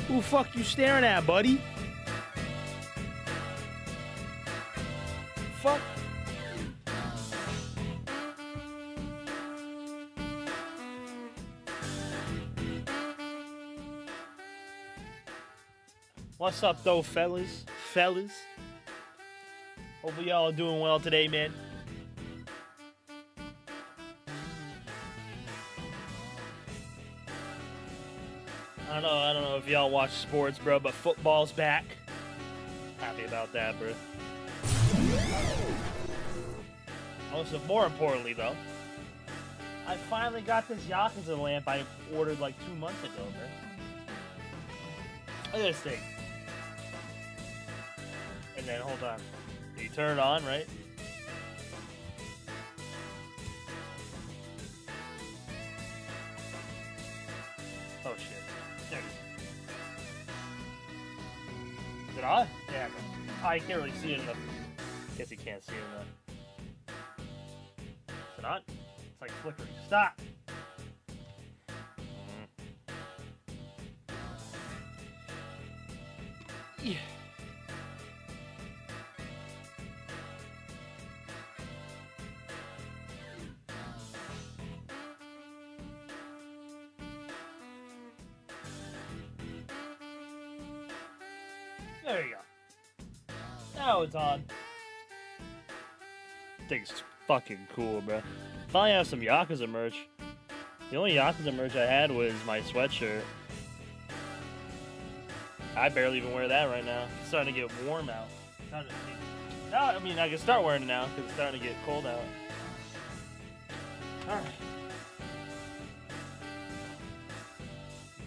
Who the fuck you staring at, buddy? Fuck. What's up, though, fellas? Hopefully y'all are doing well today, man. I don't know if y'all watch sports, bro, but football's back. Happy about that, bro. Also, more importantly, though, I finally got this Yakuza lamp I ordered like 2 months ago, bro. Look at this thing. And then, hold on. You turn it on, right? Oh, shit. There it is. Is it on? Yeah. Oh, you can't really see it enough. Guess you can't see it enough. Is it on? It's like flickering. Stop! Yeah. There you go. Now it's on. Thing's fucking cool, bro. Finally have some Yakuza merch. The only Yakuza merch I had was my sweatshirt. I barely even wear that right now. It's starting to get warm out. Now, I mean, I can start wearing it now because it's starting to get cold out. Alright.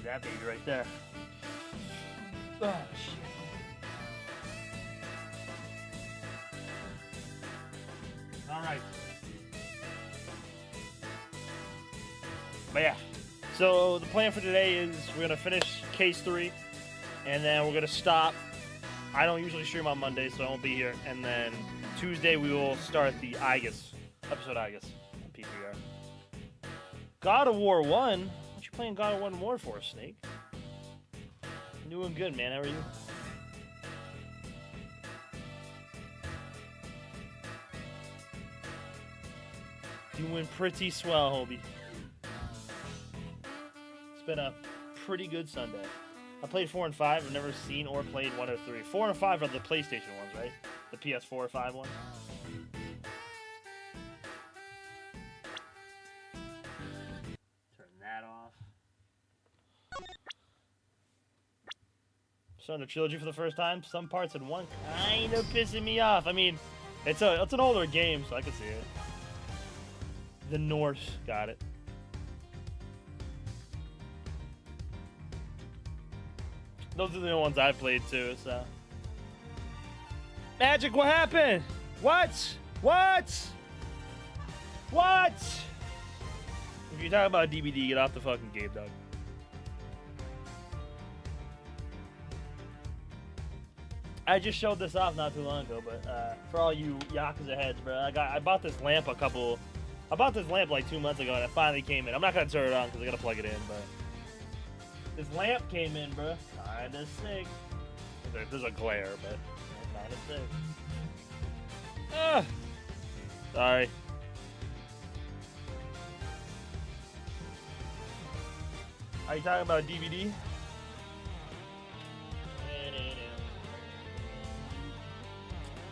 That baby right there. Oh, shit. Alright. But yeah. So the plan for today is we're going to finish case 3. And then we're going to stop. I don't usually stream on Monday, so I won't be here. And then Tuesday we will start the episode on PPR. God of War 1? What you playing God of War 1 more for, Snake? I'm doing good, man. How are you? Doing pretty swell, Hobie. It's been a pretty good Sunday. I played 4 and 5. I've never seen or played 1 or 3. 4 and 5 are the PlayStation ones, right? The PS4 or 5 ones. Turn that off. Starting the trilogy for the first time. Some parts in 1 kind of pissing me off. I mean, it's an older game, so I can see it. The Norse, got it. Those are the ones I played too, so. Magic, what happened? What? If you're talking about DVD, get off the fucking game, dog. I just showed this off not too long ago, but for all you Yakuza heads, bro, I bought this lamp like 2 months ago, and it finally came in. I'm not gonna turn it on because I gotta plug it in, but this lamp came in, bro. Kinda sick. There's a glare, but kinda sick. Sorry. Are you talking about DVD?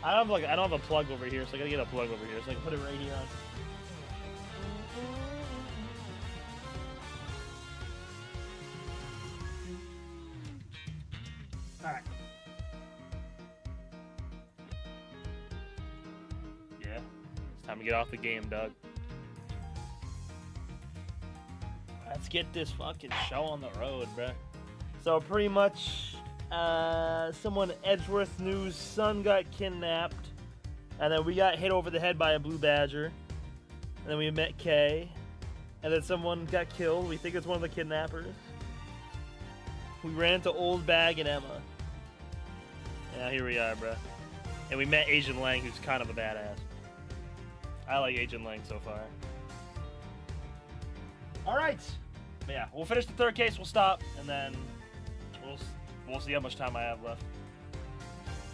I don't have a plug over here, so I gotta get a plug over here, so I can put it right here on. Alright. Yeah. It's time to get off the game, Doug. Let's get this fucking show on the road, bruh. So pretty much, someone Edgeworth News' son got kidnapped. And then we got hit over the head by a blue badger. And then we met Kay. And then someone got killed. We think it's one of the kidnappers. We ran into Old Bag and Emma. Yeah, here we are, bruh. And we met Agent Lang, who's kind of a badass. I like Agent Lang so far. Alright. But yeah, we'll finish the third case, we'll stop, and then we'll We'll see how much time I have left.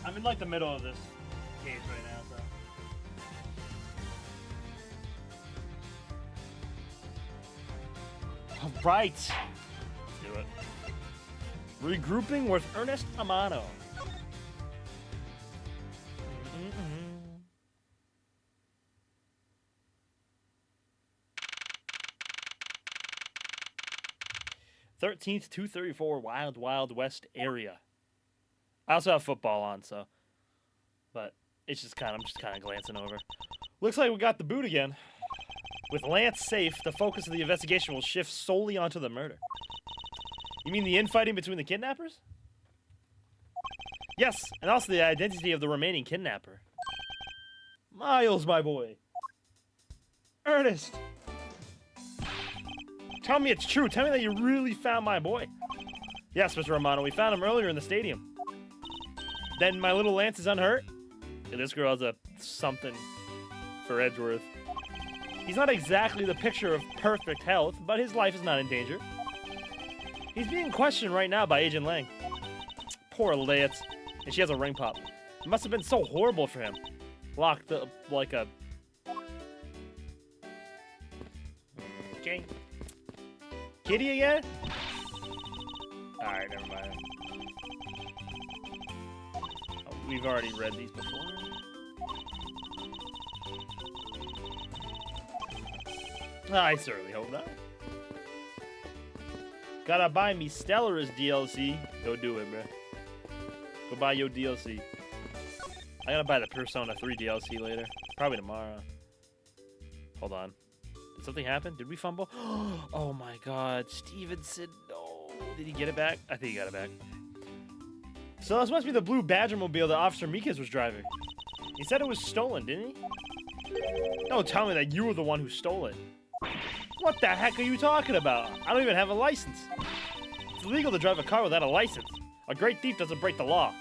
I'm in like the middle of this cage right now, so. Alright. Let's do it. Regrouping with Ernest Amano. 13th, 234 Wild Wild West area. I also have football on, so, but it's just I'm just kind of glancing over. Looks like we got the boot again. With Lance safe, the focus of the investigation will shift solely onto the murder. You mean the infighting between the kidnappers? Yes, and also the identity of the remaining kidnapper. Miles, my boy. Ernest. Tell me it's true. Tell me that you really found my boy. Yes, Mr. Romano, we found him earlier in the stadium. Then my little Lance is unhurt? Yeah, this girl has a something for Edgeworth. He's not exactly the picture of perfect health, but his life is not in danger. He's being questioned right now by Agent Lang. Poor Lance. And she has a ring pop. It must have been so horrible for him. Locked up like a... Okay. Kitty again? Alright, never mind. Oh, we've already read these before. I certainly hope not. Gotta buy me Stellaris DLC. Go do it, bro. Go buy your DLC. I gotta buy the Persona 3 DLC later. Probably tomorrow. Hold on. Did something happen? Did we fumble? Oh my god. Stevenson, no. Did he get it back? I think he got it back. So this must be the blue Badger mobile that Officer Mikes was driving. He said it was stolen, didn't he? Don't tell me that you were the one who stole it. What the heck are you talking about? I don't even have a license. It's illegal to drive a car without a license. A great thief doesn't break the law.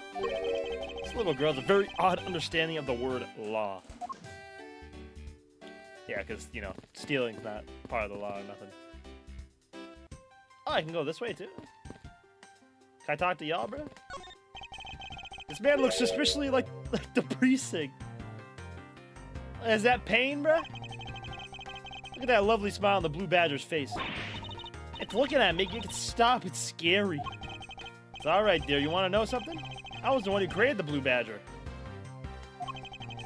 This little girl has a very odd understanding of the word law. Yeah, because, you know, stealing's not part of the law or nothing. Oh, I can go this way, too. Can I talk to y'all, bro? This man looks suspiciously like the precinct. Is that pain, bro? Look at that lovely smile on the blue Badger's face. It's looking at me. Make it stop. It's scary. It's all right, dear. You want to know something? I was the one who created the blue Badger.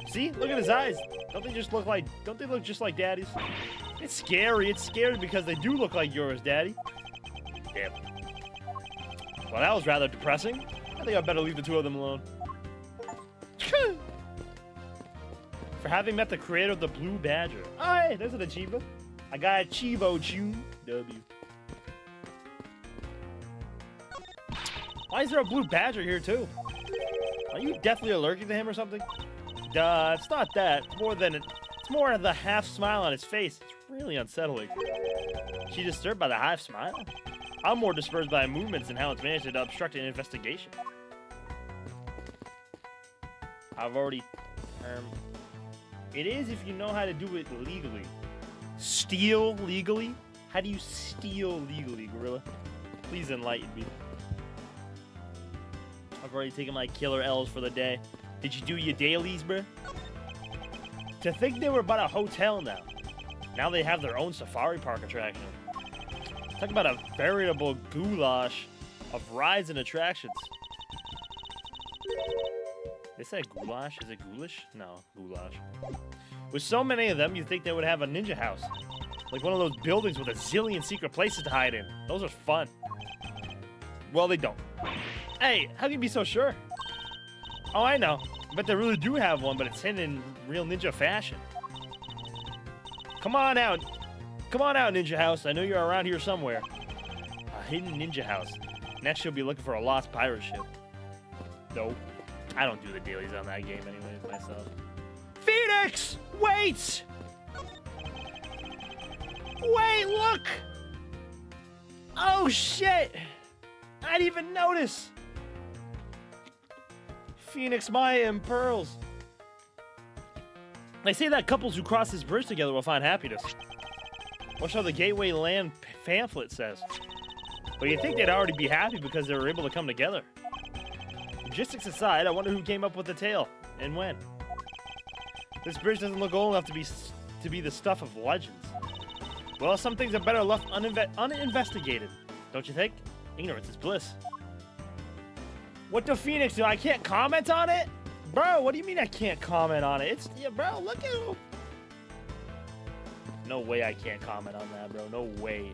See? Look at his eyes. Don't they look just like Daddy's? It's scary. It's scary because they do look like yours, Daddy. Damn. Well, that was rather depressing. I think I better leave the two of them alone. For having met the creator of the Blue Badger. Oh, hey, there's an achievement. I got a Chivo Tune. W. Why is there a Blue Badger here, too? Are you deathly allergic to him or something? Duh, it's not that. It's more of the half smile on his face. It's really unsettling. She disturbed by the half smile? I'm more disturbed by movements and how it's managed to obstruct an investigation. I've already... It is if you know how to do it legally. Steal legally? How do you steal legally, Gorilla? Please enlighten me. I've already taken my killer L's for the day. Did you do your dailies, bruh? To think they were about a hotel now. Now they have their own safari park attraction. Talk about a veritable goulash of rides and attractions. They said goulash? Is it ghoulish? No, goulash. With so many of them, you'd think they would have a ninja house. Like one of those buildings with a zillion secret places to hide in. Those are fun. Well, they don't. Hey, how can you be so sure? Oh, I know. I bet they really do have one, but it's hidden in real ninja fashion. Come on out. Come on out, Ninja House. I know you're around here somewhere. A hidden ninja house. Next, you'll be looking for a lost pirate ship. Nope. I don't do the dailies on that game anyways myself. Phoenix! Wait! Wait, look! Oh, shit! I didn't even notice! Phoenix, Maya, and Pearls. They say that couples who cross this bridge together will find happiness. Watch how the Gateway Land pamphlet says. But you'd think they'd already be happy because they were able to come together. Logistics aside, I wonder who came up with the tale and when. This bridge doesn't look old enough to be the stuff of legends. Well, some things are better left uninvestigated, don't you think? Ignorance is bliss. What the Phoenix do? I can't comment on it? Bro, what do you mean I can't comment on it? Yeah, bro, look at him. No way I can't comment on that, bro. No way.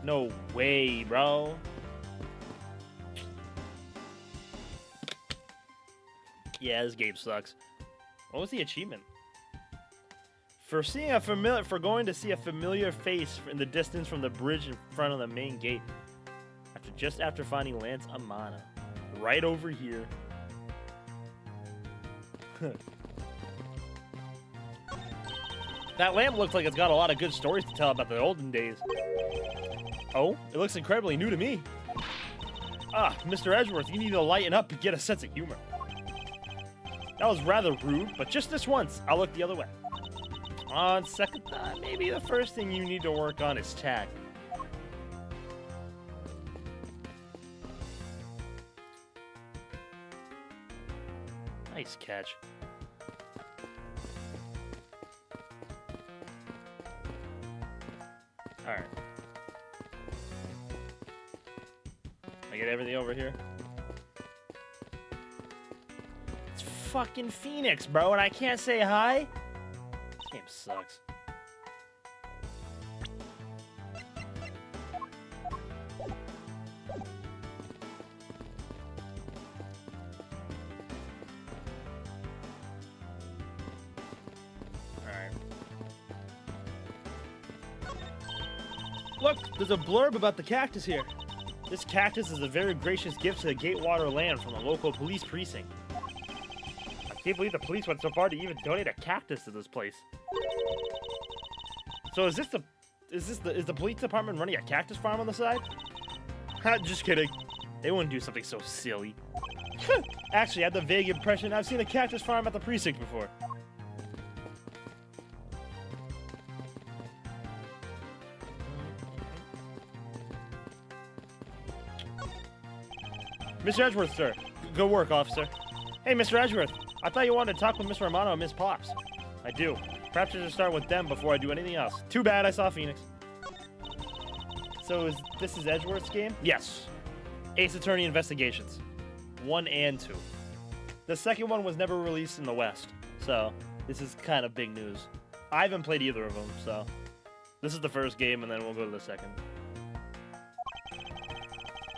No way, bro. Yeah, this game sucks. What was the achievement? For going to see a familiar face in the distance from the bridge in front of the main gate. Just after finding Lance Amano. Right over here. That lamp looks like it's got a lot of good stories to tell about the olden days. Oh, it looks incredibly new to me. Ah, Mr. Edgeworth, you need to lighten up and get a sense of humor. That was rather rude, but just this once, I'll look the other way. On second thought, maybe the first thing you need to work on is tact. Nice catch. Alright. I get everything over here? It's fucking Phoenix, bro, and I can't say hi? This game sucks. Look, there's a blurb about the cactus here. This cactus is a very gracious gift to the Gatewater land from the local police precinct. I can't believe the police went so far to even donate a cactus to this place. So is the police department running a cactus farm on the side? Ha, just kidding. They wouldn't do something so silly. Actually, I had the vague impression I've seen a cactus farm at the precinct before. Mr. Edgeworth, sir. Good work, officer. Hey, Mr. Edgeworth. I thought you wanted to talk with Mr. Amano and Miss Pops. I do. Perhaps I should start with them before I do anything else. Too bad I saw Phoenix. So this is Edgeworth's game? Yes. Ace Attorney Investigations. 1 and 2. The second one was never released in the West, so this is kind of big news. I haven't played either of them, so this is the first game, and then we'll go to the second.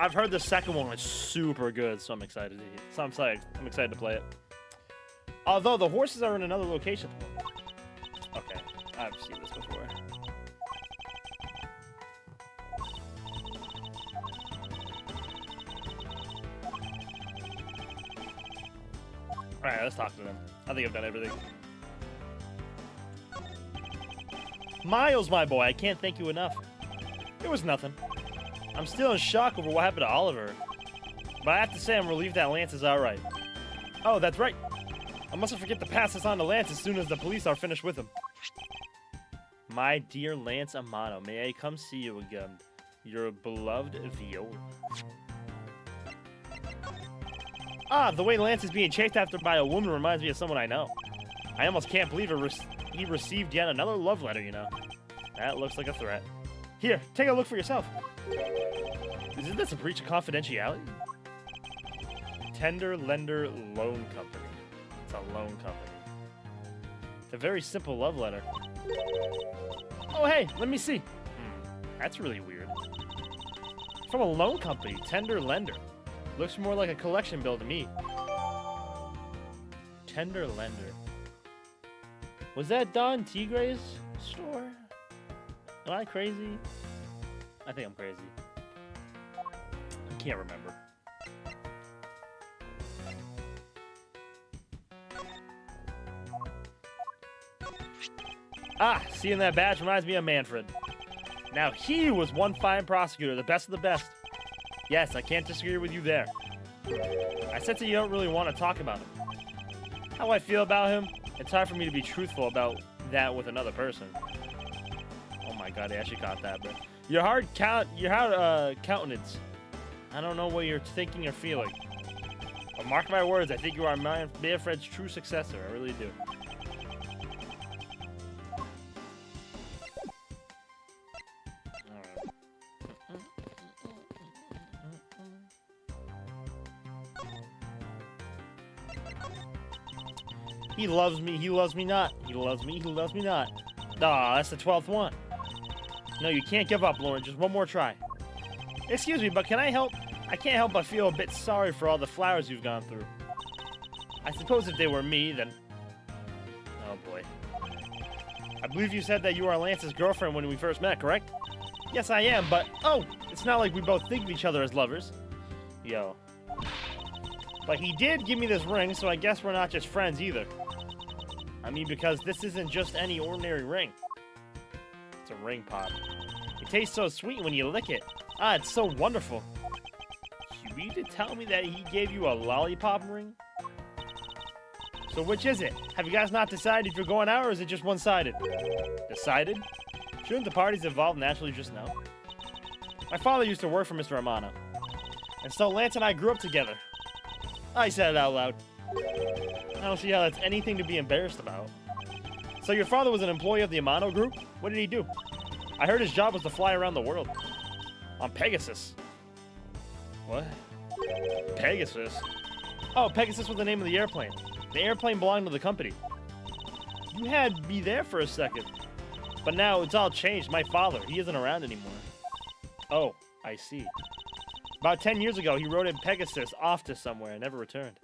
I've heard the second one was super good, so I'm excited to play it. Although the horses are in another location. Okay, I've seen this before. Alright, let's talk to them. I think I've done everything. Miles, my boy, I can't thank you enough. It was nothing. I'm still in shock over what happened to Oliver. But I have to say I'm relieved that Lance is alright. Oh, that's right. I mustn't forget to pass this on to Lance as soon as the police are finished with him. My dear Lance Amano, may I come see you again? Your beloved Viola. Ah, the way Lance is being chased after by a woman reminds me of someone I know. I almost can't believe he received yet another love letter, you know. That looks like a threat. Here, take a look for yourself. Isn't this a breach of confidentiality? Tender Lender Loan Company. It's a loan company. It's a very simple love letter. Oh, hey, let me see. That's really weird. From a loan company, Tender Lender. Looks more like a collection bill to me. Tender Lender. Was that Don Tigre's store? Am I crazy? I think I'm crazy. I can't remember. Ah, seeing that badge reminds me of Manfred. Now he was one fine prosecutor, the best of the best. Yes, I can't disagree with you there. I sense that you don't really want to talk about him. How I feel about him, it's hard for me to be truthful about that with another person. Oh my god, I actually caught that, bro. Your hard countenance. I don't know what you're thinking or feeling. But mark my words, I think you are Manfred's true successor. I really do. He loves me not. He loves me not. Aw, that's the 12th one. No, you can't give up, Lauren. Just one more try. Excuse me, but can I help? I can't help but feel a bit sorry for all the flowers you've gone through. I suppose if they were me, then... Oh, boy. I believe you said that you are Lance's girlfriend when we first met, correct? Yes, I am, but... Oh! It's not like we both think of each other as lovers. Yo. But he did give me this ring, so I guess we're not just friends either. I mean, because this isn't just any ordinary ring. It's a ring pop. It tastes so sweet when you lick it. Ah, it's so wonderful. You mean to tell me that he gave you a lollipop ring? So which is it? Have you guys not decided if you're going out, or is it just one-sided? Decided? Shouldn't the parties evolve naturally just now? My father used to work for Mr. Amano. And so Lance and I grew up together. I said it out loud. I don't see how that's anything to be embarrassed about. So your father was an employee of the Amano Group? What did he do? I heard his job was to fly around the world. On Pegasus. What? Pegasus? Oh, Pegasus was the name of the airplane. The airplane belonged to the company. You had me there for a second. But now it's all changed. My father, he isn't around anymore. Oh, I see. About 10 years ago, he rode in Pegasus off to somewhere and never returned.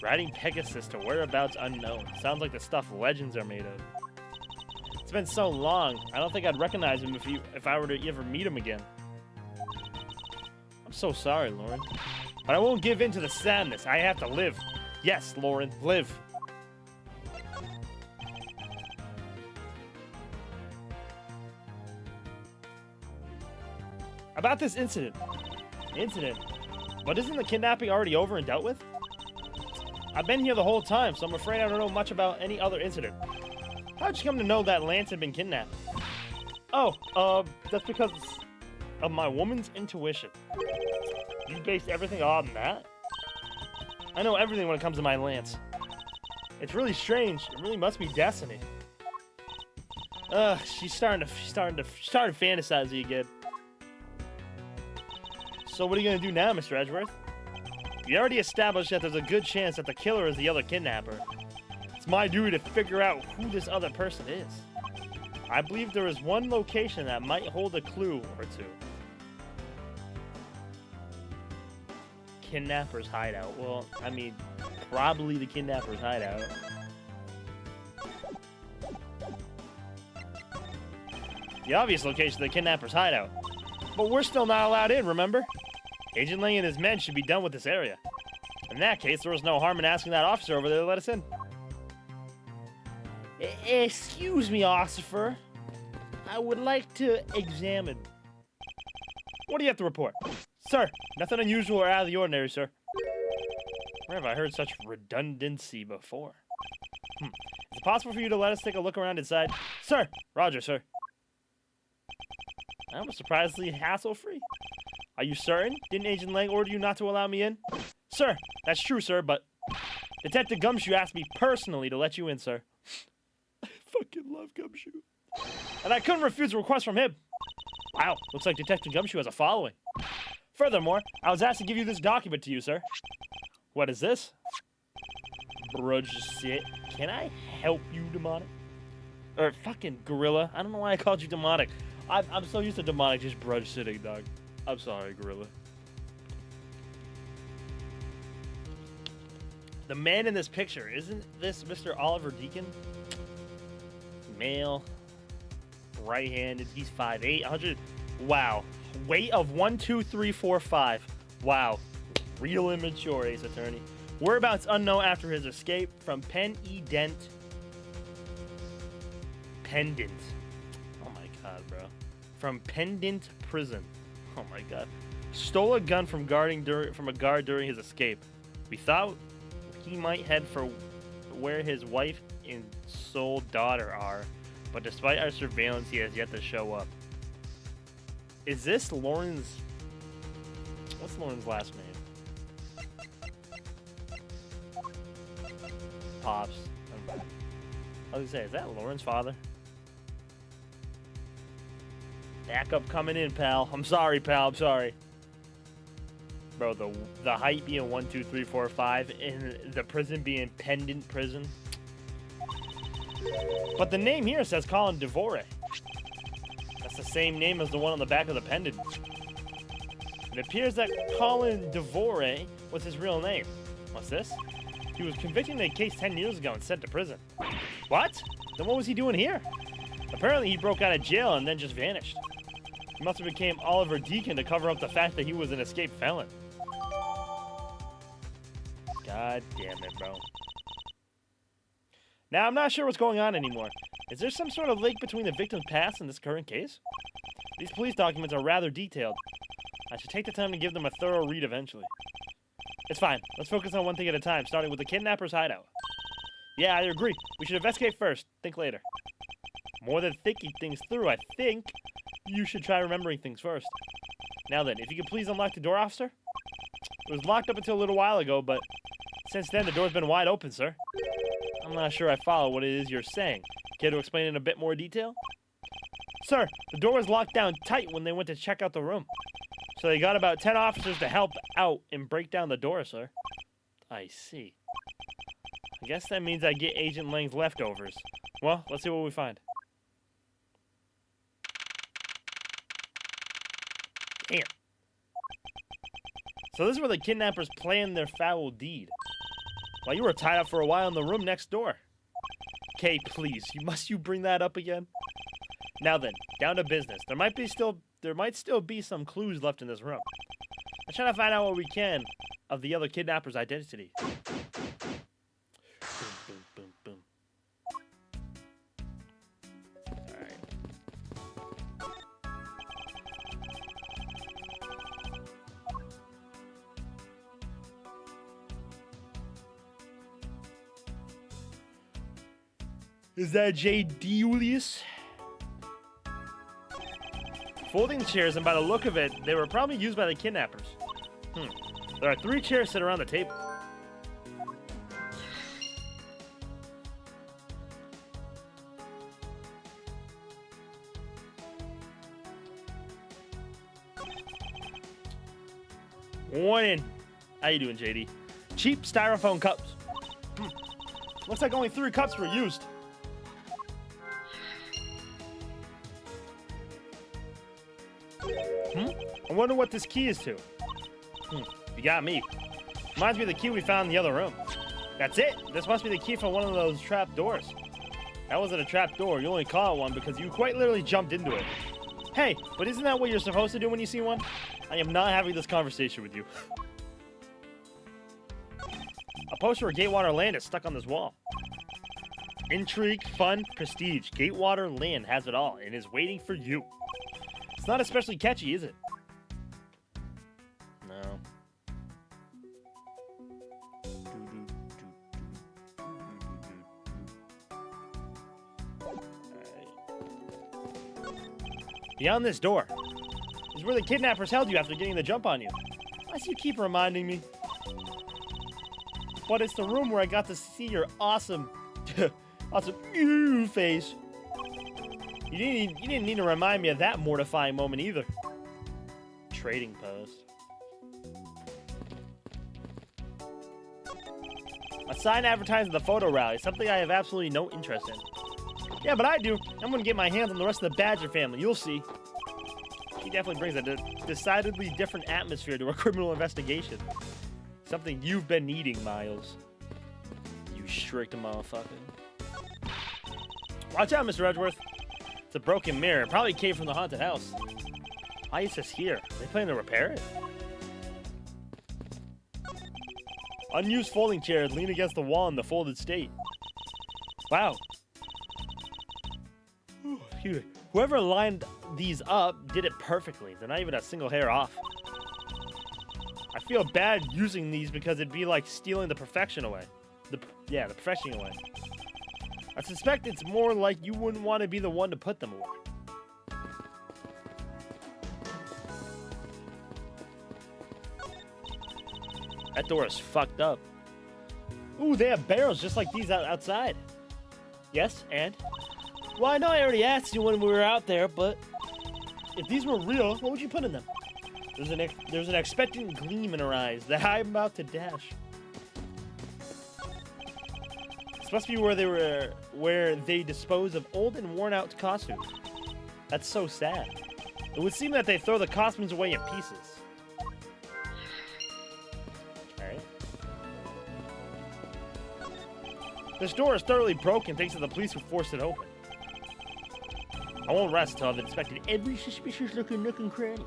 Riding Pegasus to whereabouts unknown. Sounds like the stuff legends are made of. It's been so long, I don't think I'd recognize him if I were to ever meet him again. I'm so sorry, Lauren. But I won't give in to the sadness. I have to live. Yes, Lauren, live. About this incident. Incident? But isn't the kidnapping already over and dealt with? I've been here the whole time, so I'm afraid I don't know much about any other incident. How'd you come to know that Lance had been kidnapped? Oh, that's because of my woman's intuition. You based everything on that? I know everything when it comes to my Lance. It's really strange. It really must be destiny. She's starting to fantasize again. So what are you gonna do now, Mr. Edgeworth? We already established that there's a good chance that the killer is the other kidnapper. It's my duty to figure out who this other person is. I believe there is one location that might hold a clue or two. Kidnapper's hideout. Well, I mean, probably the kidnapper's hideout. The obvious location of the kidnapper's hideout. But we're still not allowed in, remember? Agent Lang and his men should be done with this area. In that case, there was no harm in asking that officer over there to let us in. Excuse me, officer. I would like to examine. What do you have to report? Sir, nothing unusual or out of the ordinary, sir. Where have I heard such redundancy before? Is it possible for you to let us take a look around inside? Sir! Roger, sir. That was surprisingly hassle-free. Are you certain? Didn't Agent Lang order you not to allow me in? Sir, that's true, sir, but Detective Gumshoe asked me personally to let you in, sir. I fucking love Gumshoe. And I couldn't refuse a request from him. Wow, looks like Detective Gumshoe has a following. Furthermore, I was asked to give you this document to you, sir. What is this? Brudge shit. Can I help you, demonic? Or fucking gorilla. I don't know why I called you demonic. I'm so used to demonic just brudge sitting, dog. I'm sorry, gorilla. The man in this picture, isn't this Mr. Oliver Deacon? Male. Right-handed. He's 5'8", 100. Wow. Weight of 1, 2, 3, 4, 5. Wow. Real immature, Ace Attorney. Whereabouts unknown after his escape from Pendant. Oh my god, bro. From Pendant Prison. Oh my god. Stole a gun from a guard during his escape. We thought he might head for where his wife and sole daughter are, but despite our surveillance, he has yet to show up. Is this Lauren's? What's Lauren's last name? Pops. I was gonna say, is that Lauren's father? Backup coming in, pal. I'm sorry, pal. I'm sorry. Bro, the height being 1, 2, 3, 4, 5, and the prison being Pendant Prison. But the name here says Colin Devore. That's the same name as the one on the back of the pendant. It appears that Colin Devore was his real name. What's this? He was convicted in a case 10 years ago and sent to prison. What? Then what was he doing here? Apparently he broke out of jail and then just vanished. He must have became Oliver Deacon to cover up the fact that he was an escaped felon. God damn it, bro. Now, I'm not sure what's going on anymore. Is there some sort of link between the victim's past and this current case? These police documents are rather detailed. I should take the time to give them a thorough read eventually. It's fine. Let's focus on one thing at a time, starting with the kidnapper's hideout. Yeah, I agree. We should investigate first. Think later. More than thinking things through, I think you should try remembering things first. Now then, if you could please unlock the door, officer? It was locked up until a little while ago, but since then the door's been wide open, sir. I'm not sure I follow what it is you're saying. Care to explain in a bit more detail? Sir, the door was locked down tight when they went to check out the room. So they got about 10 officers to help out and break down the door, sir. I see. I guess that means I get Agent Lang's leftovers. Well, let's see what we find. Damn. So this is where the kidnappers planned their foul deed. While you were tied up for a while in the room next door. Okay, please, must you bring that up again? Now then, down to business. There might still be some clues left in this room. Let's try to find out what we can of the other kidnapper's identity. Boom, boom, boom, boom. Alright. Is that J.D. Julius? Folding chairs, and by the look of it, they were probably used by the kidnappers. There are 3 chairs set around the table. Warning. How you doing, JD? Cheap styrofoam cups. Looks like only 3 cups were used. I wonder what this key is to. You got me. Reminds me of the key we found in the other room. That's it. This must be the key for one of those trap doors. That wasn't a trap door. You only call it one because you quite literally jumped into it. Hey, but isn't that what you're supposed to do when you see one? I am not having this conversation with you. A poster of Gatewater Land is stuck on this wall. Intrigue, fun, prestige. Gatewater Land has it all and is waiting for you. It's not especially catchy, is it? No. Beyond this door is where the kidnappers held you after getting the jump on you. Why do you keep reminding me? But it's the room where I got to see your awesome, awesome face. You didn't need to remind me of that mortifying moment either. Trading post. A sign advertising the photo rally, something I have absolutely no interest in. Yeah, but I do. I'm gonna get my hands on the rest of the Badger family. You'll see. He definitely brings a decidedly different atmosphere to a criminal investigation. Something you've been needing, Miles. You strict motherfucker. Watch out, Mr. Edgeworth. It's a broken mirror. It probably came from the haunted house. Why is this here? Are they planning to repair it? Unused folding chairs lean against the wall in the folded state. Wow. Whoever lined these up did it perfectly. They're not even a single hair off. I feel bad using these because it'd be like stealing the perfection away. The perfection away. I suspect it's more like you wouldn't want to be the one to put them away. That door is fucked up. Ooh, they have barrels just like these outside. Yes, and? Well, I know I already asked you when we were out there, but if these were real, what would you put in them? There's an expectant gleam in her eyes that I'm about to dash. This must be where they dispose of old and worn out costumes. That's so sad. It would seem that they throw the costumes away in pieces. Alright. This door is thoroughly broken thanks to the police who forced it open. I won't rest till I've inspected every suspicious looking nook and cranny.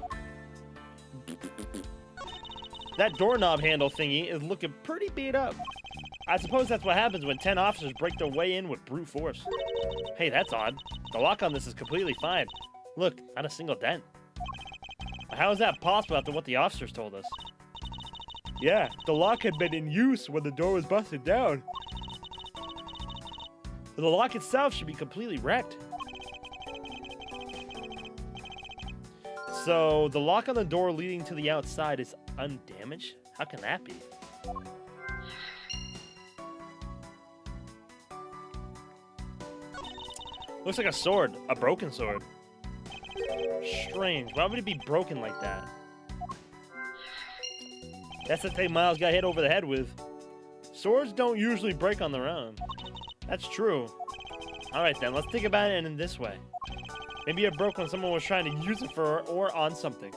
That doorknob handle thingy is looking pretty beat up. I suppose that's what happens when 10 officers break their way in with brute force. Hey, that's odd. The lock on this is completely fine. Look, not a single dent. How is that possible after what the officers told us? Yeah, the lock had been in use when the door was busted down. The lock itself should be completely wrecked. So, the lock on the door leading to the outside is undamaged? How can that be? Looks like a sword. A broken sword. Strange. Why would it be broken like that? That's the thing Miles got hit over the head with. Swords don't usually break on their own. That's true. Alright then, let's think about it in this way. Maybe it broke when someone was trying to use it for or on something.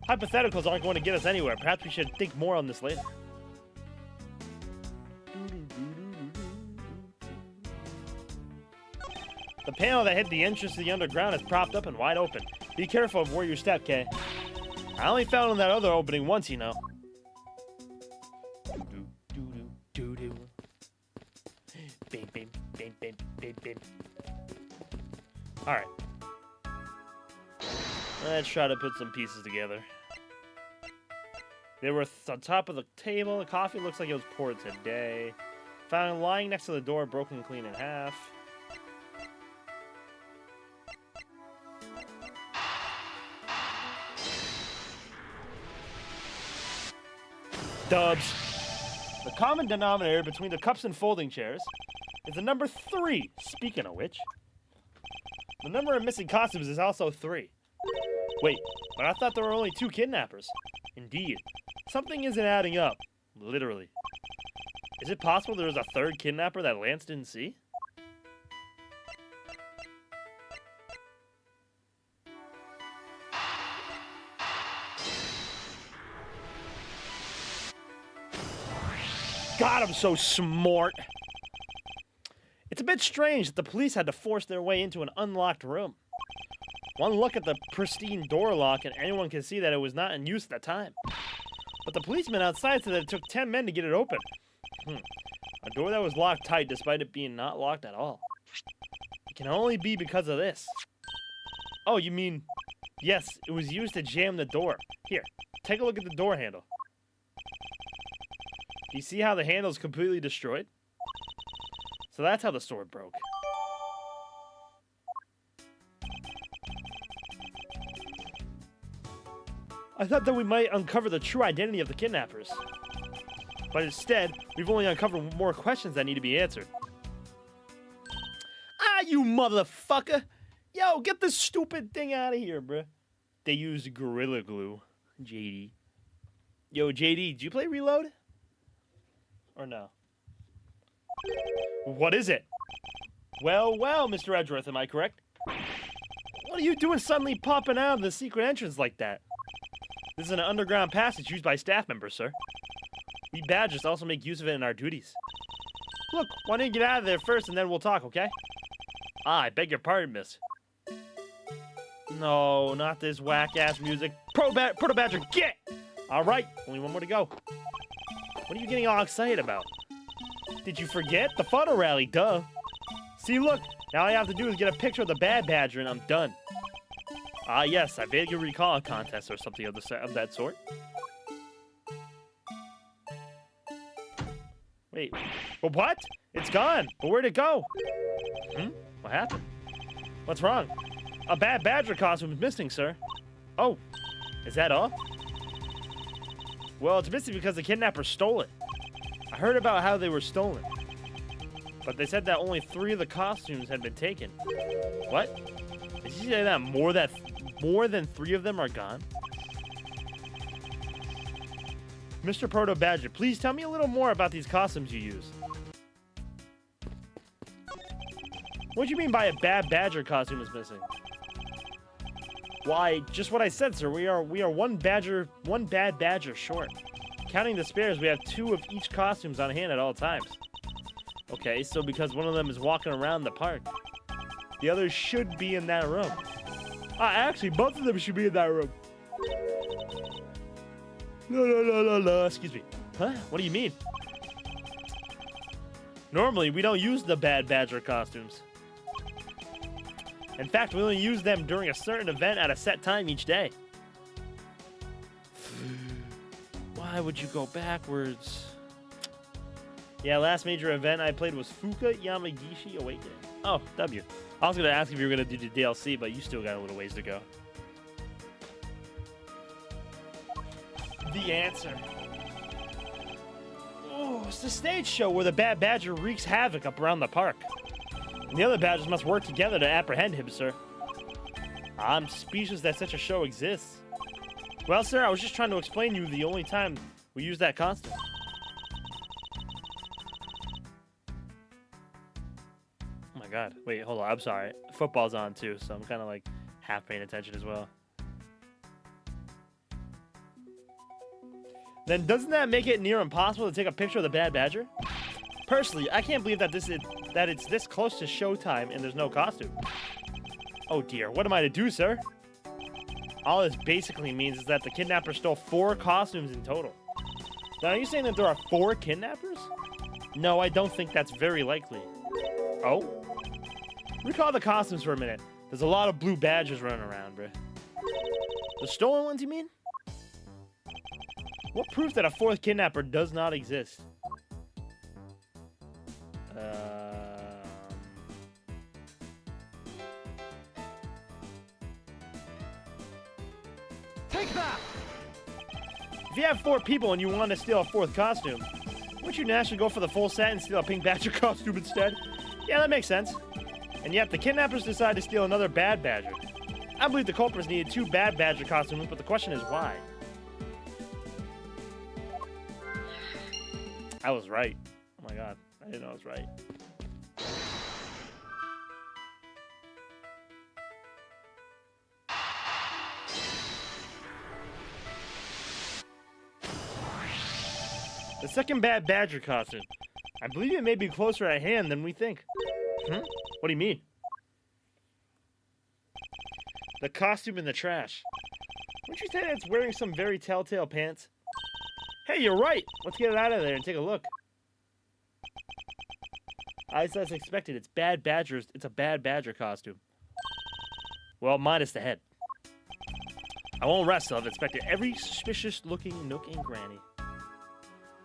Hypotheticals aren't going to get us anywhere. Perhaps we should think more on this later. The panel that hid the entrance to the underground is propped up and wide open. Be careful of where you step, Kay. I only found that other opening once, you know. Alright. Let's try to put some pieces together. They were on top of the table. The coffee looks like it was poured today. Found lying next to the door, broken clean in half. Dubs. The common denominator between the cups and folding chairs is the number 3. Speaking of which, the number of missing costumes is also 3. Wait, but I thought there were only 2 kidnappers. Indeed. Something isn't adding up. Literally. Is it possible there was a 3rd kidnapper that Lance didn't see? God, I'm so smart. It's a bit strange that the police had to force their way into an unlocked room. One look at the pristine door lock and anyone can see that it was not in use at the time. But the policeman outside said that it took 10 men to get it open. A door that was locked tight despite it being not locked at all. It can only be because of this. Oh, you mean... Yes, it was used to jam the door. Here, take a look at the door handle. Do you see how the handle is completely destroyed? So that's how the sword broke. I thought that we might uncover the true identity of the kidnappers. But instead, we've only uncovered more questions that need to be answered. Ah, you motherfucker! Yo, get this stupid thing out of here, bruh. They used Gorilla Glue. JD. Yo, JD, did you play Reload? Or no? What is it? Well, Mr. Edgeworth, am I correct? What are you doing suddenly popping out of the secret entrance like that? This is an underground passage used by staff members, sir. We badgers also make use of it in our duties. Look, why don't you get out of there first and then we'll talk, okay? Ah, I beg your pardon, miss. No, not this whack-ass music. Proto-Badger, get! Alright, only one more to go. What are you getting all excited about? Did you forget? The photo rally, duh. See, look, now all I have to do is get a picture of the Bad Badger and I'm done. Ah, yes, I vaguely recall a contest or something of that sort. Wait, but what? It's gone, but where'd it go? What happened? What's wrong? A Bad Badger costume is missing, sir. Oh, is that all? Well, it's missing because the kidnapper stole it. I heard about how they were stolen. But they said that only 3 of the costumes had been taken. What? Did you say that more than 3 of them are gone? Mr. Proto Badger, please tell me a little more about these costumes you use. What do you mean by a bad badger costume is missing? Why, just what I said, sir. We are one bad badger short. Counting the spares, we have 2 of each costumes on hand at all times. Okay, so because one of them is walking around the park, the others should be in that room. Actually, both of them should be in that room. No, excuse me. Huh? What do you mean? Normally, we don't use the bad badger costumes. In fact, we only use them during a certain event at a set time each day. Why would you go backwards? Yeah, last major event I played was Fuka Yamagishi Awakening. Oh, W. I was going to ask if you were going to do the DLC, but you still got a little ways to go. The answer. Oh, it's the stage show where the bad badger wreaks havoc up around the park. And the other badgers must work together to apprehend him, sir. I'm speechless that such a show exists. Well, sir, I was just trying to explain to you the only time we use that costume. Oh my god. Wait, hold on. I'm sorry. Football's on too, so I'm kind of like half paying attention as well. Then doesn't that make it near impossible to take a picture of the bad badger? Personally, I can't believe that it's this close to showtime and there's no costume. Oh dear, what am I to do, sir? All this basically means is that the kidnapper stole 4 costumes in total. Now, are you saying that there are 4 kidnappers? No, I don't think that's very likely. Oh? Recall the costumes for a minute. There's a lot of blue badgers running around, bruh. The stolen ones, you mean? What proof that a 4th kidnapper does not exist? Take that! If you have 4 people and you want to steal a 4th costume, wouldn't you naturally go for the full set and steal a pink badger costume instead? Yeah, that makes sense. And yet the kidnappers decide to steal another bad badger. I believe the culprits needed 2 bad badger costumes, but the question is why? I was right. Oh my god, I didn't know I was right. The second bad badger costume. I believe it may be closer at hand than we think. What do you mean? The costume in the trash. Wouldn't you say that it's wearing some very telltale pants? Hey, you're right! Let's get it out of there and take a look. As expected, it's a bad badger costume. Well, minus the head. I won't rest till I've inspected every suspicious-looking nook and cranny.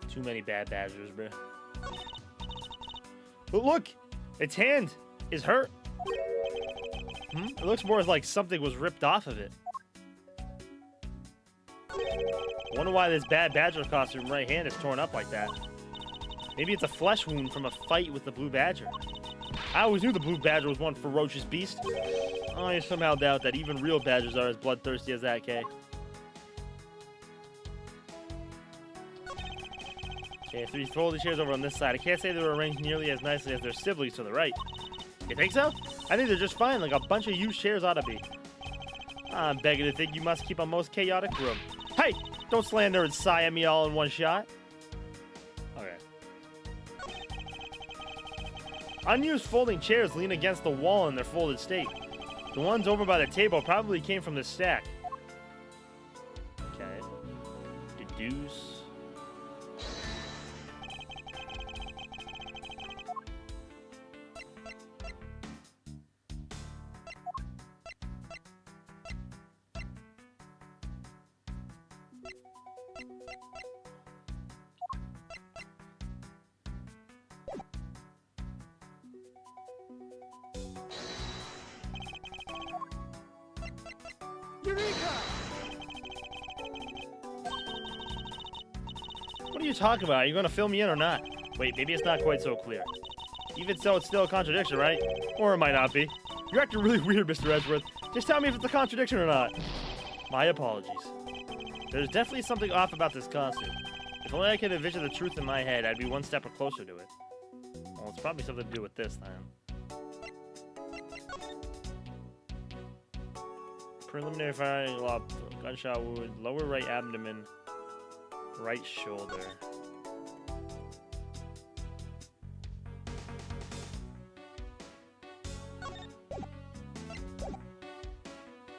Too many bad badgers, bruh. But look! Its hand is hurt. It looks more like something was ripped off of it. I wonder why this bad badger costume right hand is torn up like that. Maybe it's a flesh wound from a fight with the blue badger. I always knew the blue badger was one ferocious beast. I somehow doubt that even real badgers are as bloodthirsty as that, Kay. Okay, if we fold the chairs over on this side, I can't say they were arranged nearly as nicely as their siblings to the right. You think so? I think they're just fine, like a bunch of used chairs ought to be. I'm begging to think you must keep a most chaotic room. Hey! Don't slander and sigh at me all in one shot. Okay. Unused folding chairs lean against the wall in their folded state. The ones over by the table probably came from the stack. Okay. Deduce. are you talking about? Are you going to fill me in or not? Wait, maybe it's not quite so clear. Even so, it's still a contradiction, right? Or it might not be. You're acting really weird, Mr. Edgeworth. Just tell me if it's a contradiction or not. My apologies. There's definitely something off about this costume. If only I could envision the truth in my head, I'd be one step closer to it. Well, it's probably something to do with this, then. Preliminary firing, gunshot wound, lower right abdomen, right shoulder.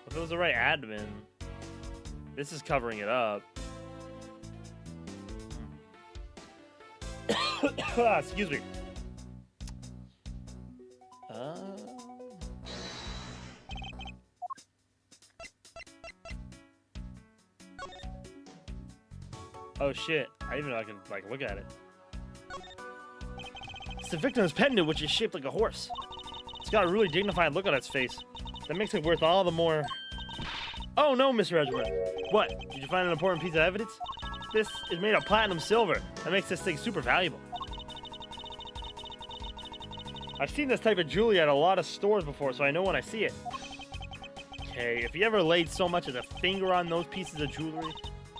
If it was the right abdomen, this is covering it up. Excuse me. Oh shit, I didn't even know I could like look at it. It's the victim's pendant, which is shaped like a horse. It's got a really dignified look on its face. That makes it worth all the more. Oh no, Mr. Edgeworth. What? Did you find an important piece of evidence? This is made of platinum silver. That makes this thing super valuable. I've seen this type of jewelry at a lot of stores before, so I know when I see it. Okay, if you ever laid so much as a finger on those pieces of jewelry...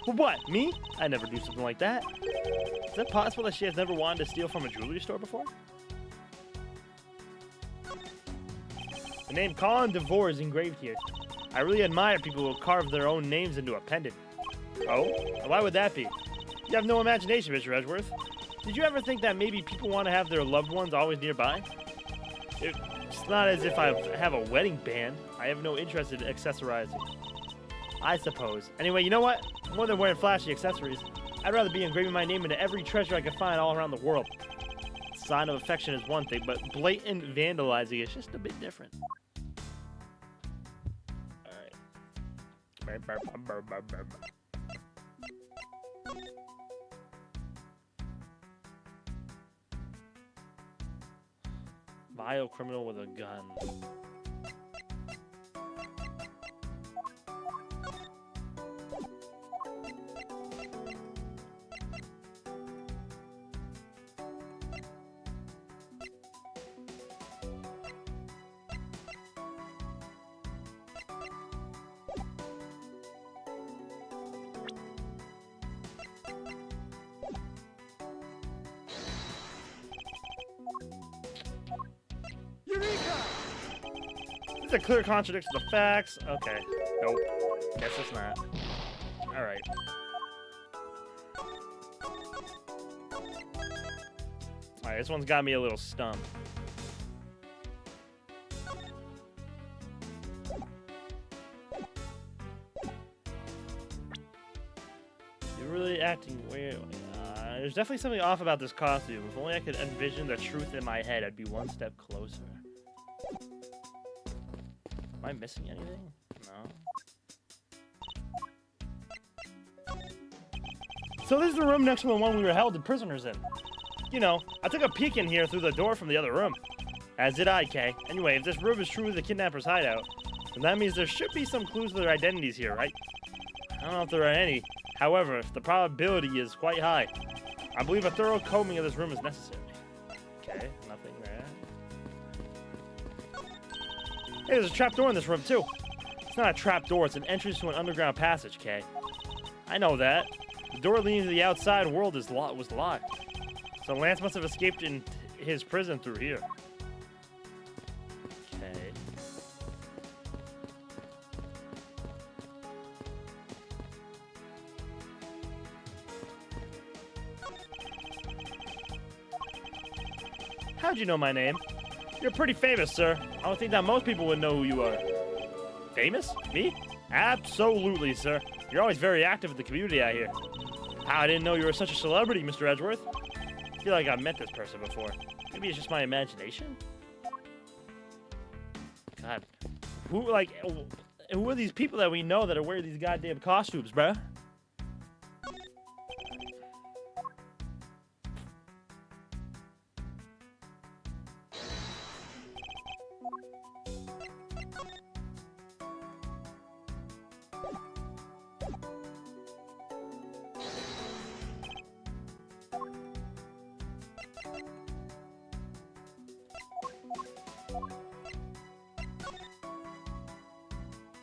Well, what, me? I never do something like that. Is it possible that she has never wanted to steal from a jewelry store before? The name Colin DeVore is engraved here. I really admire people who carve their own names into a pendant. Oh? Why would that be? You have no imagination, Mr. Edgeworth. Did you ever think that maybe people want to have their loved ones always nearby? It's not as if I have a wedding band. I have no interest in accessorizing. I suppose. Anyway, you know what? More than wearing flashy accessories, I'd rather be engraving my name into every treasure I can find all around the world. Sign of affection is one thing, but blatant vandalizing is just a bit different. Alright. Vile criminal with a gun. It's a clear contradiction to the facts. Okay. Nope. Guess it's not. Alright. Alright, this one's got me a little stumped. You're really acting weird. There's definitely something off about this costume. If only I could envision the truth in my head, I'd be one step closer. Am I missing anything? No. So this is the room next to the one we were held as prisoners in. You know, I took a peek in here through the door from the other room. As did I, Kay. Anyway, if this room is truly the kidnapper's hideout, then that means there should be some clues to their identities here, right? I don't know if there are any. However, the probability is quite high. I believe a thorough combing of this room is necessary. Okay, nothing there. Hey, there's a trapdoor in this room, too. It's not a trapdoor, it's an entrance to an underground passage, Kay. I know that. The door leading to the outside world was locked. So Lance must have escaped in his prison through here. Okay. How'd you know my name? You're pretty famous, sir. I don't think that most people would know who you are. Famous? Me? Absolutely, sir. You're always very active in the community out here. I didn't know you were such a celebrity, Mr. Edgeworth. I feel like I've met this person before. Maybe it's just my imagination? God. Who are these people that we know that are wearing these goddamn costumes, bruh?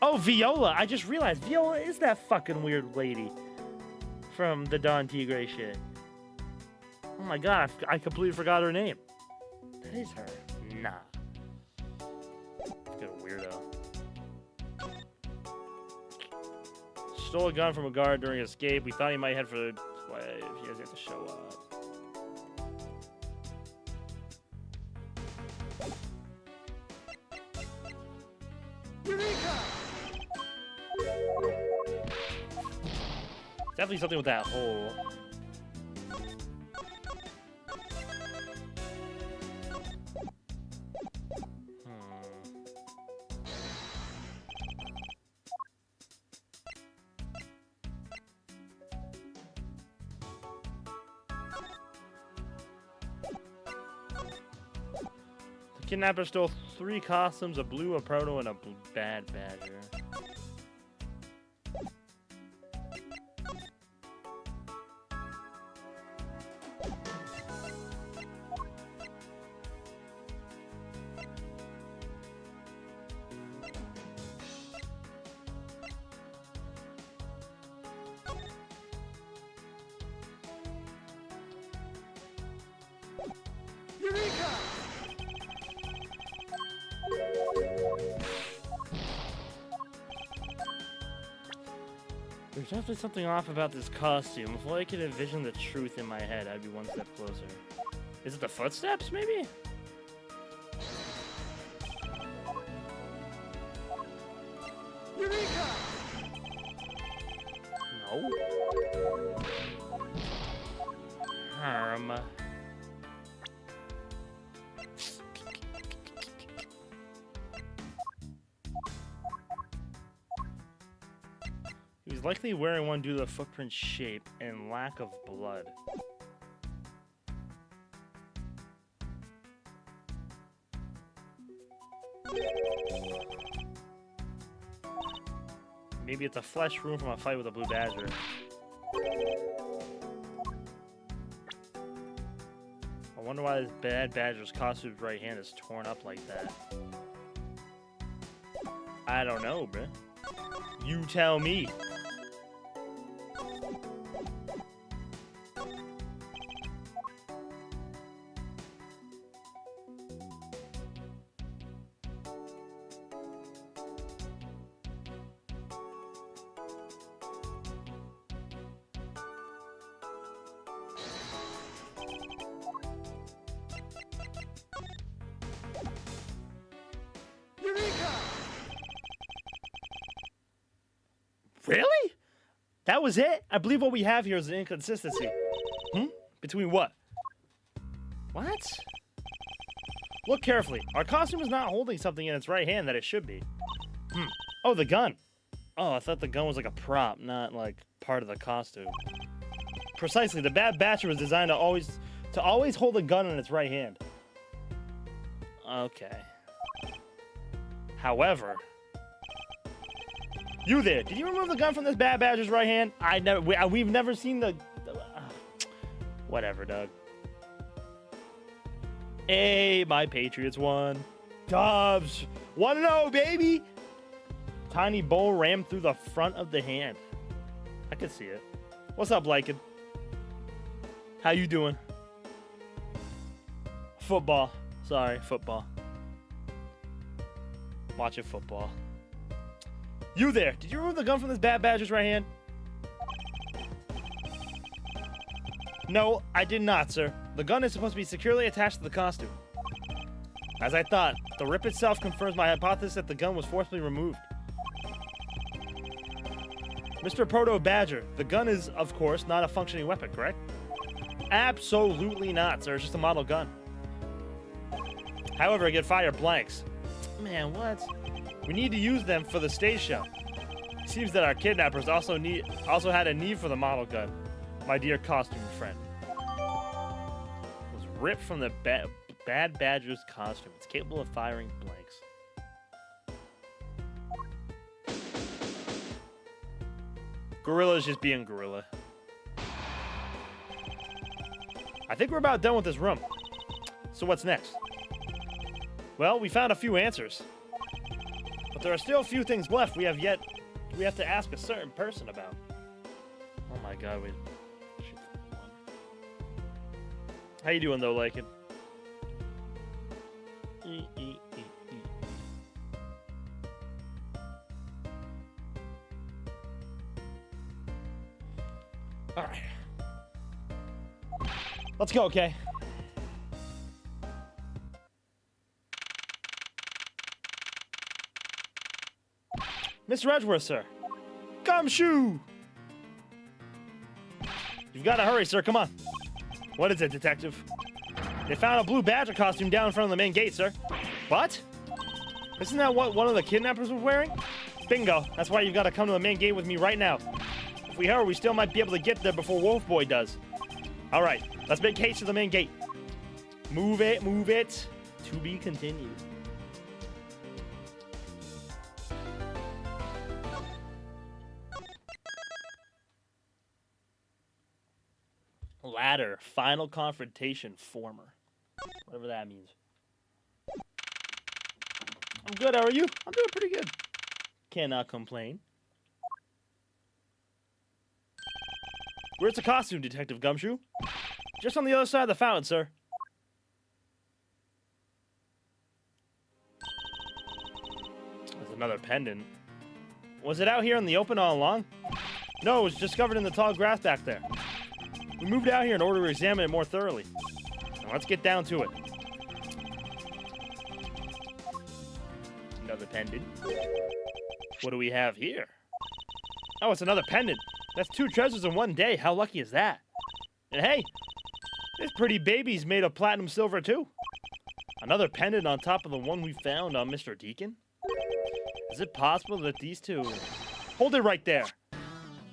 Oh, Viola. I just realized Viola is that fucking weird lady from the Don Tigre shit. Oh my god, I completely forgot her name. That is her. Nah. Fucking weirdo. Stole a gun from a guard during escape. We thought he might head for the... If you guys get to show up. Eureka! Definitely something with that hole. The kidnapper stole 3 costumes, a blue, a proto, and a bad badger. There's definitely something off about this costume. If I could envision the truth in my head, I'd be one step closer. Is it the footsteps, maybe? Eureka! No. He was likely wearing one due to the footprint shape and lack of blood. Maybe it's a flesh wound from a fight with a blue badger. I wonder why this bad badger's costume's right hand is torn up like that. I don't know, bruh. You tell me. Really? That was it? I believe what we have here is an inconsistency. Between what? What? Look carefully. Our costume is not holding something in its right hand that it should be. Oh, the gun. Oh, I thought the gun was like a prop, not like part of the costume. Precisely. The bad badger was designed to always hold a gun in its right hand. Okay. However... You there? Did you remove the gun from this bad badger's right hand? We've never seen the whatever, Doug. Hey, my Patriots won. Dobbs 1-0, baby. Tiny bowl rammed through the front of the hand. I can see it. What's up, Lycan? How you doing? Football. Sorry, football. Watching football. You there? Did you remove the gun from this bad badger's right hand? No, I did not, sir. The gun is supposed to be securely attached to the costume. As I thought, the rip itself confirms my hypothesis that the gun was forcibly removed. Mr. Proto Badger, the gun is, of course, not a functioning weapon, correct? Absolutely not, sir. It's just a model gun. However, it can fire blanks. Man, what? We need to use them for the stage show. It seems that our kidnappers also had a need for the model gun. My dear costume friend. It was ripped from the bad badger's costume. It's capable of firing blanks. Gorilla's just being gorilla. I think we're about done with this room. So what's next? Well, we found a few answers. But there are still a few things left we have to ask a certain person about. Oh my god, wait. How you doing though, Lycan? Alright. Let's go, okay? Mr. Edgeworth, sir. Gumshoe! You've got to hurry, sir. Come on. What is it, detective? They found a blue badger costume down in front of the main gate, sir. What? Isn't that what one of the kidnappers was wearing? Bingo. That's why you've got to come to the main gate with me right now. If we hurry, we still might be able to get there before Wolf Boy does. All right. Let's make haste to the main gate. Move it, move it. To be continued. Ladder, final confrontation, former. Whatever that means. I'm good, how are you? I'm doing pretty good. Cannot complain. Where's the costume, Detective Gumshoe? Just on the other side of the fountain, sir. There's another pendant. Was it out here in the open all along? No, it was discovered in the tall grass back there. We moved out here in order to examine it more thoroughly. Now let's get down to it. Another pendant. What do we have here? Oh, it's another pendant. That's 2 treasures in one day. How lucky is that? And hey, this pretty baby's made of platinum silver too. Another pendant on top of the one we found on Mr. Deacon? Is it possible that these two... Hold it right there.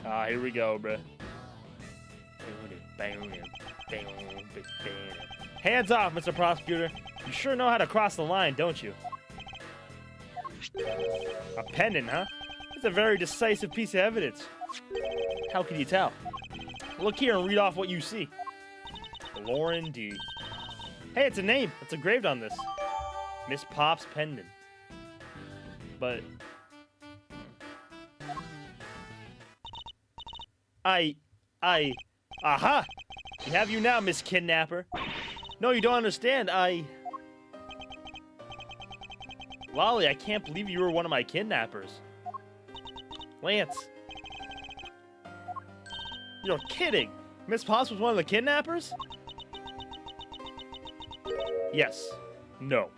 Ah, here we go, bruh. Hands off, Mr. Prosecutor. You sure know how to cross the line, don't you? A pendant, huh? It's a very decisive piece of evidence. How can you tell? Look here and read off what you see. Lauren D. Hey, it's a name. It's engraved on this. Miss Pop's pendant. But... Aha! We have you now, Miss Kidnapper. No, you don't understand. Lolly, I can't believe you were one of my kidnappers. Lance. You're kidding. Miss Potts was one of the kidnappers? Yes. No.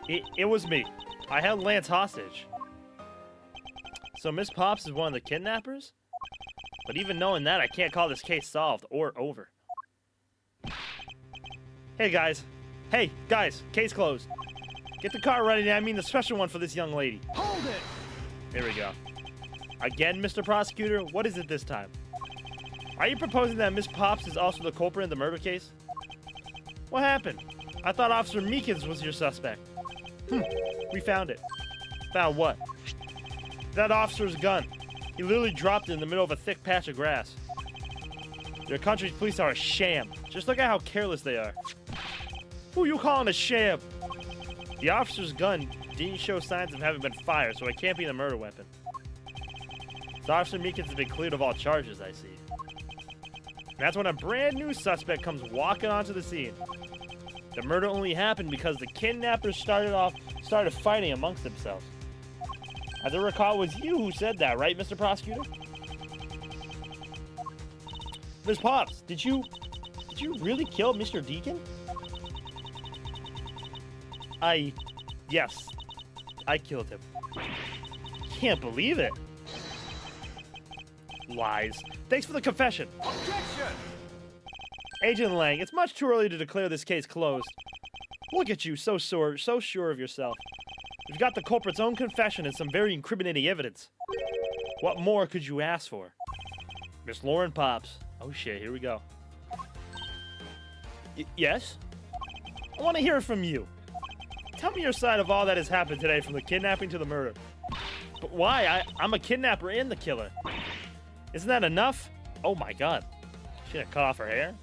It was me. I held Lance hostage. So Miss Pops is one of the kidnappers? But even knowing that, I can't call this case solved or over. Hey, guys. Hey, guys. Case closed. Get the car ready. I mean the special one for this young lady. Hold it! There we go. Again, Mr. Prosecutor? What is it this time? Are you proposing that Miss Pops is also the culprit in the murder case? What happened? I thought Officer Meekins was your suspect. We found it. Found what? That officer's gun. He literally dropped it in the middle of a thick patch of grass. Your country's police are a sham. Just look at how careless they are. Who you calling a sham? The officer's gun didn't show signs of having been fired, so it can't be the murder weapon. So Officer Meekins has been cleared of all charges, I see. And that's when a brand new suspect comes walking onto the scene. The murder only happened because the kidnappers started fighting amongst themselves. As I recall, it was you who said that, right, Mr. Prosecutor? Miss Pops, did you really kill Mr. Deacon? Yes, I killed him. Can't believe it. Lies. Thanks for the confession. Objection! Agent Lang, it's much too early to declare this case closed. Look at you, so sure of yourself. You've got the culprit's own confession and some very incriminating evidence. What more could you ask for? Miss Lauren Pops. Oh shit, here we go. Yes? I want to hear it from you. Tell me your side of all that has happened today, from the kidnapping to the murder. But why? I'm a kidnapper and the killer. Isn't that enough? Oh my god. Should I cut off her hair?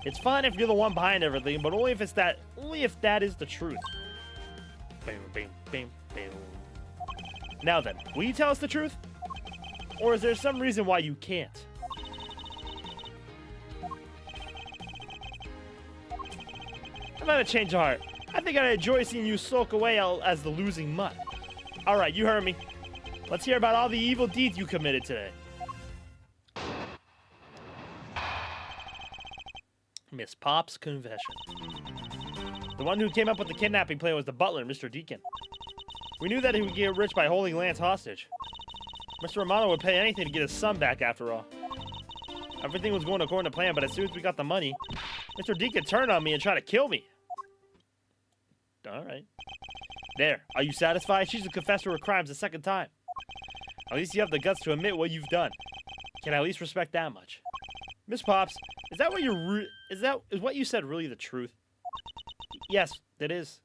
It's fine if you're the one behind everything, but only if that is the truth. Boom, boom, boom, boom. Now then, will you tell us the truth? Or is there some reason why you can't? I've had a change of heart. I think I'd enjoy seeing you sulk away as the losing mutt. Alright, you heard me. Let's hear about all the evil deeds you committed today. Miss Pop's confession. The one who came up with the kidnapping plan was the butler, Mr. Deacon. We knew that he would get rich by holding Lance hostage. Mr. Romano would pay anything to get his son back after all. Everything was going according to plan, but as soon as we got the money, Mr. Deacon turned on me and tried to kill me. Alright. There, are you satisfied? She's a confessor of her crimes a second time. At least you have the guts to admit what you've done. Can I at least respect that much? Miss Pops, is that what is what you said really the truth? Yes, it is.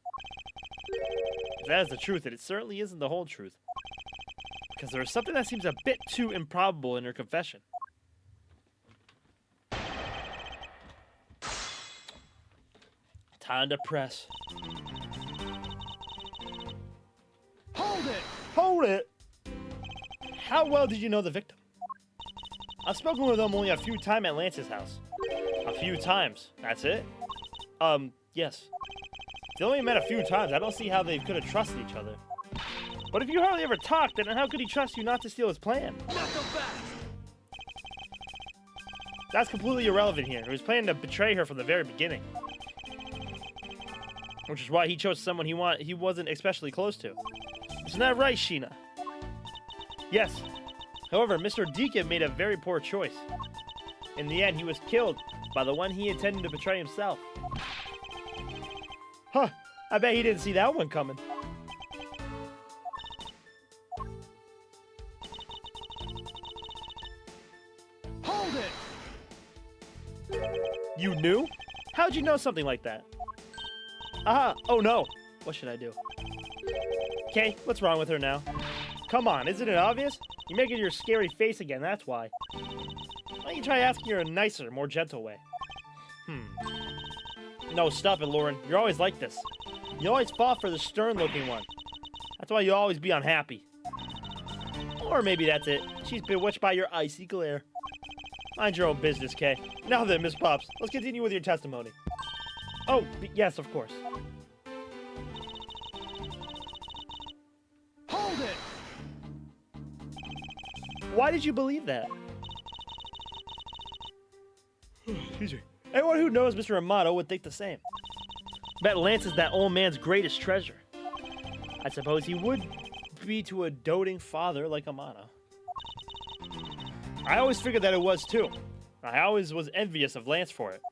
If that is the truth, it certainly isn't the whole truth. Because there is something that seems a bit too improbable in her confession. Time to press. Hold it! Hold it! How well did you know the victim? I've spoken with them only a few times at Lance's house. A few times. That's it? Yes. They only met a few times. I don't see how they could have trusted each other. But if you hardly ever talked, then how could he trust you not to steal his plan? Not so fast! That's completely irrelevant here. He was planning to betray her from the very beginning. Which is why he chose someone he wasn't especially close to. Isn't that right, Sheena? Yes. However, Mr. Deacon made a very poor choice. In the end, he was killed by the one he intended to betray himself. Huh. I bet he didn't see that one coming. Hold it! You knew? How'd you know something like that? Aha! Oh no! What should I do? Okay, what's wrong with her now? Come on, isn't it obvious? You're making your scary face again, that's why. Why don't you try asking her in a nicer, more gentle way? No, stop it, Lauren. You're always like this. You always fall for the stern-looking one. That's why you always be unhappy. Or maybe that's it. She's bewitched by your icy glare. Mind your own business, Kay. Now then, Miss Pops, let's continue with your testimony. Oh, yes, of course. Hold it! Why did you believe that? Excuse me. Anyone who knows Mr. Amato would think the same. Bet Lance is that old man's greatest treasure. I suppose he would be to a doting father like Amato. I always figured that it was too. I always was envious of Lance for it.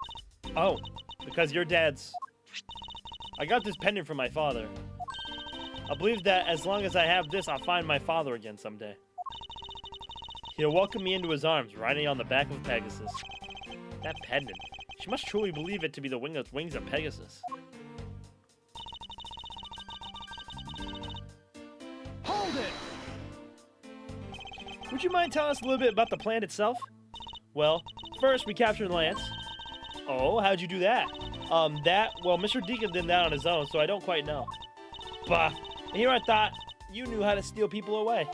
Oh, because your dad's... I got this pendant from my father. I believe that as long as I have this, I'll find my father again someday. He'll welcome me into his arms, riding on the back of Pegasus. That pendant. She must truly believe it to be the wings of Pegasus. Hold it! Would you mind telling us a little bit about the plan itself? Well, first we captured Lance. Oh, how'd you do that? Well, Mr. Deacon did that on his own, so I don't quite know. Bah, and here I thought you knew how to steal people away.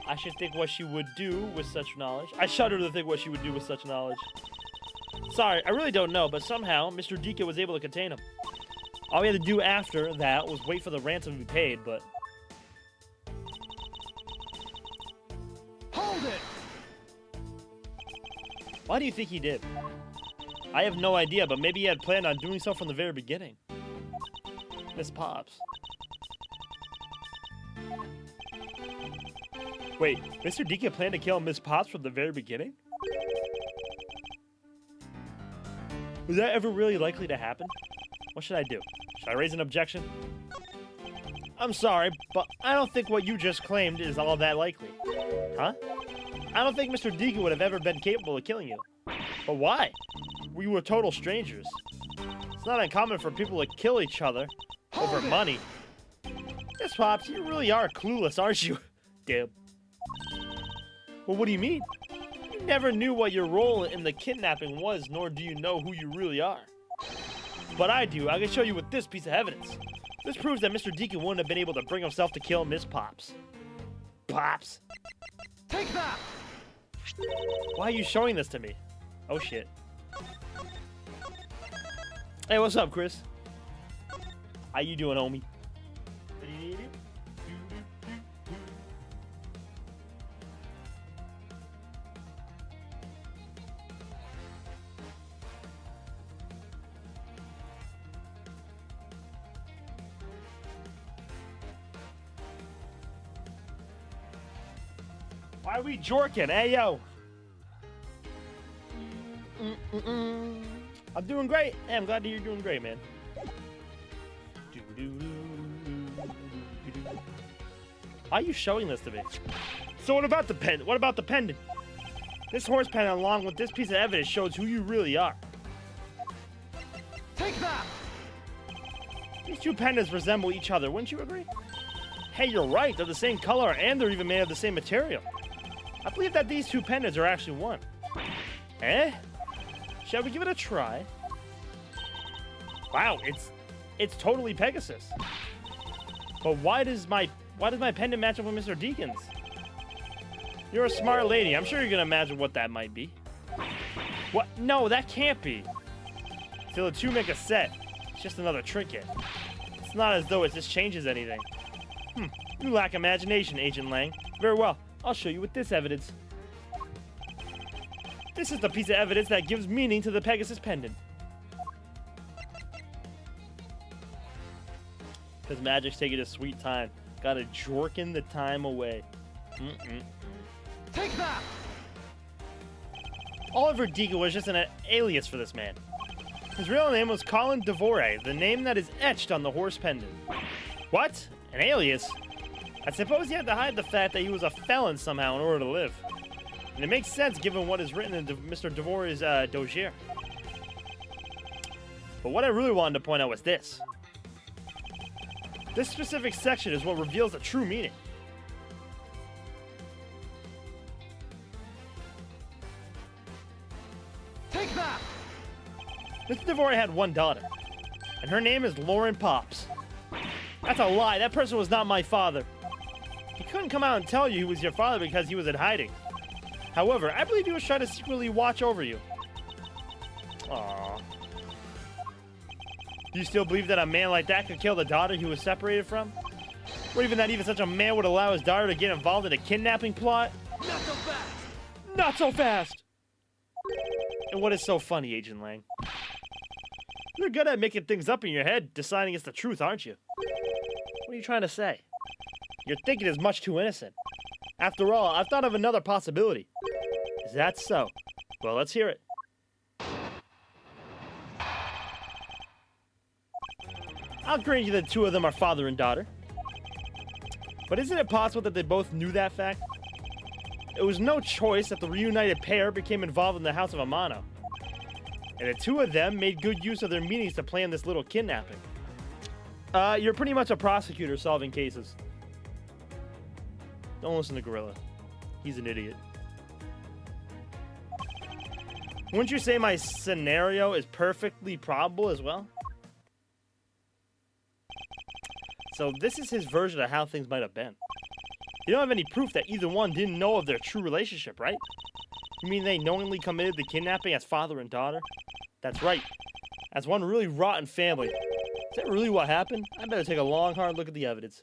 I should think what she would do with such knowledge. I shudder to think what she would do with such knowledge. Sorry, I really don't know, but somehow Mr. Deacon was able to contain him. All we had to do after that was wait for the ransom to be paid, but... Hold it! Why do you think he did? I have no idea, but maybe he had planned on doing so from the very beginning. Miss Pops. Wait, Mr. Deacon planned to kill Miss Pops from the very beginning? Was that ever really likely to happen? What should I do? Should I raise an objection? I'm sorry, but I don't think what you just claimed is all that likely. Huh? I don't think Mr. Deacon would have ever been capable of killing you. But why? We were total strangers. It's not uncommon for people to kill each other over money. Miss Pops, you really are clueless, aren't you? Damn. Well, what do you mean? You never knew what your role in the kidnapping was, nor do you know who you really are. But I do. I can show you with this piece of evidence. This proves that Mr. Deacon wouldn't have been able to bring himself to kill Miss Pops. Pops? Take that! Why are you showing this to me? Oh shit. Hey, what's up, Chris? How you doing, homie? Why are we jorking? Hey, yo. I'm doing great. Hey, I'm glad to hear you're doing great, man. Why are you showing this to me? So what about the pendant? What about the pendant? This horse pendant, along with this piece of evidence, shows who you really are. Take that! These two pendants resemble each other, wouldn't you agree? Hey, you're right. They're the same color, and they're even made of the same material. I believe that these two pendants are actually one. Eh? Shall we give it a try? Wow, it's totally Pegasus. But why does my pendant match up with Mr. Deacon's? You're a smart lady. I'm sure you're gonna imagine what that might be. What? No, that can't be. Till the two make a set. It's just another trinket. It's not as though it just changes anything. You lack imagination, Agent Lang. Very well. I'll show you with this evidence. This is the piece of evidence that gives meaning to the Pegasus pendant. Because magic's taking a sweet time. Gotta jorkin the time away. Take that! Oliver Deacon was just an alias for this man. His real name was Colin Devore, the name that is etched on the horse pendant. What? An alias? I suppose he had to hide the fact that he was a felon somehow in order to live. And it makes sense given what is written in Mr. Devore's dossier. But what I really wanted to point out was this. This specific section is what reveals the true meaning. Take that! Mr. Devore had one daughter, and her name is Lauren Pops. That's a lie. That person was not my father. He couldn't come out and tell you he was your father because he was in hiding. However, I believe he was trying to secretly watch over you. Aww. Do you still believe that a man like that could kill the daughter he was separated from? Or even that even such a man would allow his daughter to get involved in a kidnapping plot? Not so fast! Not so fast! And what is so funny, Agent Lang? You're good at making things up in your head, deciding it's the truth, aren't you? What are you trying to say? Your thinking is much too innocent. After all, I've thought of another possibility. Is that so? Well, let's hear it. I'll grant you that the two of them are father and daughter. But isn't it possible that they both knew that fact? It was no choice that the reunited pair became involved in the House of Amano. And the two of them made good use of their meetings to plan this little kidnapping. You're pretty much a prosecutor solving cases. Don't listen to Gorilla. He's an idiot. Wouldn't you say my scenario is perfectly probable as well? So this is his version of how things might have been. You don't have any proof that either one didn't know of their true relationship, right? You mean they knowingly committed the kidnapping as father and daughter? That's right. As one really rotten family. Is that really what happened? I better take a long, hard look at the evidence.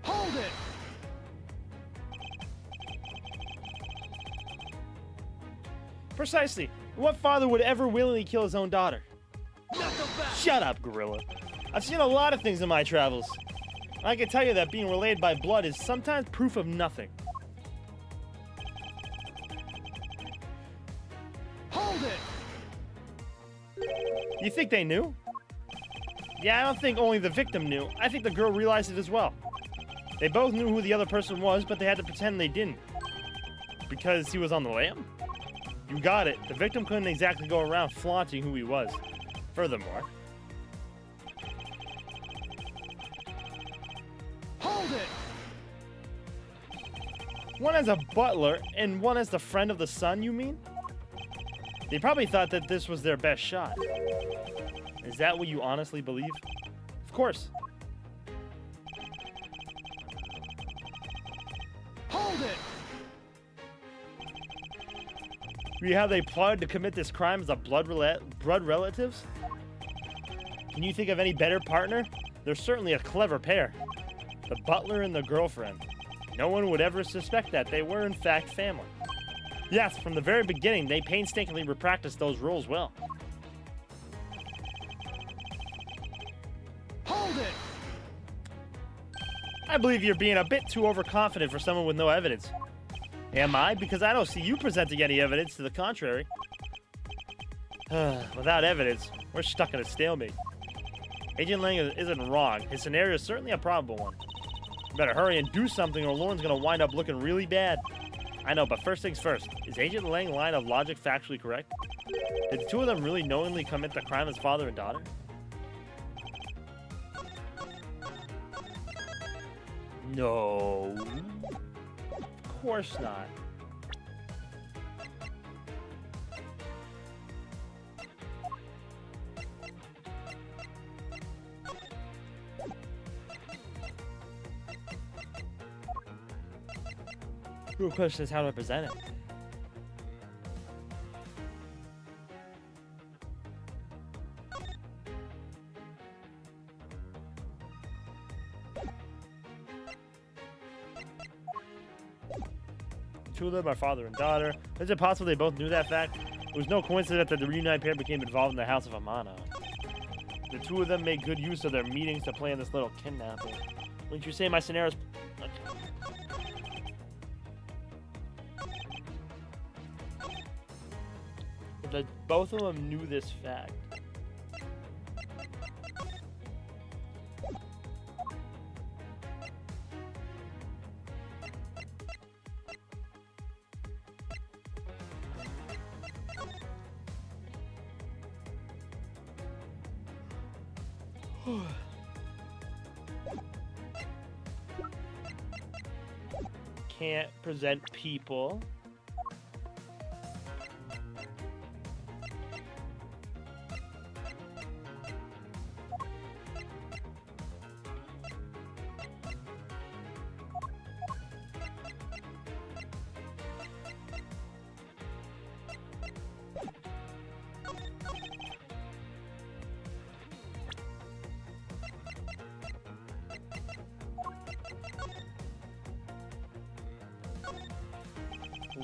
Hold it! Precisely. What father would ever willingly kill his own daughter? Not so fast! Shut up, Gorilla. I've seen a lot of things in my travels. I can tell you that being related by blood is sometimes proof of nothing. Hold it! You think they knew? Yeah, I don't think only the victim knew. I think the girl realized it as well. They both knew who the other person was, but they had to pretend they didn't. Because he was on the lam? You got it. The victim couldn't exactly go around flaunting who he was. Furthermore, Hold it! One as a butler and one as the friend of the son, you mean? They probably thought that this was their best shot. Is that what you honestly believe? Of course. Hold it! You how they plotted to commit this crime as a blood relatives? Can you think of any better partner? They're certainly a clever pair. The butler and the girlfriend. No one would ever suspect that they were in fact family. Yes, from the very beginning, they painstakingly practiced those roles well. Hold it! I believe you're being a bit too overconfident for someone with no evidence. Am I? Because I don't see you presenting any evidence to the contrary. Without evidence, we're stuck in a stalemate. Agent Lang isn't wrong. His scenario is certainly a probable one. You better hurry and do something or Lauren's gonna wind up looking really bad. I know, but first things first. Is Agent Lang's line of logic factually correct? Did the two of them really knowingly commit the crime as father and daughter? No. Of course not. The real question is how to present it. Two of them are father and daughter. Is it possible they both knew that fact? It was no coincidence that the reunited pair became involved in the House of Amano. The two of them made good use of their meetings to plan this little kidnapping. Wouldn't you say my scenario's... Okay. But both of them knew this fact. Can't present people.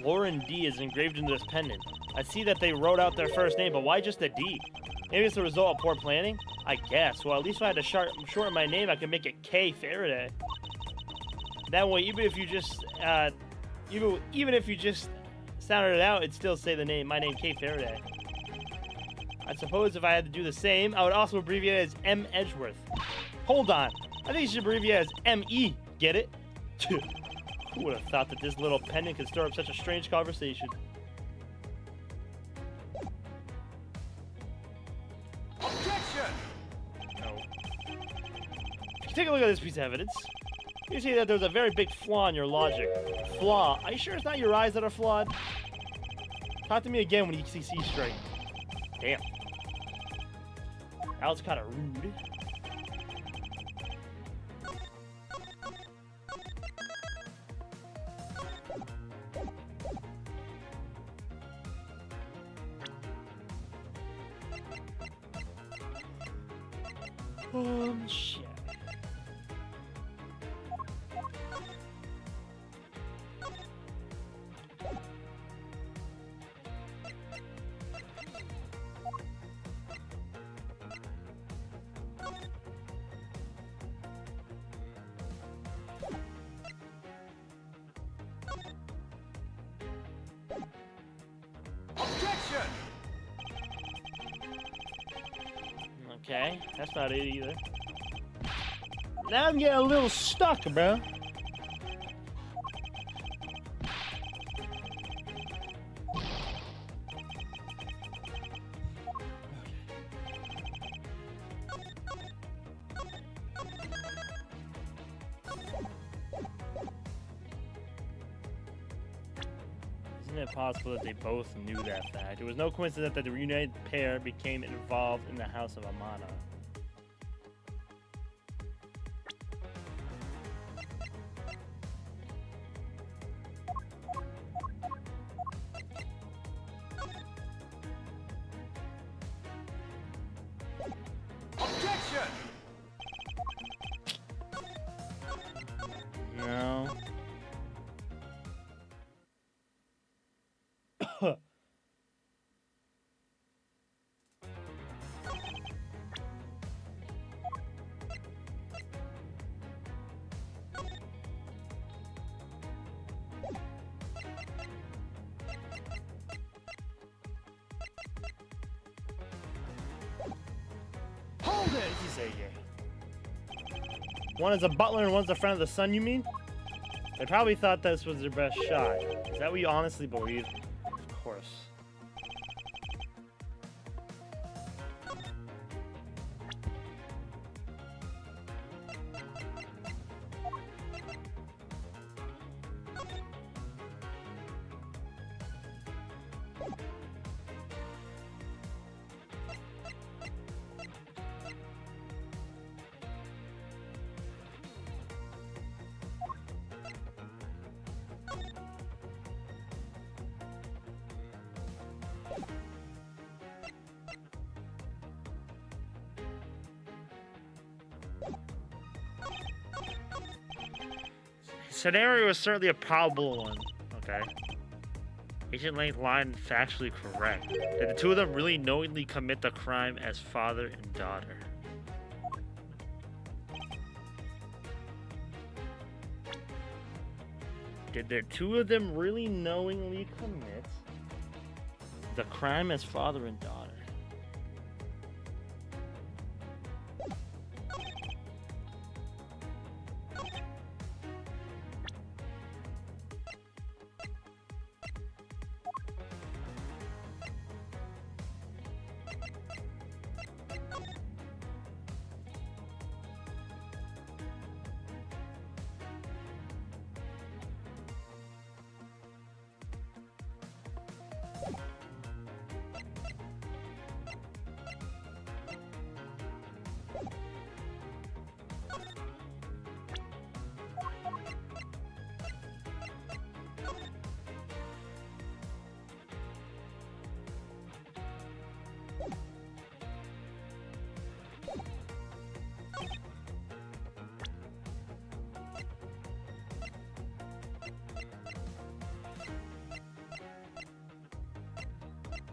Lauren D is engraved into this pendant. I see that they wrote out their first name, but why just a D? Maybe it's the result of poor planning? I guess. Well, at least if I had to shorten my name, I could make it K Faraday. That way, even if you just sounded it out, it'd still say the name, my name, K Faraday. I suppose if I had to do the same, I would also abbreviate it as M Edgeworth. Hold on. I think you should abbreviate it as M-E. Get it? Who would have thought that this little pendant could stir up such a strange conversation? Objection! No. If you take a look at this piece of evidence, you see that there's a very big flaw in your logic. Flaw? Are you sure it's not your eyes that are flawed? Talk to me again when you see straight. Damn. That was kind of rude. Shit. Objection! Okay, that's not it either. Now I'm getting a little stuck, bro. it possible that they both knew that fact? It was no coincidence that the reunited pair became involved in the House of Amana. Objection! No. Hold What it! did you say here? One is a butler and one's a friend of the sun, you mean? They probably thought this was their best shot. Is that what you honestly believe? Of course. Scenario is certainly a probable one. Okay. Agent Lang's line factually correct. Did the two of them really knowingly commit the crime as father and daughter? Did the two of them really knowingly commit the crime as father and daughter?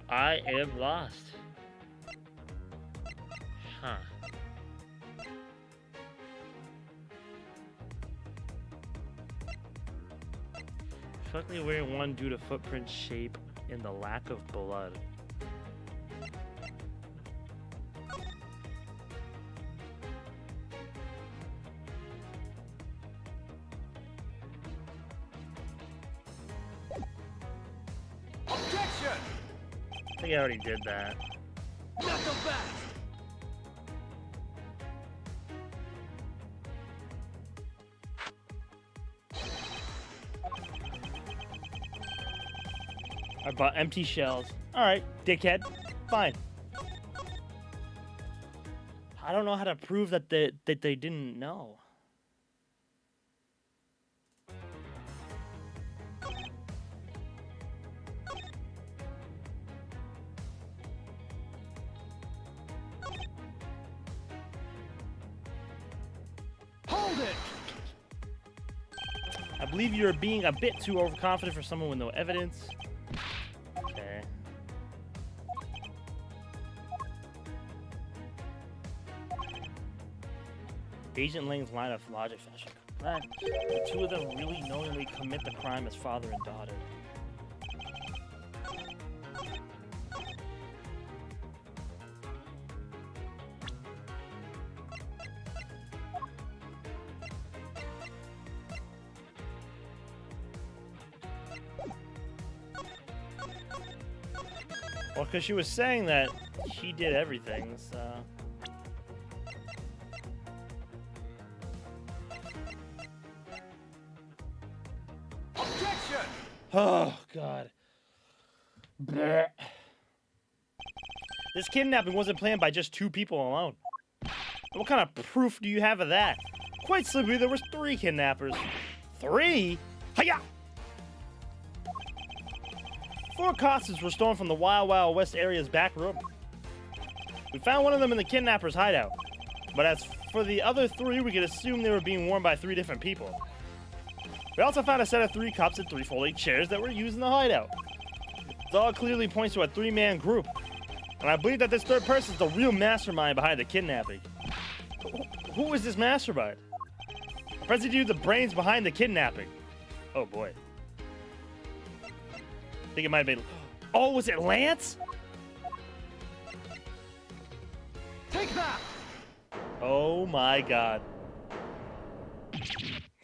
I am lost. Huh. Fucking wearing one due to footprint shape and the lack of blood. Objection! I think I already did that. Knuckle back! I bought empty shells. Alright, dickhead. Fine. I don't know how to prove that they didn't know. Hold it! I believe you're being a bit too overconfident for someone with no evidence. Okay. Agent Lang's line of logic fashion correct. The two of them really knowingly commit the crime as father and daughter. Well, because she was saying that he did everything, so... Objection! Oh, God. Blech. This kidnapping wasn't planned by just 2 people alone. What kind of proof do you have of that? Quite simply, there was 3 kidnappers. 3? Hiya! 4 costumes were stolen from the Wild Wild West area's back room. We found one of them in the kidnapper's hideout. But as for the other 3, we could assume they were being worn by 3 different people. We also found a set of 3 cups and 3 folding chairs that were used in the hideout. This all clearly points to a 3-man group. And I believe that this 3rd person is the real mastermind behind the kidnapping. Who is this mastermind? I press you the brains behind the kidnapping. Oh boy. I think it might have been... Oh, was it Lance? Take that! Oh my god.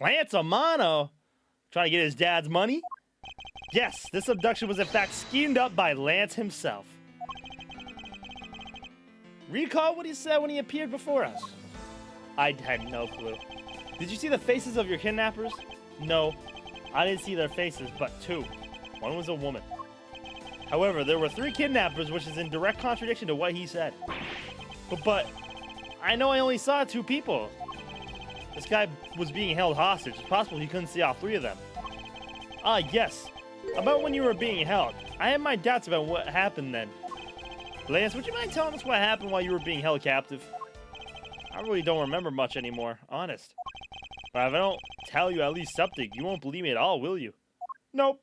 Lance Amano? Trying to get his dad's money? Yes, this abduction was in fact schemed up by Lance himself. Recall what he said when he appeared before us? I had no clue. Did you see the faces of your kidnappers? No, I didn't see their faces, but 2. One was a woman. However, there were 3 kidnappers, which is in direct contradiction to what he said. But I know I only saw 2 people. This guy was being held hostage. It's possible he couldn't see all 3 of them. Ah, yes. About when you were being held. I have my doubts about what happened then. Lance, would you mind telling us what happened while you were being held captive? I really don't remember much anymore, honest. But if I don't tell you at least something, you won't believe me at all, will you? Nope.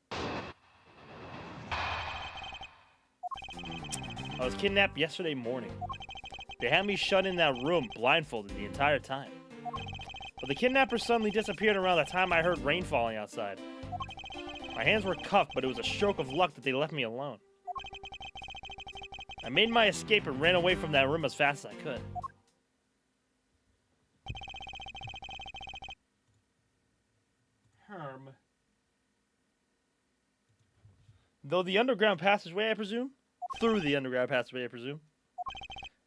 I was kidnapped yesterday morning. They had me shut in that room, blindfolded the entire time. But the kidnappers suddenly disappeared around the time I heard rain falling outside. My hands were cuffed, but it was a stroke of luck that they left me alone. I made my escape and ran away from that room as fast as I could. Herm. Though the underground passageway, I presume? Through the underground passageway, I presume.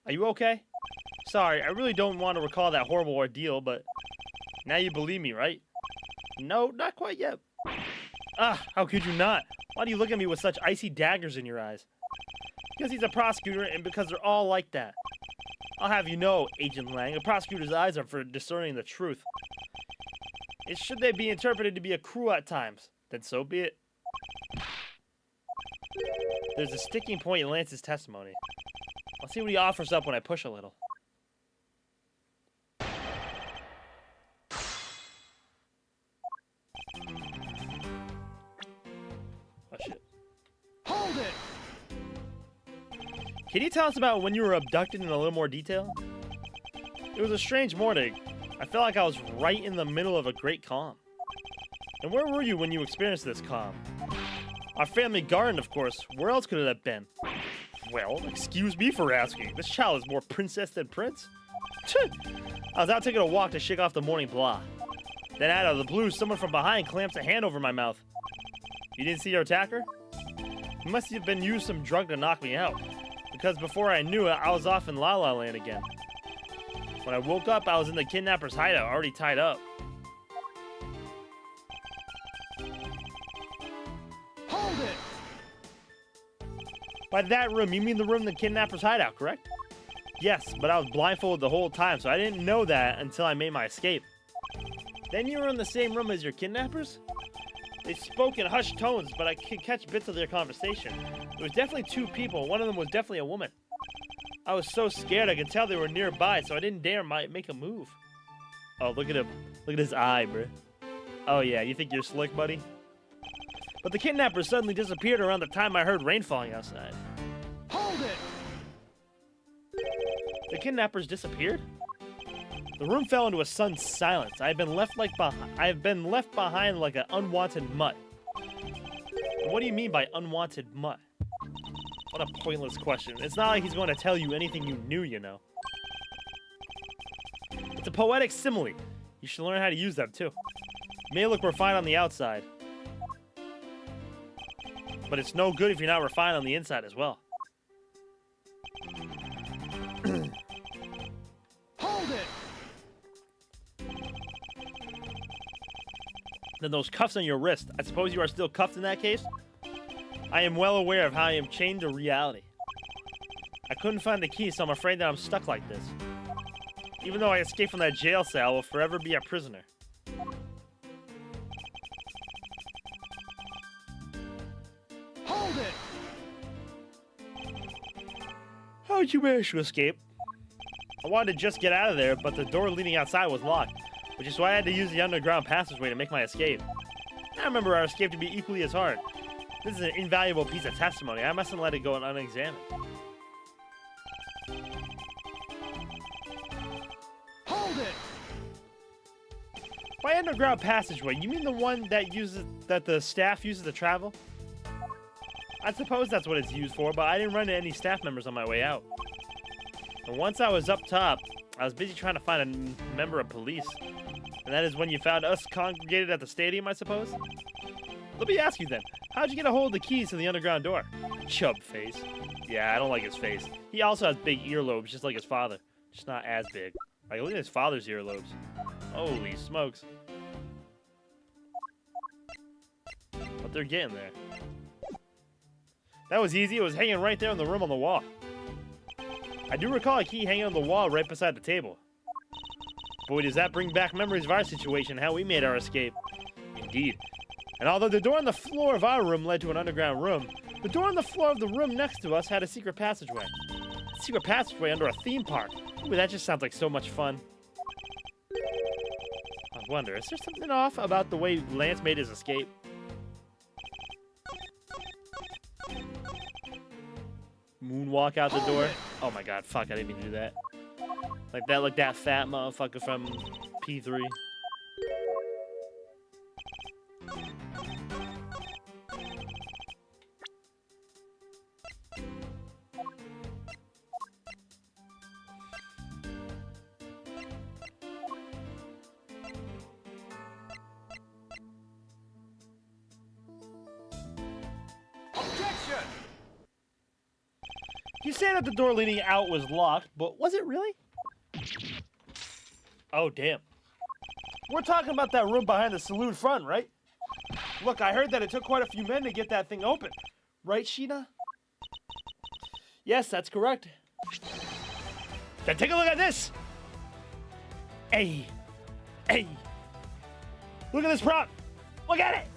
Are you okay? Sorry, I really don't want to recall that horrible ordeal, but now you believe me, right? No, not quite yet. Ah, how could you not? Why do you look at me with such icy daggers in your eyes? Because he's a prosecutor and because they're all like that. I'll have you know, Agent Lang, a prosecutor's eyes are for discerning the truth. Should they be interpreted to be a crew at times, then so be it. There's a sticking point in Lance's testimony. I'll see what he offers up when I push a little. Oh shit. Hold it! Can you tell us about when you were abducted in a little more detail? It was a strange morning. I felt like I was right in the middle of a great calm. And where were you when you experienced this calm? Our family garden, of course. Where else could it have been? Well, excuse me for asking. This child is more princess than prince. I was out taking a walk to shake off the morning blah. Then out of the blue, someone from behind clamps a hand over my mouth. You didn't see your attacker? He must have been used some drug to knock me out. Because before I knew it, I was off in La La Land again. When I woke up, I was in the kidnapper's hideout, already tied up. Hold it! By that room, you mean the room in the kidnapper's hideout, correct? Yes, but I was blindfolded the whole time, so I didn't know that until I made my escape. Then you were in the same room as your kidnappers? They spoke in hushed tones, but I could catch bits of their conversation. There was definitely 2 people. One of them was definitely a woman. I was so scared I could tell they were nearby, so I didn't dare make a move. Oh, look at him. Look at his eye, bro. Oh yeah, you think you're slick, buddy? But the kidnappers suddenly disappeared around the time I heard rain falling outside. Hold it! The kidnappers disappeared? The room fell into a sudden silence. I have been left behind like an unwanted mutt. What do you mean by unwanted mutt? What a pointless question. It's not like he's going to tell you anything you knew, you know. It's a poetic simile. You should learn how to use them, too. It may look refined on the outside, but it's no good if you're not refined on the inside as well. Hold it! Then those cuffs on your wrist. I suppose you are still cuffed in that case? I am well aware of how I am chained to reality. I couldn't find the key, so I'm afraid that I'm stuck like this. Even though I escaped from that jail cell, I will forever be a prisoner. Hold it! How'd you manage to escape? I wanted to just get out of there, but the door leading outside was locked, which is why I had to use the underground passageway to make my escape. I remember our escape to be equally as hard. This is an invaluable piece of testimony. I mustn't let it go unexamined. Hold it! By underground passageway, you mean the one that the staff uses to travel? I suppose that's what it's used for, but I didn't run into any staff members on my way out. And once I was up top, I was busy trying to find a member of police. And that is when you found us congregated at the stadium, I suppose? Let me ask you then, how'd you get a hold of the keys to the underground door? Chub face. Yeah, I don't like his face. He also has big earlobes, just like his father. Just not as big. Like, look at his father's earlobes. Holy smokes. But they're getting there. That was easy. It was hanging right there in the room on the wall. I do recall a key hanging on the wall right beside the table. Boy, does that bring back memories of our situation, how we made our escape. Indeed. And although the door on the floor of our room led to an underground room, the door on the floor of the room next to us had a secret passageway. A secret passageway under a theme park. Ooh, that just sounds like so much fun. I wonder, is there something off about the way Lance made his escape? Moonwalk out the door. Oh my god, fuck, I didn't mean to do that. Like that fat motherfucker from P3. Objection! You say that the door leading out was locked, but was it really? Oh, damn. We're talking about that room behind the saloon front, right? Look, I heard that it took quite a few men to get that thing open. Right, Sheena? Yes, that's correct. Then take a look at this! Hey! Hey! Look at this prop! Look at it!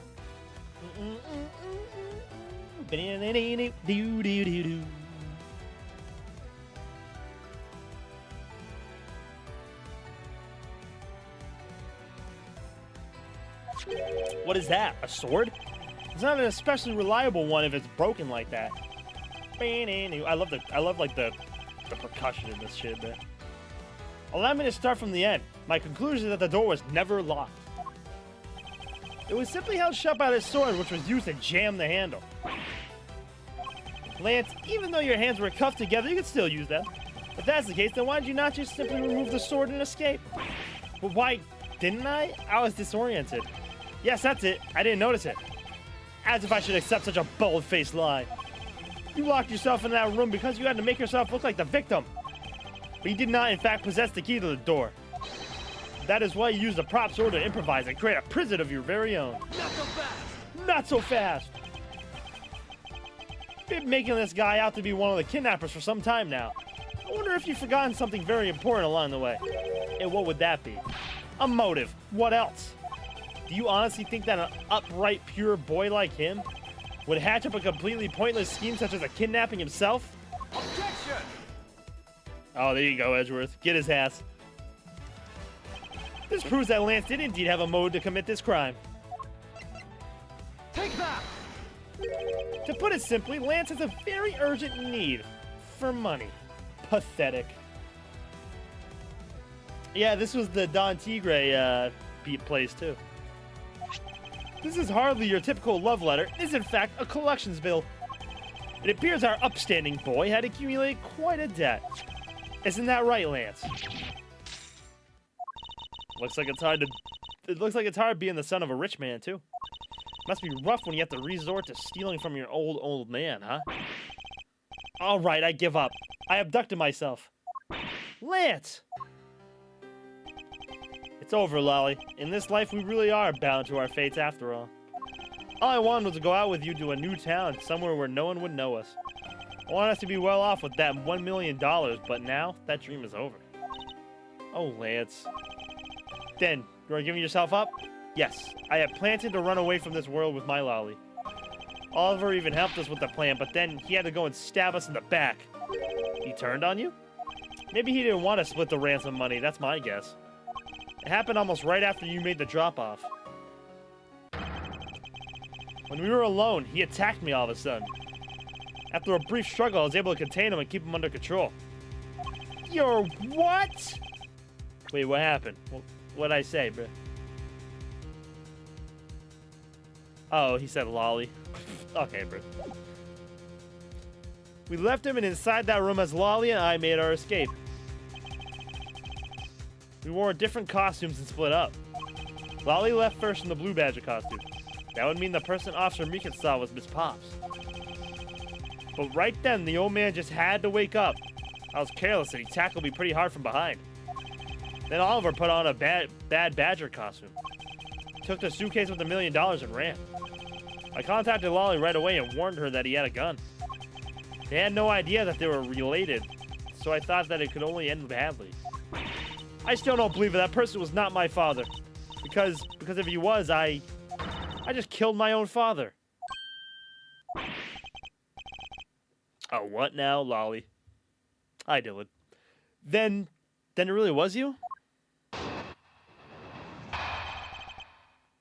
What is that? A sword? It's not an especially reliable one if it's broken like that. I love like the percussion in this shit, man. Allow me to start from the end. My conclusion is that the door was never locked. It was simply held shut by this sword, which was used to jam the handle. Lance, even though your hands were cuffed together, you could still use them. If that's the case, then why did you not just simply remove the sword and escape? Well, why didn't I? I was disoriented. Yes, that's it. I didn't notice it. As if I should accept such a bold-faced lie. You locked yourself in that room because you had to make yourself look like the victim. But you did not, in fact, possess the key to the door. That is why you used a prop sword to improvise and create a prison of your very own. Not so fast! Not so fast! Been making this guy out to be one of the kidnappers for some time now. I wonder if you've forgotten something very important along the way. And what would that be? A motive. What else? Do you honestly think that an upright, pure boy like him would hatch up a completely pointless scheme such as a kidnapping himself? Objection! Oh, there you go, Edgeworth. Get his ass. This proves that Lance did indeed have a motive to commit this crime. Take that! To put it simply, Lance has a very urgent need for money. Pathetic. Yeah, this was the Don Tigre place too. This is hardly your typical love letter. It is in fact a collections bill. It appears our upstanding boy had accumulated quite a debt. Isn't that right, Lance? Looks like it's hard being the son of a rich man too. Must be rough when you have to resort to stealing from your old man, huh? All right, I give up. I abducted myself. Lance! It's over, Lolly. In this life, we really are bound to our fates after all. All I wanted was to go out with you to a new town, somewhere where no one would know us. I wanted us to be well off with that $1 million, but now that dream is over. Oh, Lance. Then, you are giving yourself up? Yes, I had planned to run away from this world with my Lolly. Oliver even helped us with the plan, but then he had to go and stab us in the back. He turned on you? Maybe he didn't want to split the ransom money, that's my guess. It happened almost right after you made the drop-off. When we were alone, he attacked me all of a sudden. After a brief struggle, I was able to contain him and keep him under control. You're what? Wait, what happened? What'd I say, bro? Oh, he said Lolly. Okay, bro. We left him, and inside that room as Lolly and I made our escape. We wore different costumes and split up. Lolly left first in the Blue Badger costume. That would mean the person Officer Meekins saw was Miss Pops. But right then, the old man just had to wake up. I was careless, and he tackled me pretty hard from behind. Then Oliver put on a bad Badger costume. Took the suitcase with $1 million and ran. I contacted Lolly right away and warned her that he had a gun. They had no idea that they were related, so I thought that it could only end badly. I still don't believe that person was not my father. Because if he was, I just killed my own father. Oh, what now, Lolly? Hi, Dylan. Then it really was you?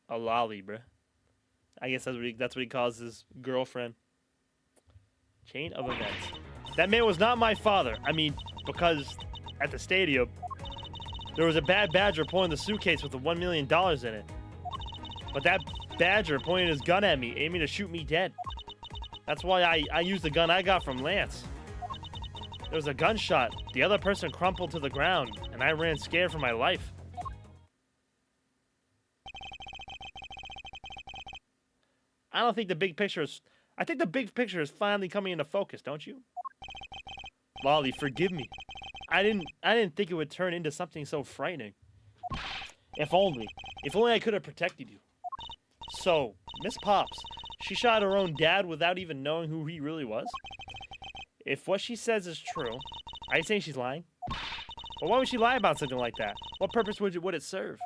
A Lolly, bruh. I guess that's what he calls his girlfriend. Chain of events. That man was not my father. I mean, because at the stadium, there was a bad Badger pulling the suitcase with the $1 million in it. But that Badger pointed his gun at me, aiming to shoot me dead. That's why I used the gun I got from Lance. There was a gunshot. The other person crumpled to the ground, and I ran scared for my life. I don't think the big picture is... I think the big picture is finally coming into focus, don't you? Lolly, forgive me. I didn't think it would turn into something so frightening. If only I could have protected you. So, Miss Pops, she shot her own dad without even knowing who he really was? If what she says is true, are you saying she's lying? But why would she lie about something like that? What purpose would it serve?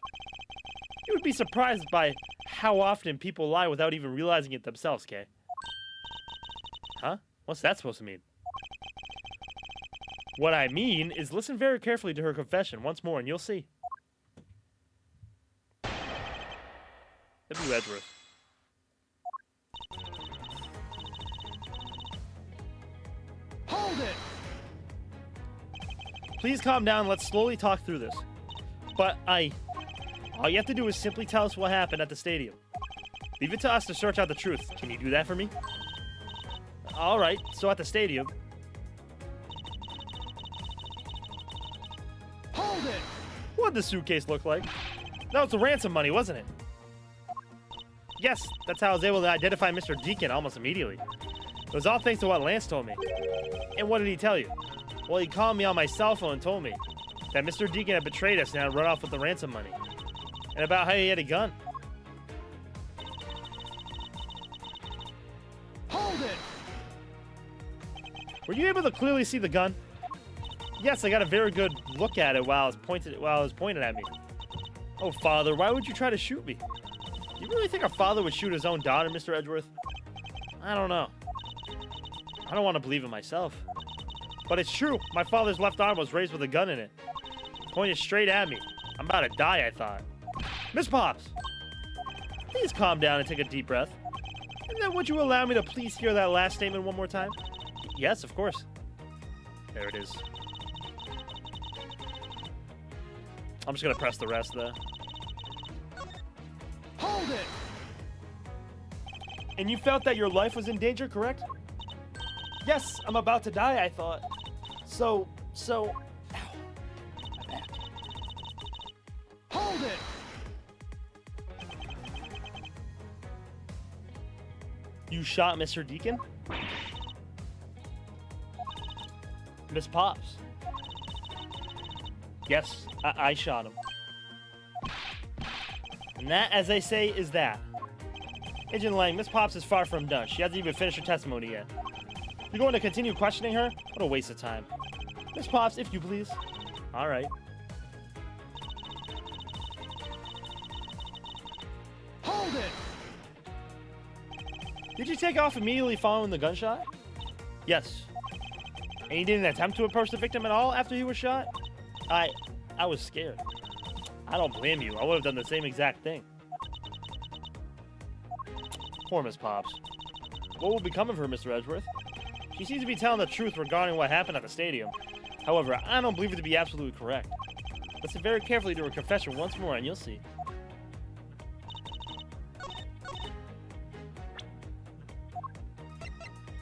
You would be surprised by how often people lie without even realizing it themselves, Kay. Huh? What's that supposed to mean? What I mean is listen very carefully to her confession once more and you'll see. W. Edgeworth. Hold it! Please calm down. Let's slowly talk through this. But all you have to do is simply tell us what happened at the stadium. Leave it to us to search out the truth. Can you do that for me? All right. So at the stadium. Hold it! What did the suitcase look like? That was the ransom money, wasn't it? Yes, that's how I was able to identify Mr. Deacon almost immediately. It was all thanks to what Lance told me. And what did he tell you? Well, he called me on my cell phone and told me that Mr. Deacon had betrayed us and had run off with the ransom money. And about how he had a gun. Hold it! Were you able to clearly see the gun? Yes, I got a very good look at it while it was pointed at me. Oh, Father, why would you try to shoot me? You really think a father would shoot his own daughter, Mr. Edgeworth? I don't know. I don't want to believe it myself. But it's true. My father's left arm was raised with a gun in it. Pointed straight at me. I'm about to die, I thought. Miss Pops! Please calm down and take a deep breath. And then would you allow me to please hear that last statement one more time? Yes, of course. There it is. I'm just going to press the rest, though. Hold it! And you felt that your life was in danger, correct? Yes, I'm about to die, I thought. So... Ow. My back. Hold it! You shot Mr. Deacon? Miss Pops. Yes, I shot him. And that, as they say, is that. Agent Lang, Miss Pops is far from done. She hasn't even finished her testimony yet. You're going to continue questioning her? What a waste of time. Miss Pops, if you please. All right. Hold it! Did you take off immediately following the gunshot? Yes. And you didn't attempt to approach the victim at all after he was shot? I was scared. I don't blame you. I would have done the same exact thing. Poor Miss Pops. What will become of her, Mr. Edgeworth? She seems to be telling the truth regarding what happened at the stadium. However, I don't believe it to be absolutely correct. Listen very carefully to her confession once more and you'll see.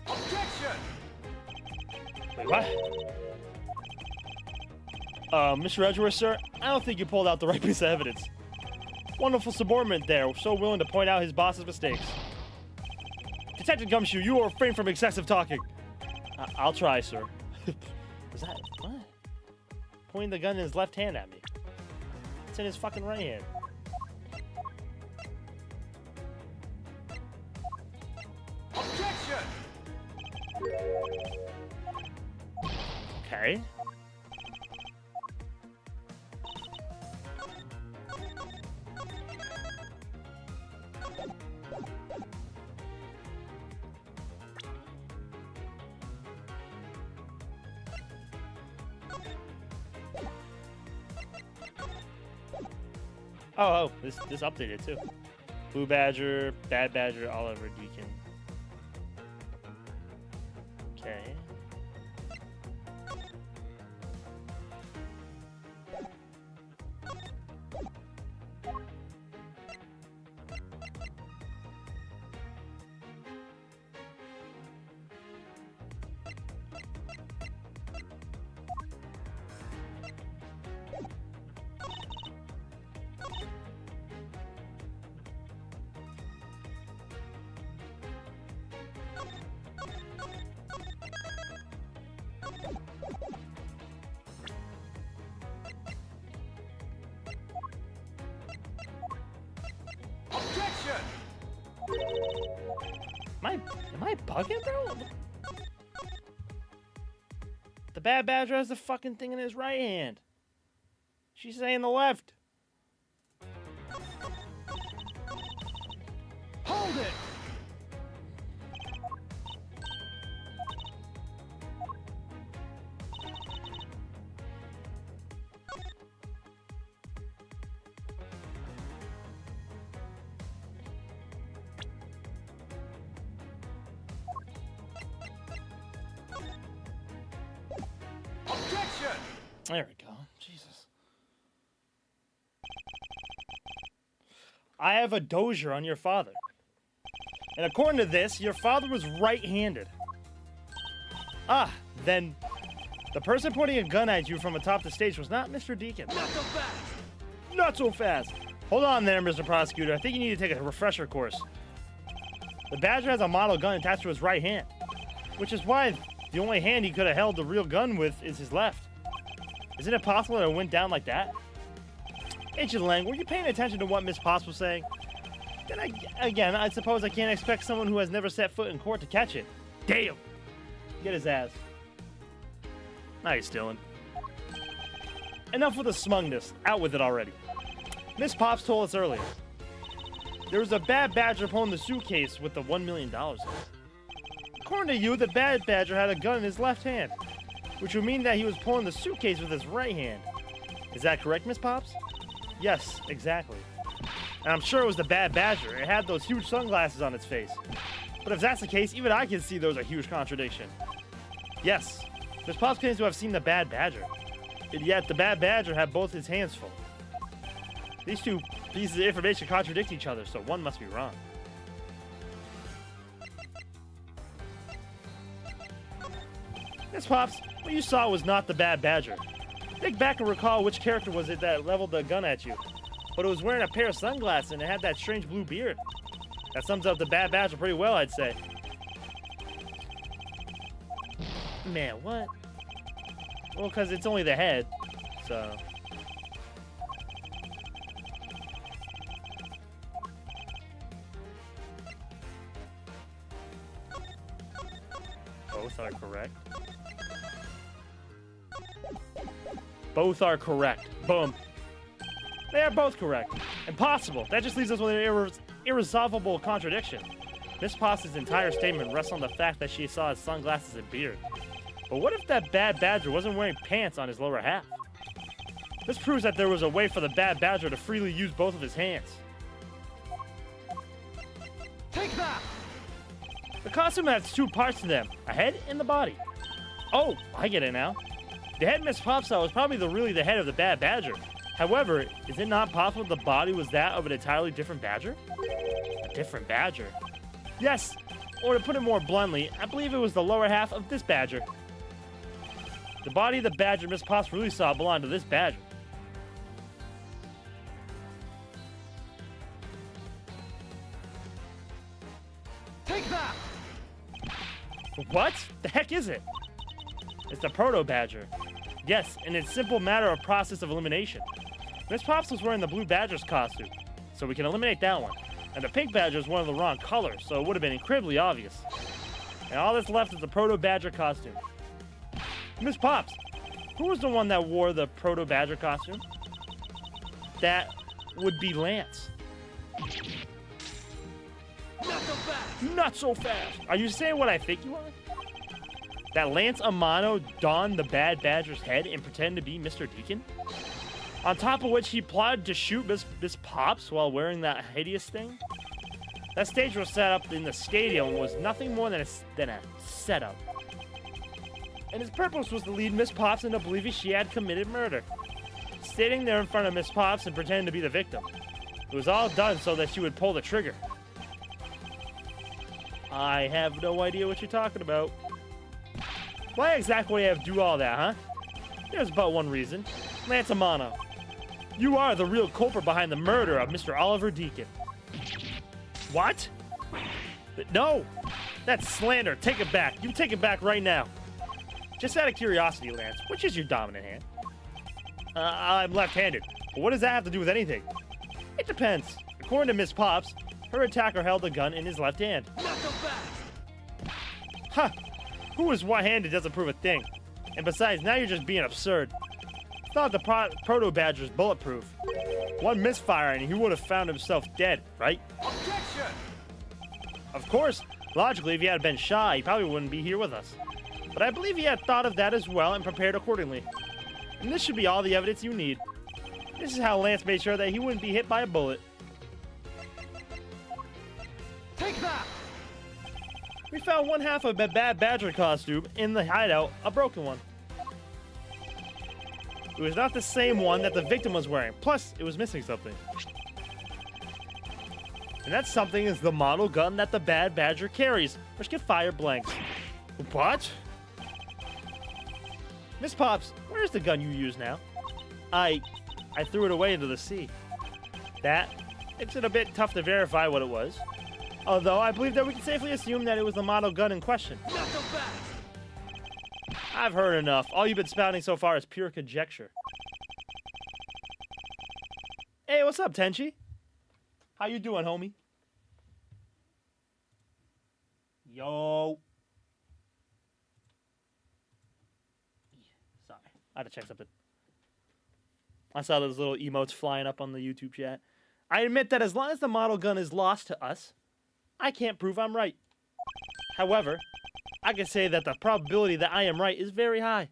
Objection! Wait, what? Mr. Edgeworth, sir, I don't think you pulled out the right piece of evidence. Wonderful subordinate there, so willing to point out his boss's mistakes. Detective Gumshoe, you will refrain from excessive talking. I'll try, sir. Is that... what? Pointing the gun in his left hand at me. It's in his fucking right hand. Objection! Okay. Oh, this updated too. Blue Badger, Bad Badger, Oliver Deacon. Okay. Objection! Am I bugging, bro? The Bad Badger has the fucking thing in his right hand. She's saying the left. Hold it! Objection! There we go. Jesus. I have a dozier on your father. And according to this, your father was right-handed. Ah, then the person pointing a gun at you from atop the stage was not Mr. Deacon. Not so fast! Not so fast. Hold on there, Mr. Prosecutor. I think you need to take a refresher course. The Badger has a model gun attached to his right hand, which is why the only hand he could have held the real gun with is his left. Isn't it possible that it went down like that? Agent Lang, were you paying attention to what Miss Potts was saying? Then I suppose I can't expect someone who has never set foot in court to catch it. Damn! Get his ass. Now you're stealing. Enough with the smugness. Out with it already. Miss Pops told us earlier. There was a Bad Badger pulling the suitcase with the $1 million in it. According to you, the Bad Badger had a gun in his left hand, which would mean that he was pulling the suitcase with his right hand. Is that correct, Miss Pops? Yes, exactly. And I'm sure it was the Bad Badger. It had those huge sunglasses on its face. But if that's the case, even I can see there's a huge contradiction. Yes, Miss Pops claims to have seen the Bad Badger. And yet the Bad Badger had both his hands full. These two pieces of information contradict each other, so one must be wrong. Miss Pops, what you saw was not the Bad Badger. Think back and recall which character was it that leveled the gun at you. But it was wearing a pair of sunglasses and it had that strange blue beard. That sums up the Bad Badger pretty well, I'd say. Man, what? Well, because it's only the head, so... Both are correct. Both are correct. Boom. They are both correct. Impossible. That just leaves us with an irresolvable contradiction. Miss Pops' entire statement rests on the fact that she saw his sunglasses and beard. But what if that bad badger wasn't wearing pants on his lower half? This proves that there was a way for the bad badger to freely use both of his hands. Take that! The costume has two parts to them, a head and the body. Oh, I get it now. The head Miss Pops saw was probably really the head of the bad badger. However, is it not possible the body was that of an entirely different badger? A different badger? Yes, or to put it more bluntly, I believe it was the lower half of this badger. The body of the badger Miss Pops really saw belonged to this badger. Take that! What? The heck is it? It's the proto-badger. Yes, and it's a simple matter of process of elimination. Miss Pops was wearing the blue badger's costume, so we can eliminate that one. And the pink badger is one of the wrong colors, so it would have been incredibly obvious. And all that's left is the proto-badger costume. Miss Pops, who was the one that wore the proto-badger costume? That would be Lance. Not so fast! Not so fast! Are you saying what I think you are? That Lance Amano donned the bad badger's head and pretended to be Mr. Deacon? On top of which he plotted to shoot Miss Pops while wearing that hideous thing? That stage was set up in the stadium and was nothing more than a setup. And his purpose was to lead Miss Pops into believing she had committed murder. Standing there in front of Miss Pops and pretending to be the victim. It was all done so that she would pull the trigger. I have no idea what you're talking about. Why exactly would I have to do all that, huh? There's but one reason. Lance Amano. You are the real culprit behind the murder of Mr. Oliver Deacon. What? No! That's slander. Take it back. You take it back right now. Just out of curiosity, Lance, which is your dominant hand? I'm left-handed. But what does that have to do with anything? It depends. According to Miss Pops, her attacker held a gun in his left hand. Not so fast! Huh. Who is one-handed doesn't prove a thing. And besides, now you're just being absurd. Thought the proto-badger's bulletproof. One misfire and he would have found himself dead, right? Objection! Of course. Logically, if he had been shy, he probably wouldn't be here with us. But I believe he had thought of that as well and prepared accordingly. And this should be all the evidence you need. This is how Lance made sure that he wouldn't be hit by a bullet. Take that! We found one half of a bad badger costume in the hideout, a broken one. It was not the same one that the victim was wearing, plus it was missing something. And that something is the model gun that the bad badger carries, which can fire blanks. What? Miss Pops, where's the gun you use now? I threw it away into the sea. That makes it a bit tough to verify what it was. Although I believe that we can safely assume that it was the model gun in question. Not so fast! I've heard enough. All you've been spouting so far is pure conjecture. Hey, what's up, Tenchi? How you doing, homie? Yo. Sorry, I had to check something. I saw those little emotes flying up on the YouTube chat. I admit that as long as the model gun is lost to us, I can't prove I'm right. However, I can say that the probability that I am right is very high.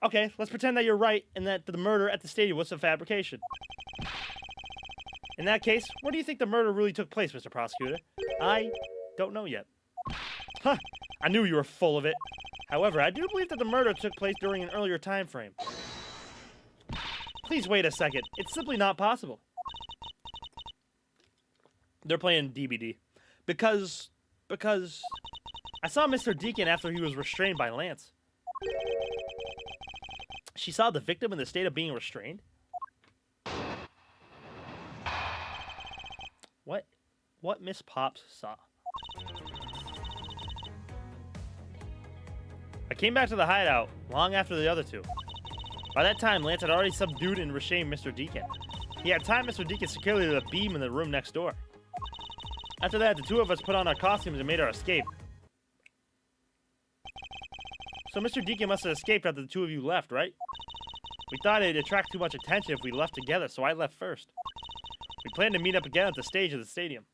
Okay, let's pretend that you're right and that the murder at the stadium was a fabrication. In that case, where do you think the murder really took place, Mr. Prosecutor? I don't know yet. Huh, I knew you were full of it. However, I do believe that the murder took place during an earlier time frame. Please wait a second. It's simply not possible. They're playing DBD. Because I saw Mr. Deacon after he was restrained by Lance. She saw the victim in the state of being restrained? What Miss Pops saw? I came back to the hideout long after the other two. By that time, Lance had already subdued and restrained Mr. Deacon. He had tied Mr. Deacon securely to the beam in the room next door. After that, the two of us put on our costumes and made our escape. So Mr. Deacon must have escaped after the two of you left, right? We thought it'd attract too much attention if we left together, so I left first. We planned to meet up again at the stage of the stadium.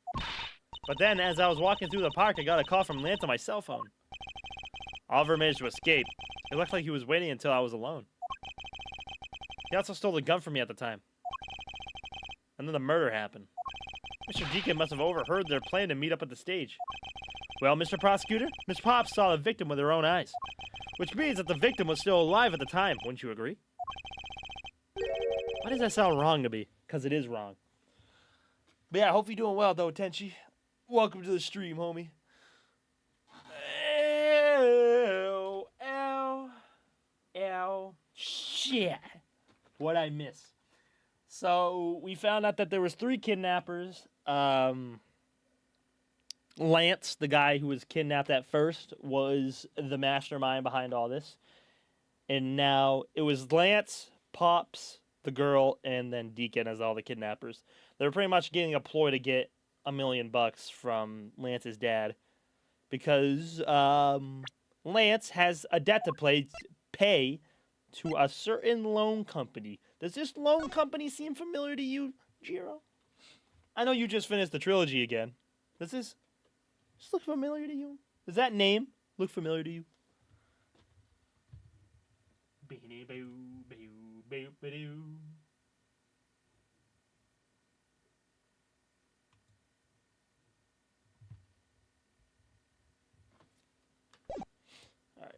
But then, as I was walking through the park, I got a call from Lance on my cell phone. Oliver managed to escape. It looked like he was waiting until I was alone. He also stole the gun from me at the time. And then the murder happened. Mr. Deacon must have overheard their plan to meet up at the stage. Well, Mr. Prosecutor, Miss Pops saw the victim with her own eyes. Which means that the victim was still alive at the time, wouldn't you agree? Why does that sound wrong to me? Because it is wrong. But yeah, I hope you're doing well, though, Tenchi. Welcome to the stream, homie. Ow, ow, ow. Shit. What'd I miss? So, we found out that there was 3 kidnappers. Lance, the guy who was kidnapped at first, was the mastermind behind all this. And now it was Lance, Pops, the girl, and then Deacon as all the kidnappers. They were pretty much getting a ploy to get $1 million from Lance's dad. Because Lance has a debt to pay to a certain loan company. Does this loan company seem familiar to you, Jiro? I know you just finished the trilogy again. Does this look familiar to you? Does that name look familiar to you? Alright.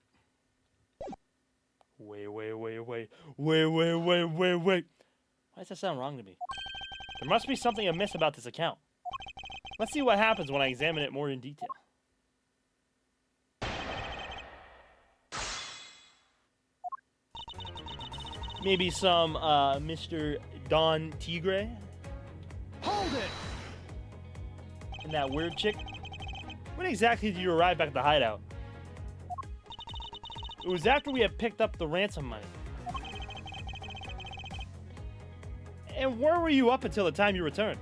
Wait. Why does that sound wrong to me? There must be something amiss about this account. Let's see what happens when I examine it more in detail. Maybe some Mr. Don Tigre? Hold it! And that weird chick? When exactly did you arrive back at the hideout? It was after we had picked up the ransom money. And where were you up until the time you returned?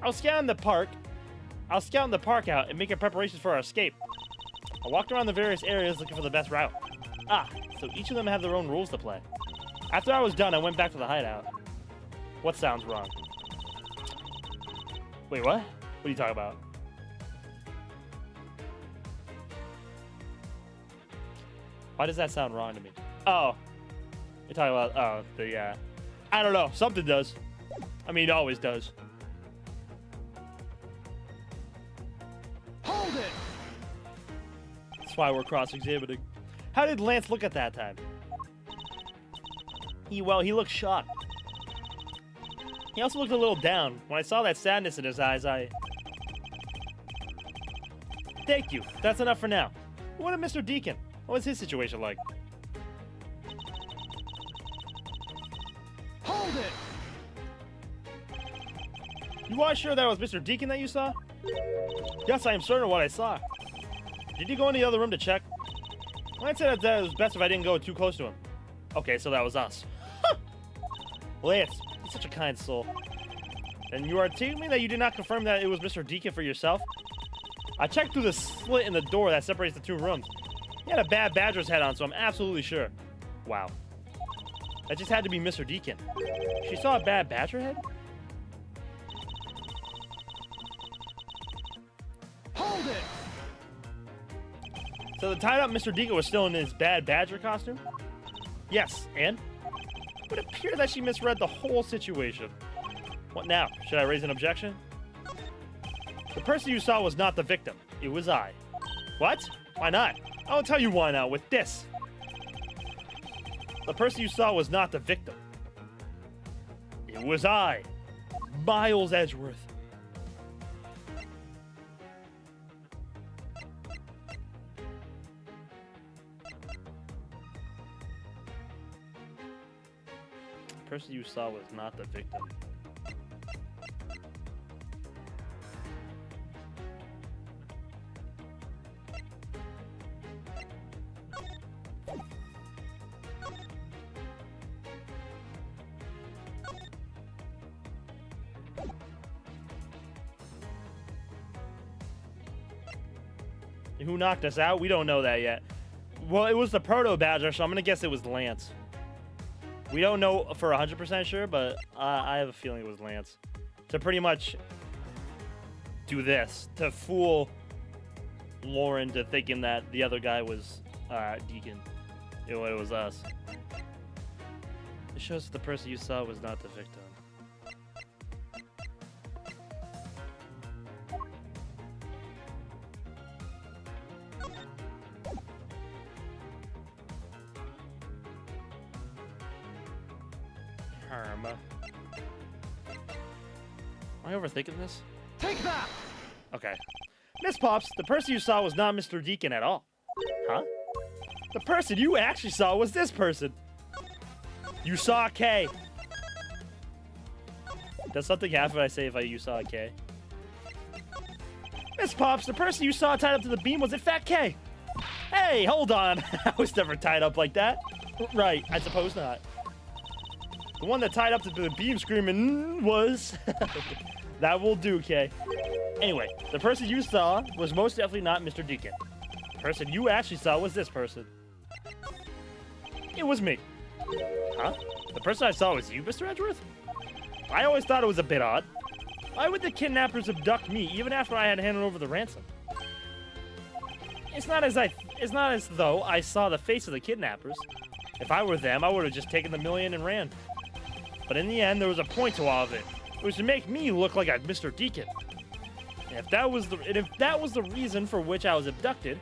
I was scouting the park out and making preparations for our escape. I walked around the various areas looking for the best route. Ah, so each of them have their own rules to play. After I was done, I went back to the hideout. What sounds wrong? Wait, what? What are you talking about? Why does that sound wrong to me? Oh. You're talking about, I don't know. Something does. I mean, it always does. Hold it! That's why we're cross-examining. How did Lance look at that time? He looked shocked. He also looked a little down. When I saw that sadness in his eyes, Thank you. That's enough for now. What of Mr. Deacon? What was his situation like? Hold it! You are sure that was Mr. Deacon that you saw? Yes, I am certain of what I saw. Did you go in the other room to check? Lance said that it was best if I didn't go too close to him. Okay, so that was us. Lance, you're such a kind soul. And you are telling me that you did not confirm that it was Mr. Deacon for yourself? I checked through the slit in the door that separates the 2 rooms. He had a bad badger's head on, so I'm absolutely sure. Wow. That just had to be Mr. Deacon. She saw a bad badger head? Hold it! So the tied up Mr. Deacon was still in his bad badger costume? Yes, and? It would appear that she misread the whole situation. What now? Should I raise an objection? The person you saw was not the victim. It was I. What? Why not? I'll tell you why now with this. The person you saw was not the victim. It was I, Miles Edgeworth. The person you saw was not the victim. Who knocked us out? We don't know that yet. Well, it was the Proto Badger, so I'm gonna guess it was Lance. We don't know for 100% sure, but I have a feeling it was Lance. To pretty much do this, to fool Lauren to thinking that the other guy was Deacon. It was us. It shows that the person you saw was not the victim. Am I overthinking this? Take that! Okay. Miss Pops, the person you saw was not Mr. Deacon at all. Huh? The person you actually saw was this person. You saw K. Does something happen when I say you saw a K? Miss Pops, the person you saw tied up to the beam was in fact K. Hey, hold on. I was never tied up like that. Right, I suppose not. The one that tied up to the beam screaming was... That will do, Kay. Anyway, the person you saw was most definitely not Mr. Deacon. The person you actually saw was this person. It was me. Huh? The person I saw was you, Mr. Edgeworth? I always thought it was a bit odd. Why would the kidnappers abduct me even after I had handed over the ransom? It's not as though I saw the face of the kidnappers. If I were them, I would have just taken the million and ran. But in the end, there was a point to all of it. It was to make me look like a Mr. Deacon. And if that was the reason for which I was abducted,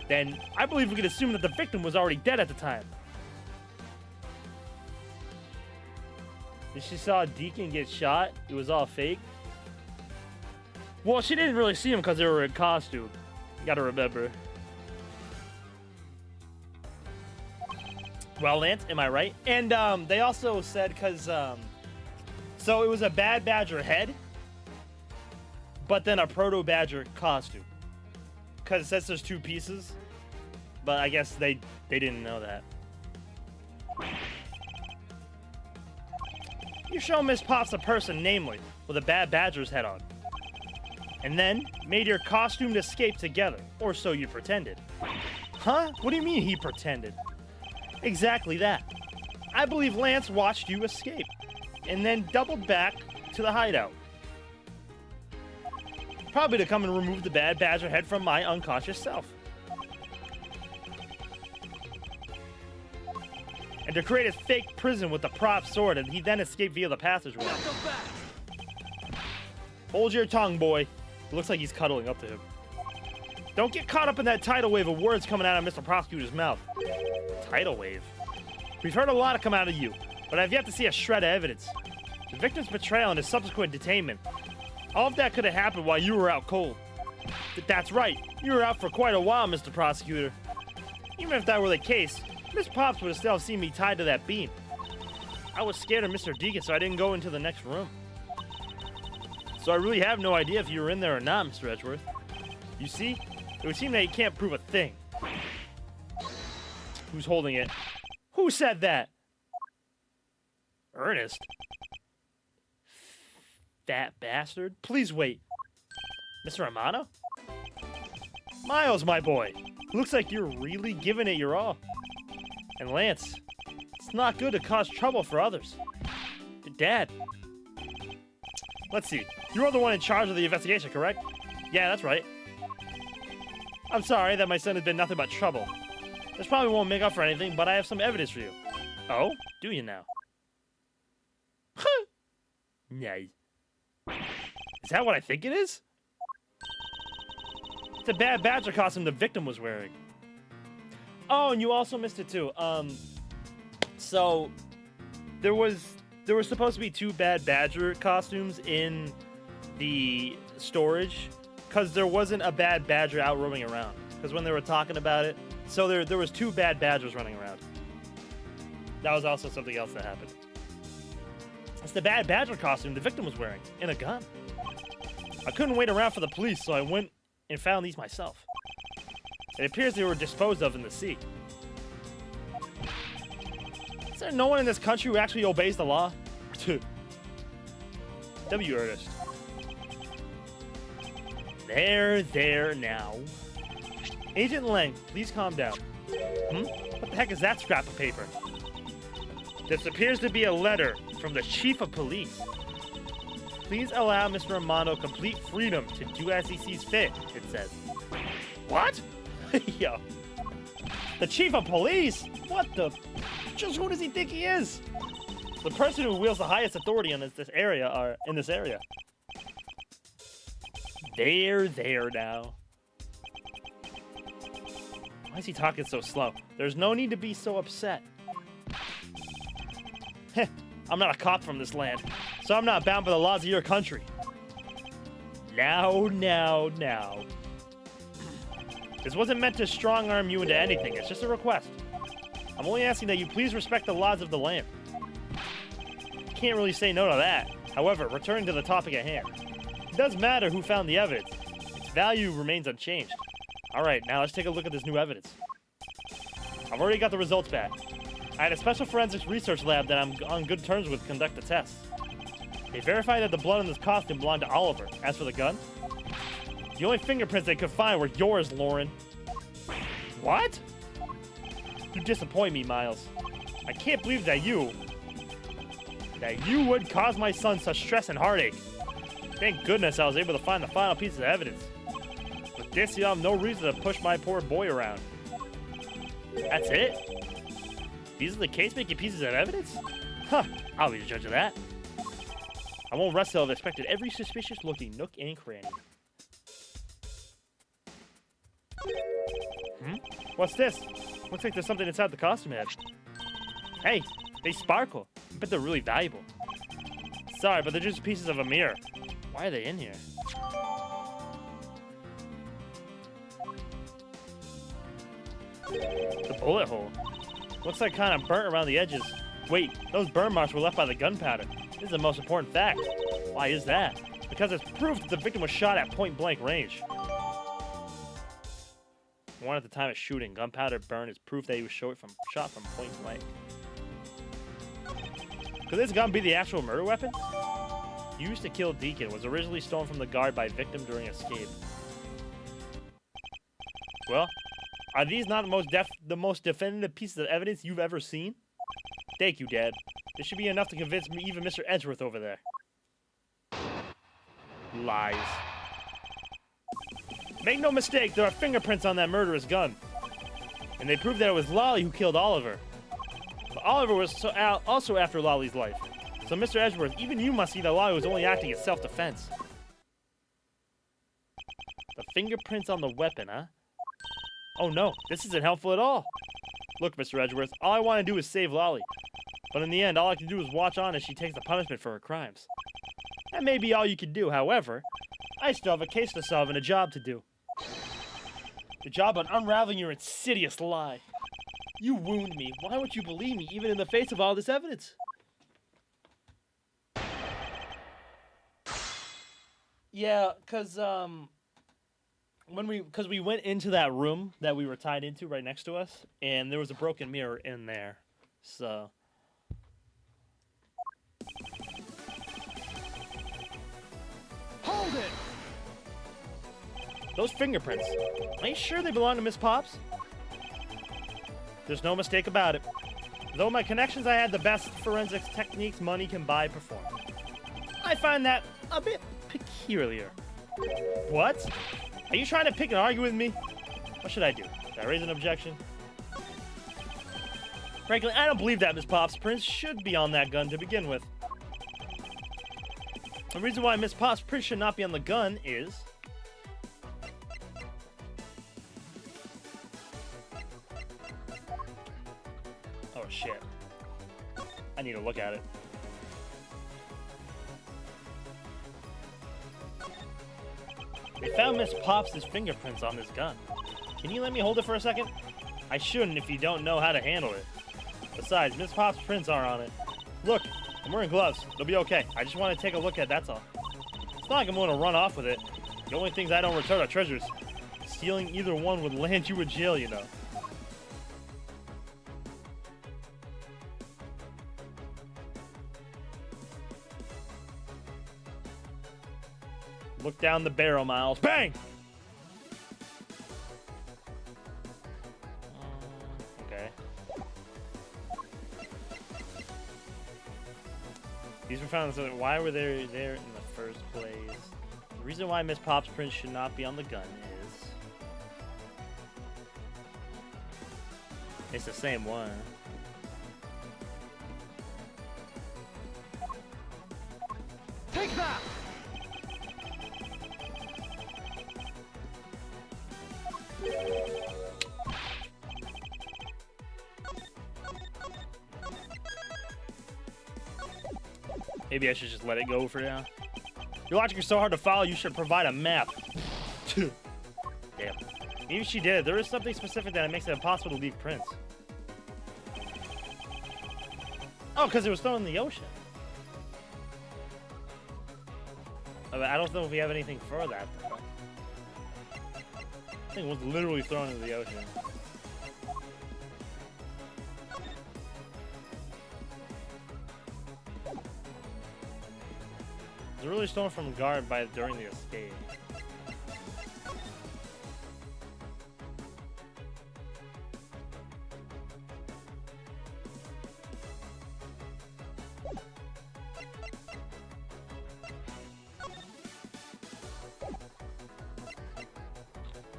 then I believe we could assume that the victim was already dead at the time. If she saw Deacon get shot, it was all fake. Well, she didn't really see him because they were in costume. You gotta remember. Well, Lance, am I right? And they also said because so it was a Bad Badger head, but then a Proto Badger costume. Because it says there's two pieces, but I guess they didn't know that. You show Miss Pops a person, namely, with a Bad Badger's head on. And then made your costumed escape together, or so you pretended. Huh? What do you mean he pretended? Exactly that. I believe Lance watched you escape, and then doubled back to the hideout. Probably to come and remove the Bad Badger head from my unconscious self. And to create a fake prison with the prop sword, and he then escaped via the passageway. Hold your tongue, boy. It looks like he's cuddling up to him. Don't get caught up in that tidal wave of words coming out of Mr. Prosecutor's mouth. Tidal wave? We've heard a lot come out of you, but I've yet to see a shred of evidence. The victim's betrayal and his subsequent detainment. All of that could have happened while you were out cold. That's right. You were out for quite a while, Mr. Prosecutor. Even if that were the case, Miss Pops would have still seen me tied to that beam. I was scared of Mr. Deacon, so I didn't go into the next room. So I really have no idea if you were in there or not, Mr. Edgeworth. You see, it would seem that you can't prove a thing. Who's holding it? Who said that? Ernest? Fat bastard. Please wait. Mr. Amano? Miles, my boy. Looks like you're really giving it your all. And Lance, it's not good to cause trouble for others. Dad. Let's see. You're the one in charge of the investigation, correct? Yeah, that's right. I'm sorry that my son has been nothing but trouble. This probably won't make up for anything, but I have some evidence for you. Oh? Do you now? Nice. Is that what I think it is? It's a Bad Badger costume the victim was wearing. Oh, and you also missed it too. So there were supposed to be two Bad Badger costumes in the storage because there wasn't a Bad Badger out roaming around. Because when they were talking about it, so there was two Bad Badgers running around. That was also something else that happened. It's the Bad Badger costume the victim was wearing, and a gun. I couldn't wait around for the police, so I went and found these myself. It appears they were disposed of in the sea. Is there no one in this country who actually obeys the law? W. Ernest. There now. Agent Lang, please calm down. What the heck is that scrap of paper? This appears to be a letter from the Chief of Police. Please allow Mr. Romano complete freedom to do as he sees fit, it says. What? Yo. The Chief of Police? What the? Just who does he think he is? The person who wields the highest authority in this area. There now. Why is he talking so slow? There's no need to be so upset. Heh, I'm not a cop from this land, so I'm not bound by the laws of your country. Now. This wasn't meant to strong-arm you into anything. It's just a request. I'm only asking that you please respect the laws of the land. Can't really say no to that. However, returning to the topic at hand. It does matter who found the evidence. Its value remains unchanged. Alright, now let's take a look at this new evidence. I've already got the results back. I had a special forensics research lab that I'm on good terms with conduct the tests. They verified that the blood in this costume belonged to Oliver. As for the gun, the only fingerprints they could find were yours, Lauren. What? You disappoint me, Miles. I can't believe that you would cause my son such stress and heartache. Thank goodness I was able to find the final piece of evidence. With this, you'll have no reason to push my poor boy around. That's it? These are the case-making pieces of evidence? Huh, I'll be the judge of that. I won't rest till I've inspected every suspicious-looking nook and cranny. What's this? Looks like there's something inside the costume head. Hey, they sparkle. I bet they're really valuable. Sorry, but they're just pieces of a mirror. Why are they in here? The bullet hole. Looks like kind of burnt around the edges. Wait, those burn marks were left by the gunpowder. This is the most important fact. Why is that? Because it's proof that the victim was shot at point-blank range. One at the time of shooting, gunpowder burn is proof that he was shot from point-blank. Could this gun be the actual murder weapon? Used to kill Deacon, was originally stolen from the guard by victim during escape. Well, are these not the most definitive pieces of evidence you've ever seen? Thank you, Dad. This should be enough to convince me, even Mr. Edgeworth over there. Lies. Make no mistake, there are fingerprints on that murderous gun. And they prove that it was Lolly who killed Oliver. But Oliver was also after Lolly's life. So, Mr. Edgeworth, even you must see that Lolly was only acting in self-defense. The fingerprints on the weapon, huh? Oh no, this isn't helpful at all. Look, Mr. Edgeworth, all I want to do is save Lolly. But in the end, all I can do is watch on as she takes the punishment for her crimes. That may be all you can do, however, I still have a case to solve and a job to do. The job on unraveling your insidious lie. You wound me. Why would you believe me, even in the face of all this evidence? Yeah, because we went into that room that we were tied into right next to us, and there was a broken mirror in there. So Hold it! those fingerprints. Are you sure they belong to Miss Pops? There's no mistake about it. Though my connections, I had the best forensics techniques money can buy perform. I find that a bit peculiar. What? Are you trying to pick and argue with me? What should I do? Should I raise an objection? Frankly, I don't believe that Miss Pops' prints should be on that gun to begin with. The reason why Miss Pops' print should not be on the gun is... Oh shit. I need to look at it. They found Miss Pops' fingerprints on this gun. Can you let me hold it for a second? I shouldn't if you don't know how to handle it. Besides, Miss Pops' prints are on it. Look, I'm wearing gloves. They'll be okay. I just want to take a look at it, that's all. It's not like I'm going to run off with it. The only things I don't return are treasures. Stealing either one would land you in jail, you know. Look down the barrel, Miles. Bang! Okay. These were found. So why were they there in the first place? The reason why Miss Pop's prints should not be on the gun is it's the same one. Take that! Maybe I should just let it go for now. Your logic is so hard to follow, you should provide a map. Damn. Maybe she did. There is something specific that makes it impossible to leave prints. Oh, because it was thrown in the ocean. I don't know if we have anything for that, though. I think it was literally thrown into the ocean. It was really stolen from a guard during the escape.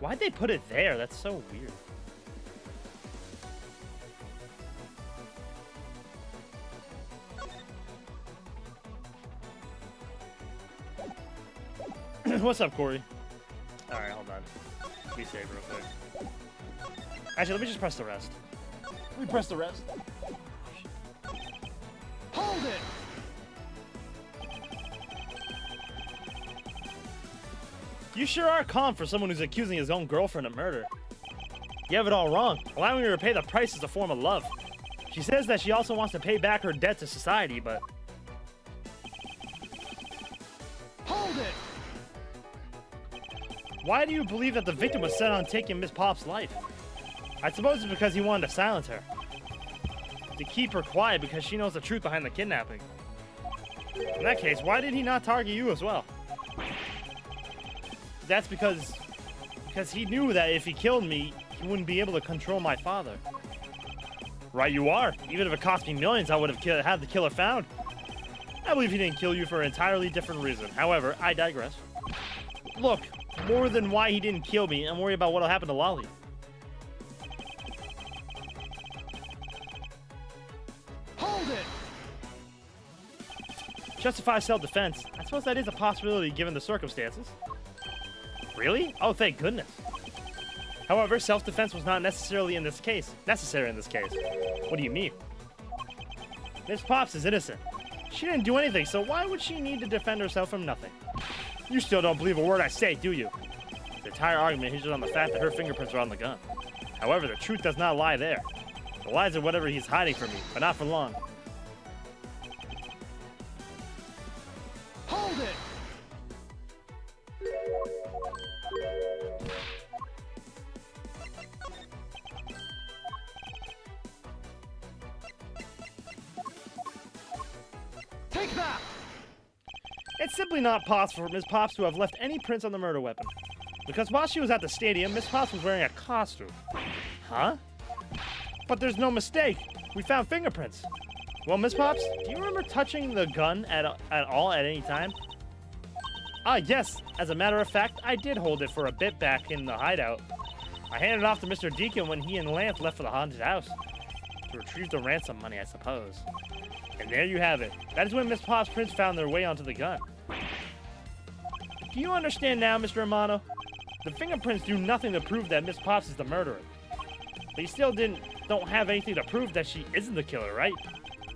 Why'd they put it there? That's so weird. What's up, Corey? Alright, hold on. Be safe real quick. Actually, let me just press the rest. Let me press the rest. Hold it! You sure are calm for someone who's accusing his own girlfriend of murder. You have it all wrong. Allowing her to pay the price is a form of love. She says that she also wants to pay back her debt to society, but... Hold it! Why do you believe that the victim was set on taking Miss Pop's life? I suppose it's because he wanted to silence her. To keep her quiet because she knows the truth behind the kidnapping. In that case, why did he not target you as well? That's because he knew that if he killed me, he wouldn't be able to control my father. Right you are. Even if it cost me millions, I would have had the killer found. I believe he didn't kill you for an entirely different reason. However, I digress. Look, more than why he didn't kill me, I'm worried about what'll happen to Lolly. Hold it! Justify self-defense. I suppose that is a possibility given the circumstances. Really? Oh, thank goodness. However, self-defense was not necessary in this case. What do you mean? Miss Pops is innocent. She didn't do anything, so why would she need to defend herself from nothing? You still don't believe a word I say, do you? The entire argument hinges on the fact that her fingerprints are on the gun. However, the truth does not lie there. It lies in whatever he's hiding from me, but not for long. Hold it! Take that! It's simply not possible for Miss Pops to have left any prints on the murder weapon. Because while she was at the stadium, Miss Pops was wearing a costume. Huh? But there's no mistake. We found fingerprints. Well, Miss Pops, do you remember touching the gun at all at any time? Ah, yes. As a matter of fact, I did hold it for a bit back in the hideout. I handed it off to Mr. Deacon when he and Lance left for the haunted house. To retrieve the ransom money, I suppose. And there you have it. That is when Miss Pop's prints found their way onto the gun. Do you understand now, Mr. Amano? The fingerprints do nothing to prove that Miss Pops is the murderer. But you still don't have anything to prove that she isn't the killer, right?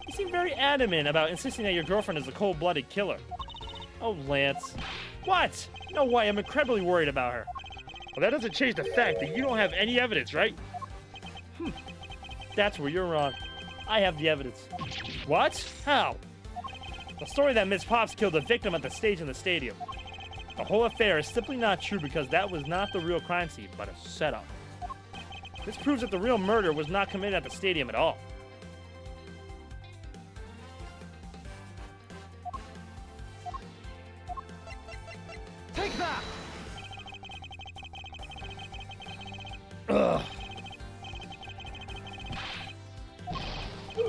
You seem very adamant about insisting that your girlfriend is a cold-blooded killer. Oh, Lance. What? No way, I'm incredibly worried about her. Well, that doesn't change the fact that you don't have any evidence, right? That's where you're wrong. I have the evidence. What? How? The story that Miss Pops killed the victim at the stage in the stadium. The whole affair is simply not true because that was not the real crime scene, but a setup. This proves that the real murder was not committed at the stadium at all. Take that!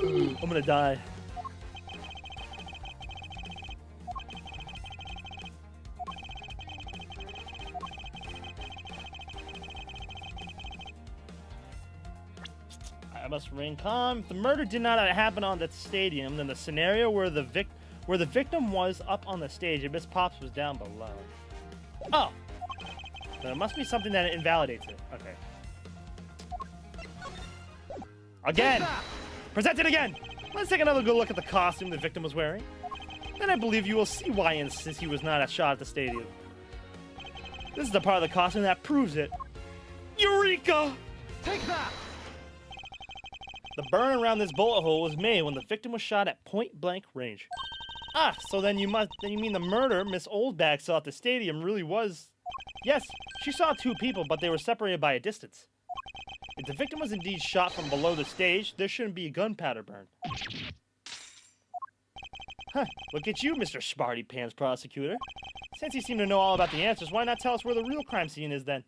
I'm gonna die. I must remain calm. If the murder did not happen on that stadium, then the scenario where the victim was up on the stage and Miss Pops was down below. Oh! Then it must be something that invalidates it. Okay. Again! Present it again! Let's take another good look at the costume the victim was wearing. Then I believe you will see why I insist he was not shot at the stadium. This is the part of the costume that proves it. Eureka! Take that! The burn around this bullet hole was made when the victim was shot at point-blank range. Ah, so then you mean the murder Miss Oldbag saw at the stadium really was... Yes, she saw two people, but they were separated by a distance. If the victim was indeed shot from below the stage, there shouldn't be a gunpowder burn. Huh, look at you, Mr. Smarty Pants Prosecutor. Since you seem to know all about the answers, why not tell us where the real crime scene is then?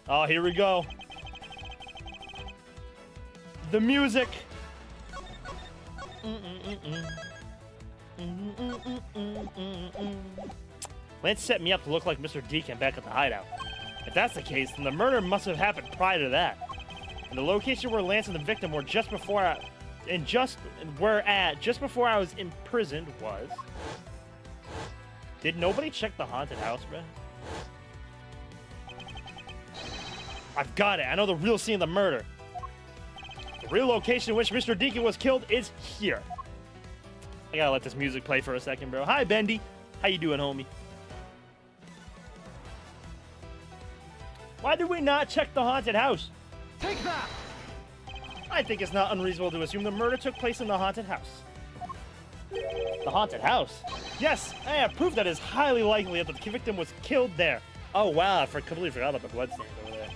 Oh, here we go. The music. Lance set me up to look like Mr. Deacon back at the hideout. If that's the case, then the murder must have happened prior to that. And the location where Lance and the victim were just before I was imprisoned was... Did nobody check the haunted house, bro? I've got it. I know the real scene of the murder. The real location in which Mr. Deacon was killed is here. I gotta let this music play for a second, bro. Hi, Bendy. How you doing, homie? Why did we not check the haunted house? Take that! I think it's not unreasonable to assume the murder took place in the haunted house. The haunted house? Yes, I have proof that it is highly likely that the victim was killed there. Oh wow, I completely forgot about the bloodstains over there.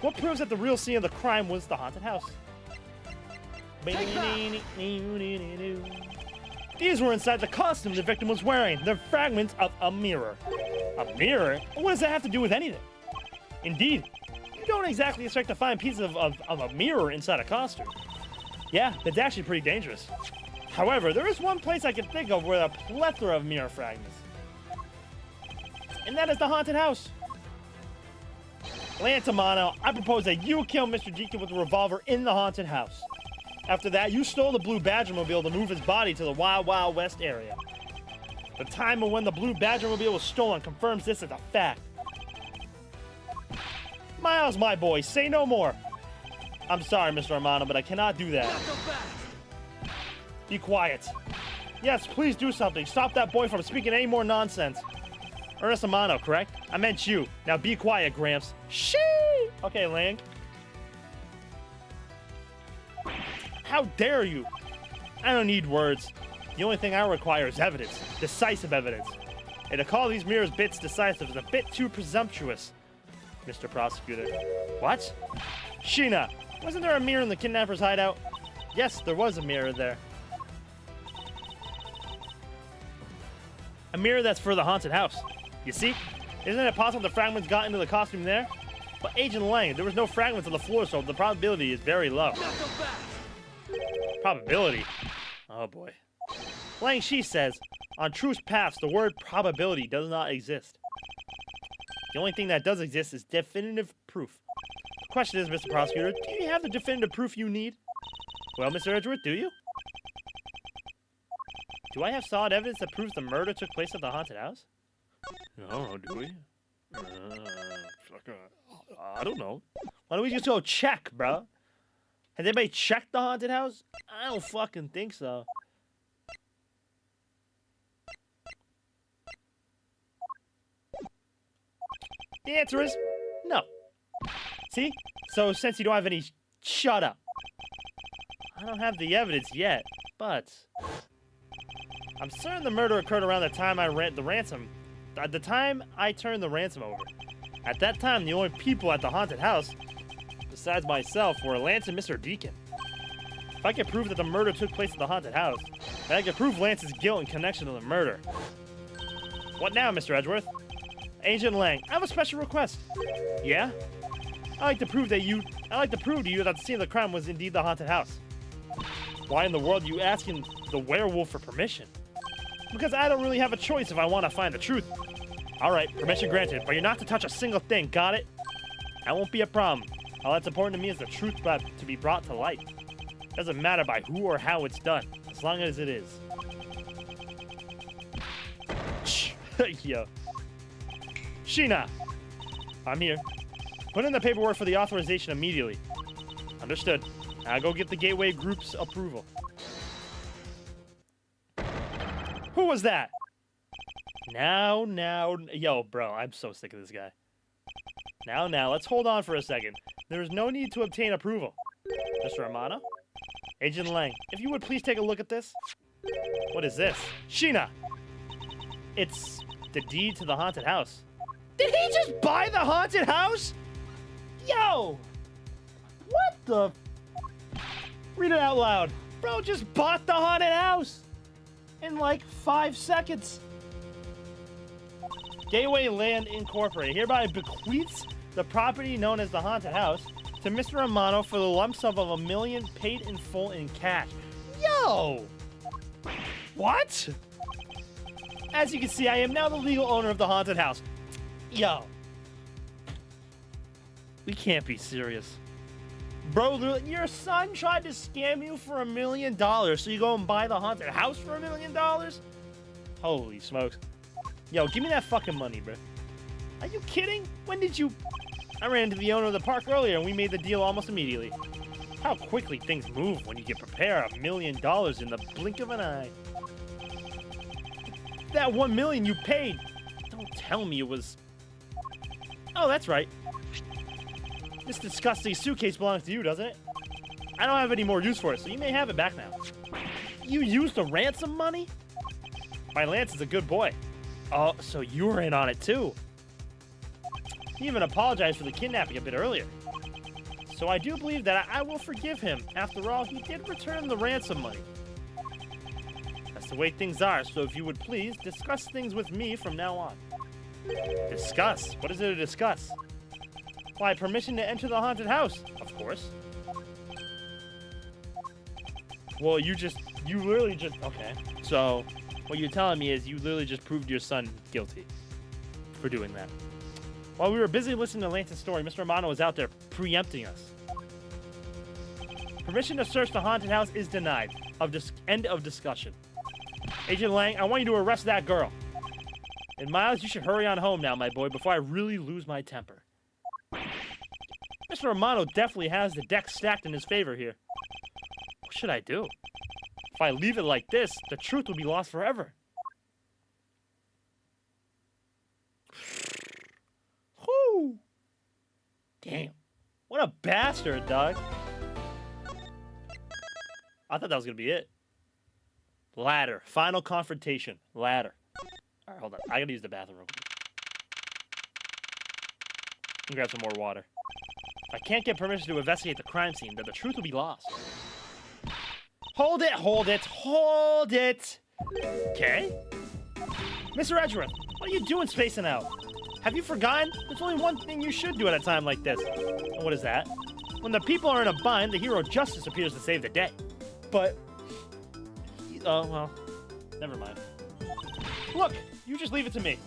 What proves that the real scene of the crime was the haunted house? These were inside the costume the victim was wearing. They're fragments of a mirror. A mirror? What does that have to do with anything? Indeed, you don't exactly expect to find pieces of a mirror inside a costume. Yeah, that's actually pretty dangerous. However, there is one place I can think of where a plethora of mirror fragments. And that is the haunted house. Lance Amano, I propose that you kill Mr. Deacon with a revolver in the haunted house. After that, you stole the Blue Badgermobile to move his body to the Wild Wild West area. The time of when the Blue Badgermobile was stolen confirms this as a fact. Miles, my boy, say no more. I'm sorry, Mr. Amano, but I cannot do that. Be quiet. Yes, please do something. Stop that boy from speaking any more nonsense. Ernest Amano, correct? I meant you. Now be quiet, Gramps. Shee! Okay, Lang. How dare you? I don't need words. The only thing I require is evidence. Decisive evidence. And to call these mirrors bits decisive is a bit too presumptuous, Mr. Prosecutor. What? Sheena, wasn't there a mirror in the kidnapper's hideout? Yes, there was a mirror there. A mirror that's for the haunted house. You see? Isn't it possible the fragments got into the costume there? But Agent Lang, there was no fragments on the floor, so the probability is very low. Probability? Oh boy. Lang Shi says, on truth paths, the word probability does not exist. The only thing that does exist is definitive proof. The question is, Mr. Prosecutor, do you have the definitive proof you need? Well, Mr. Edgeworth, do you? Do I have solid evidence that proves the murder took place at the haunted house? No, do we? I don't know. Why don't we just go check, bro? Has anybody checked the haunted house? I don't fucking think so. The answer is no. See? So since you don't have any... Shut up. I don't have the evidence yet, but... I'm certain the murder occurred around the time I rent the ransom. At the time I turned the ransom over. At that time, the only people at the haunted house, besides myself, were Lance and Mr. Deacon. If I could prove that the murder took place at the haunted house, then I could prove Lance's guilt in connection to the murder. What now, Mr. Edgeworth? Agent Lang, I have a special request. Yeah? I'd like to prove to you that the scene of the crime was indeed the haunted house. Why in the world are you asking the werewolf for permission? Because I don't really have a choice if I want to find the truth. Alright, permission granted, but you're not to touch a single thing, got it? That won't be a problem. All that's important to me is the truth to be brought to light. Doesn't matter by who or how it's done, as long as it is. Yo. Sheena! I'm here. Put in the paperwork for the authorization immediately. Understood. Now go get the Gateway Group's approval. Who was that? Now, yo, bro, I'm so sick of this guy. Now, let's hold on for a second. There is no need to obtain approval. Mr. Amano? Agent Lang, if you would please take a look at this. What is this? Sheena! It's the deed to the haunted house. Did he just buy the haunted house? Yo! What the? Read it out loud. Bro just bought the haunted house in like 5 seconds. Gateway Land Incorporated hereby bequeaths the property known as the haunted house to Mr. Amano for the lump sum of $1 million paid in full in cash. Yo! What? As you can see, I am now the legal owner of the haunted house. Yo. We can't be serious. Bro, your son tried to scam you for $1 million, so you go and buy the haunted house for $1 million? Holy smokes. Yo, give me that fucking money, bro. Are you kidding? When did you... I ran into the owner of the park earlier, and we made the deal almost immediately. How quickly things move when you can prepare $1 million in the blink of an eye. That $1 million you paid. Don't tell me it was... Oh, that's right. This disgusting suitcase belongs to you, doesn't it? I don't have any more use for it, so you may have it back now. You used the ransom money? My Lance is a good boy. Oh, so you were in on it too. He even apologized for the kidnapping a bit earlier. So I do believe that I will forgive him. After all, he did return the ransom money. That's the way things are, so if you would please, discuss things with me from now on. Discuss? What is there to discuss? Why, permission to enter the haunted house, of course. Well, you literally just, okay. So, what you're telling me is you literally just proved your son guilty for doing that. While we were busy listening to Lance's story, Mr. Amano was out there preempting us. Permission to search the haunted house is denied. End of discussion. Agent Lang, I want you to arrest that girl. And Miles, you should hurry on home now, my boy, before I really lose my temper. Mr. Amano definitely has the deck stacked in his favor here. What should I do? If I leave it like this, the truth will be lost forever. Whew! Damn. What a bastard, dog. I thought that was going to be it. Ladder. Final confrontation. Ladder. Alright, hold on. I gotta use the bathroom. Grab some more water. If I can't get permission to investigate the crime scene, then the truth will be lost. Hold it, hold it, hold it! Okay? Mr. Edgeworth, what are you doing spacing out? Have you forgotten? There's only one thing you should do at a time like this. And what is that? When the people are in a bind, the hero Justice appears to save the day. But... oh, well. Never mind. Look, you just leave it to me.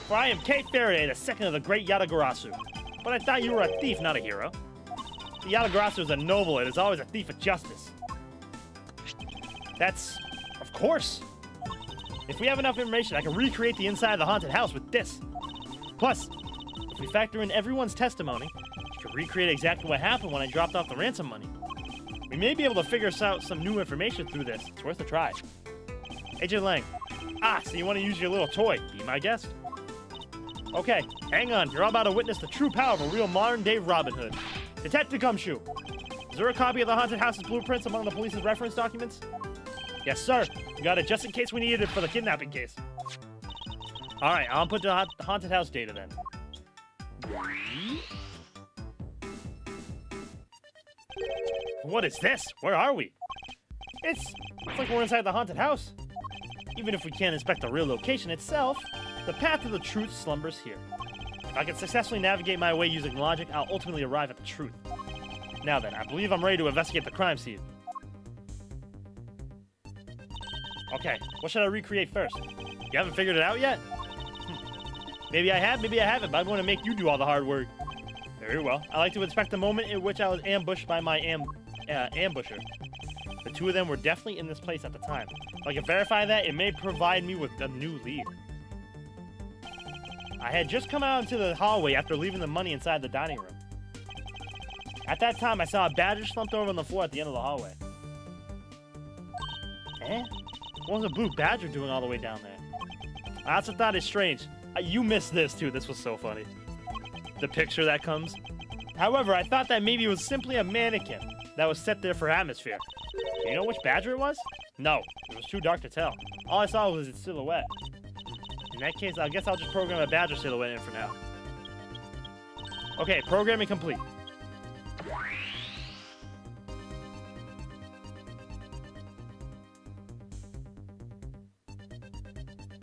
For I am Kate Faraday, the second of the great Yatagarasu. But I thought you were a thief, not a hero. The Yatagarasu is a noble and is always a thief of justice. That's... of course. If we have enough information, I can recreate the inside of the haunted house with this. Plus, if we factor in everyone's testimony, we can recreate exactly what happened when I dropped off the ransom money. We may be able to figure out some new information through this. It's worth a try. Agent Lang. Ah, so you want to use your little toy. Be my guest. Okay, hang on. You're all about to witness the true power of a real modern-day Robin Hood. Detective Gumshoe. Is there a copy of the haunted house's blueprints among the police's reference documents? Yes, sir. We got it just in case we needed it for the kidnapping case. All right, I'll put the haunted house data then. What is this? Where are we? It's like we're inside the haunted house. Even if we can't inspect the real location itself, the path to the truth slumbers here. If I can successfully navigate my way using logic, I'll ultimately arrive at the truth. Now then, I believe I'm ready to investigate the crime scene. Okay, what should I recreate first? You haven't figured it out yet? Maybe I have, maybe I haven't, but I want to make you do all the hard work. Very well. I like to inspect the moment in which I was ambushed by my ambusher. The two of them were definitely in this place at the time. If I can verify that, it may provide me with a new lead. I had just come out into the hallway after leaving the money inside the dining room. At that time, I saw a badger slumped over on the floor at the end of the hallway. Eh? What was a blue badger doing all the way down there? I also thought it's strange. You missed this too, this was so funny. The picture that comes. However, I thought that maybe it was simply a mannequin that was set there for atmosphere. Do you know which badger it was? No, it was too dark to tell. All I saw was its silhouette. In that case, I guess I'll just program a badger silhouette in for now. Okay, programming complete.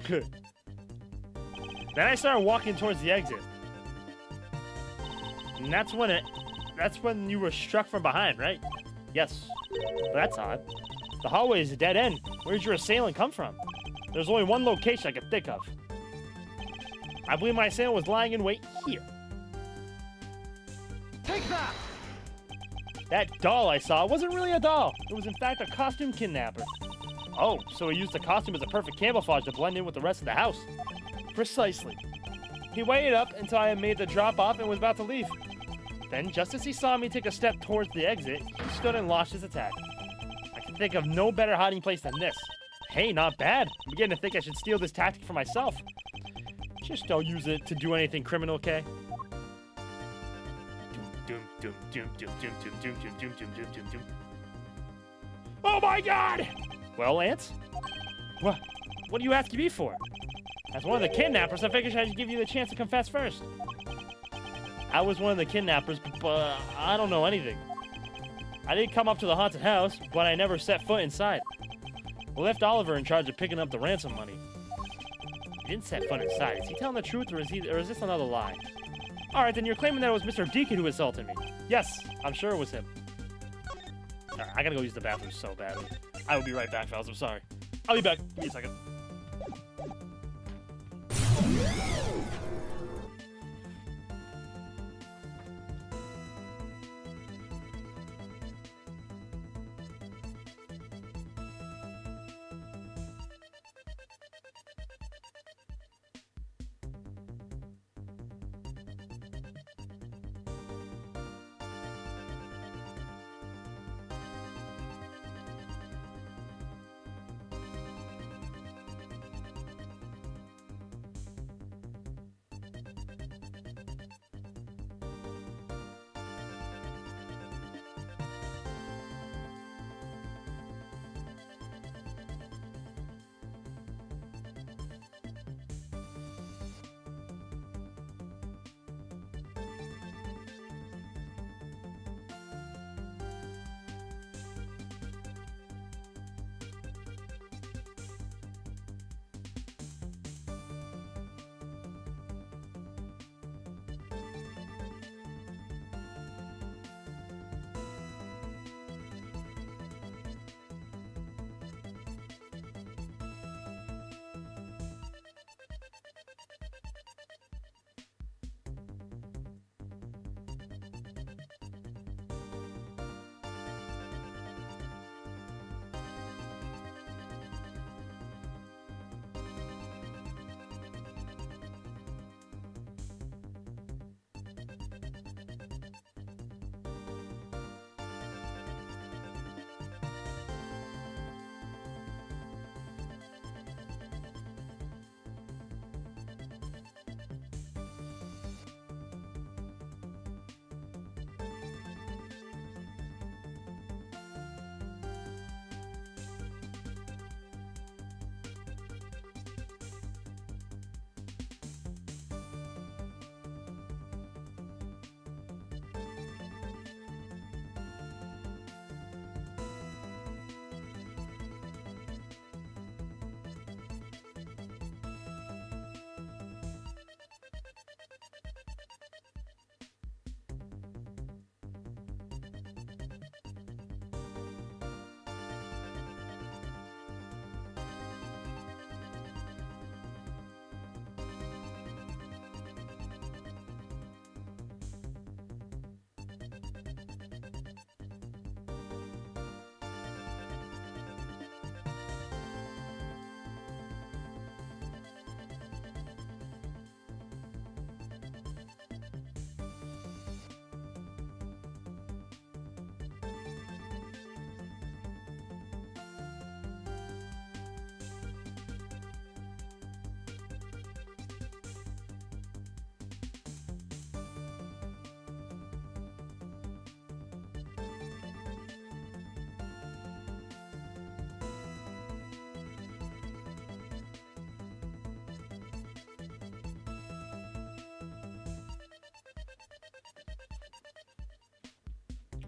Good. Then I started walking towards the exit. And that's when you were struck from behind, right? Yes. Well, that's odd. The hallway is a dead end. Where did your assailant come from? There's only one location I can think of. I believe my assailant was lying in wait here. Take that! That doll I saw wasn't really a doll. It was in fact a costume kidnapper. Oh, so he used the costume as a perfect camouflage to blend in with the rest of the house. Precisely. He waited up until I had made the drop off and was about to leave. Then, just as he saw me take a step towards the exit, he stood and launched his attack. I can think of no better hiding place than this. Hey, not bad. I'm beginning to think I should steal this tactic for myself. Just don't use it to do anything criminal, okay? Oh my god! Well, Lance? What are you asking me for? As one of the kidnappers, I figured I should give you the chance to confess first. I was one of the kidnappers, but I don't know anything. I did come up to the haunted house, but I never set foot inside. We left Oliver in charge of picking up the ransom money. He didn't set foot inside. Is he telling the truth, or is this another lie? Alright, then you're claiming that it was Mr. Deacon who assaulted me. Yes, I'm sure it was him. Alright, I gotta go use the bathroom so badly. I will be right back, fellas. I'm sorry. I'll be back. Give me a second.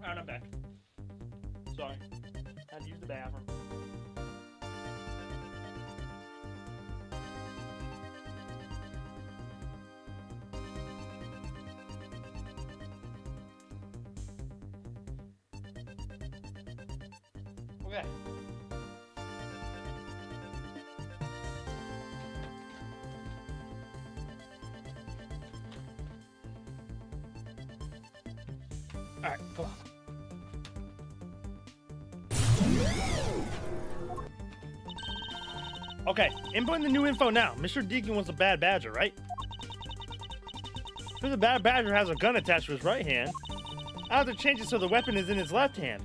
Alright, I'm back. Sorry. Had to use the bathroom. Okay. Alright, come on. Okay, inputting the new info now. Mr. Deacon was a bad badger, right? If the bad badger has a gun attached to his right hand, I'll have to change it so the weapon is in his left hand.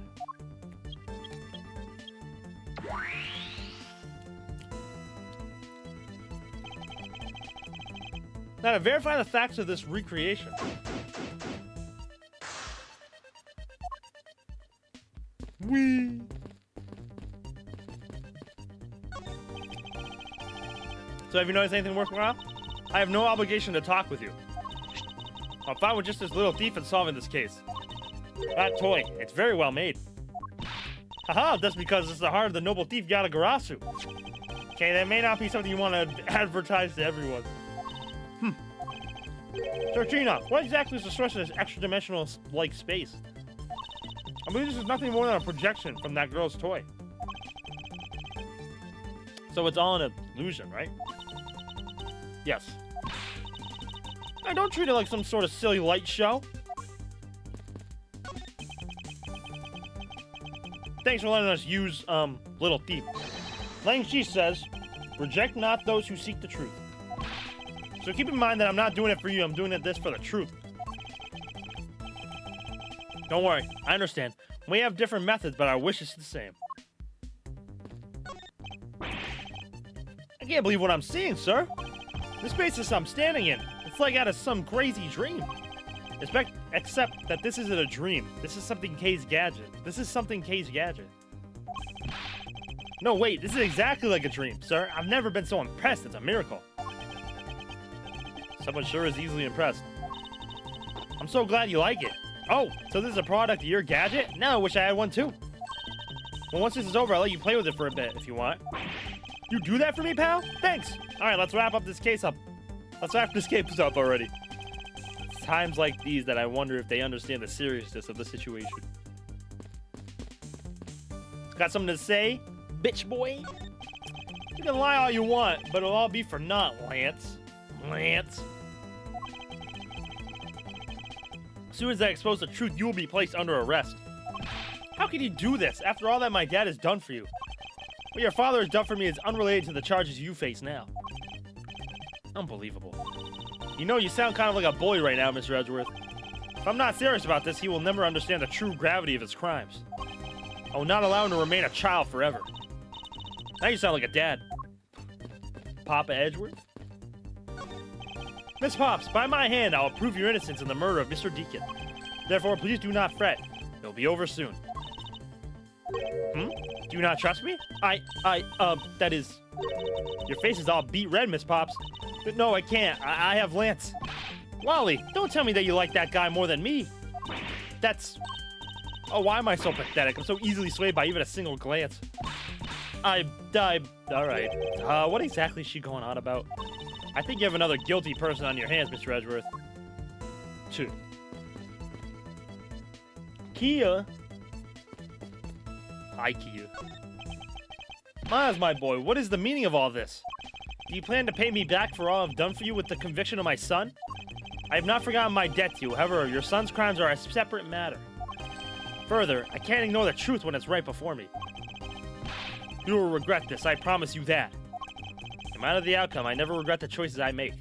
Now to verify the facts of this recreation. Wee. So have you noticed anything worthwhile? I have no obligation to talk with you. I'm fine with just this little thief in solving this case. That toy, it's very well made. Haha, that's because it's the heart of the noble thief Yatagarasu. Okay, that may not be something you want to advertise to everyone. Georgina, what exactly is the source of this extra-dimensional, like, space? I believe this is nothing more than a projection from that girl's toy. So it's all an illusion, right? Yes. I don't treat it like some sort of silly light show. Thanks for letting us use, Little Thief. Lang Shi says, reject not those who seek the truth. So keep in mind that I'm not doing it for you, I'm doing this for the truth. Don't worry, I understand. We have different methods, but our wish is the same. I can't believe what I'm seeing, sir. This space is I'm standing in. It's like out of some crazy dream. Except that this isn't a dream. This is something K's gadget. This is something K's gadget. No, wait, this is exactly like a dream, sir. I've never been so impressed. It's a miracle. Someone sure is easily impressed. I'm so glad you like it. Oh, so this is a product of your gadget? Now I wish I had one too. Well, once this is over, I'll let you play with it for a bit if you want. You do that for me, pal? Thanks. All right, let's wrap this case up already. It's times like these that I wonder if they understand the seriousness of the situation. Got something to say, bitch boy? You can lie all you want, but it'll all be for naught, Lance. Lance. As soon as I expose the truth, you will be placed under arrest. How can you do this after all that my dad has done for you? What your father has done for me is unrelated to the charges you face now. Unbelievable. You know, you sound kind of like a bully right now, Mr. Edgeworth. If I'm not serious about this, he will never understand the true gravity of his crimes. I will not allow him to remain a child forever. Now you sound like a dad. Papa Edgeworth? Miss Pops, by my hand, I will prove your innocence in the murder of Mr. Deacon. Therefore, please do not fret. It'll be over soon. Do you not trust me? That is... Your face is all beet red, Miss Pops. But no, I can't. I have Lance. Wally, don't tell me that you like that guy more than me. That's... Oh, why am I so pathetic? I'm so easily swayed by even a single glance. All right. What exactly is she going on about? I think you have another guilty person on your hands, Mr. Edgeworth. 2. Kia. Hi, Kia. Miles, my boy, what is the meaning of all this? Do you plan to pay me back for all I've done for you with the conviction of my son? I have not forgotten my debt to you. However, your son's crimes are a separate matter. Further, I can't ignore the truth when it's right before me. You will regret this, I promise you that. No matter the outcome, I never regret the choices I make.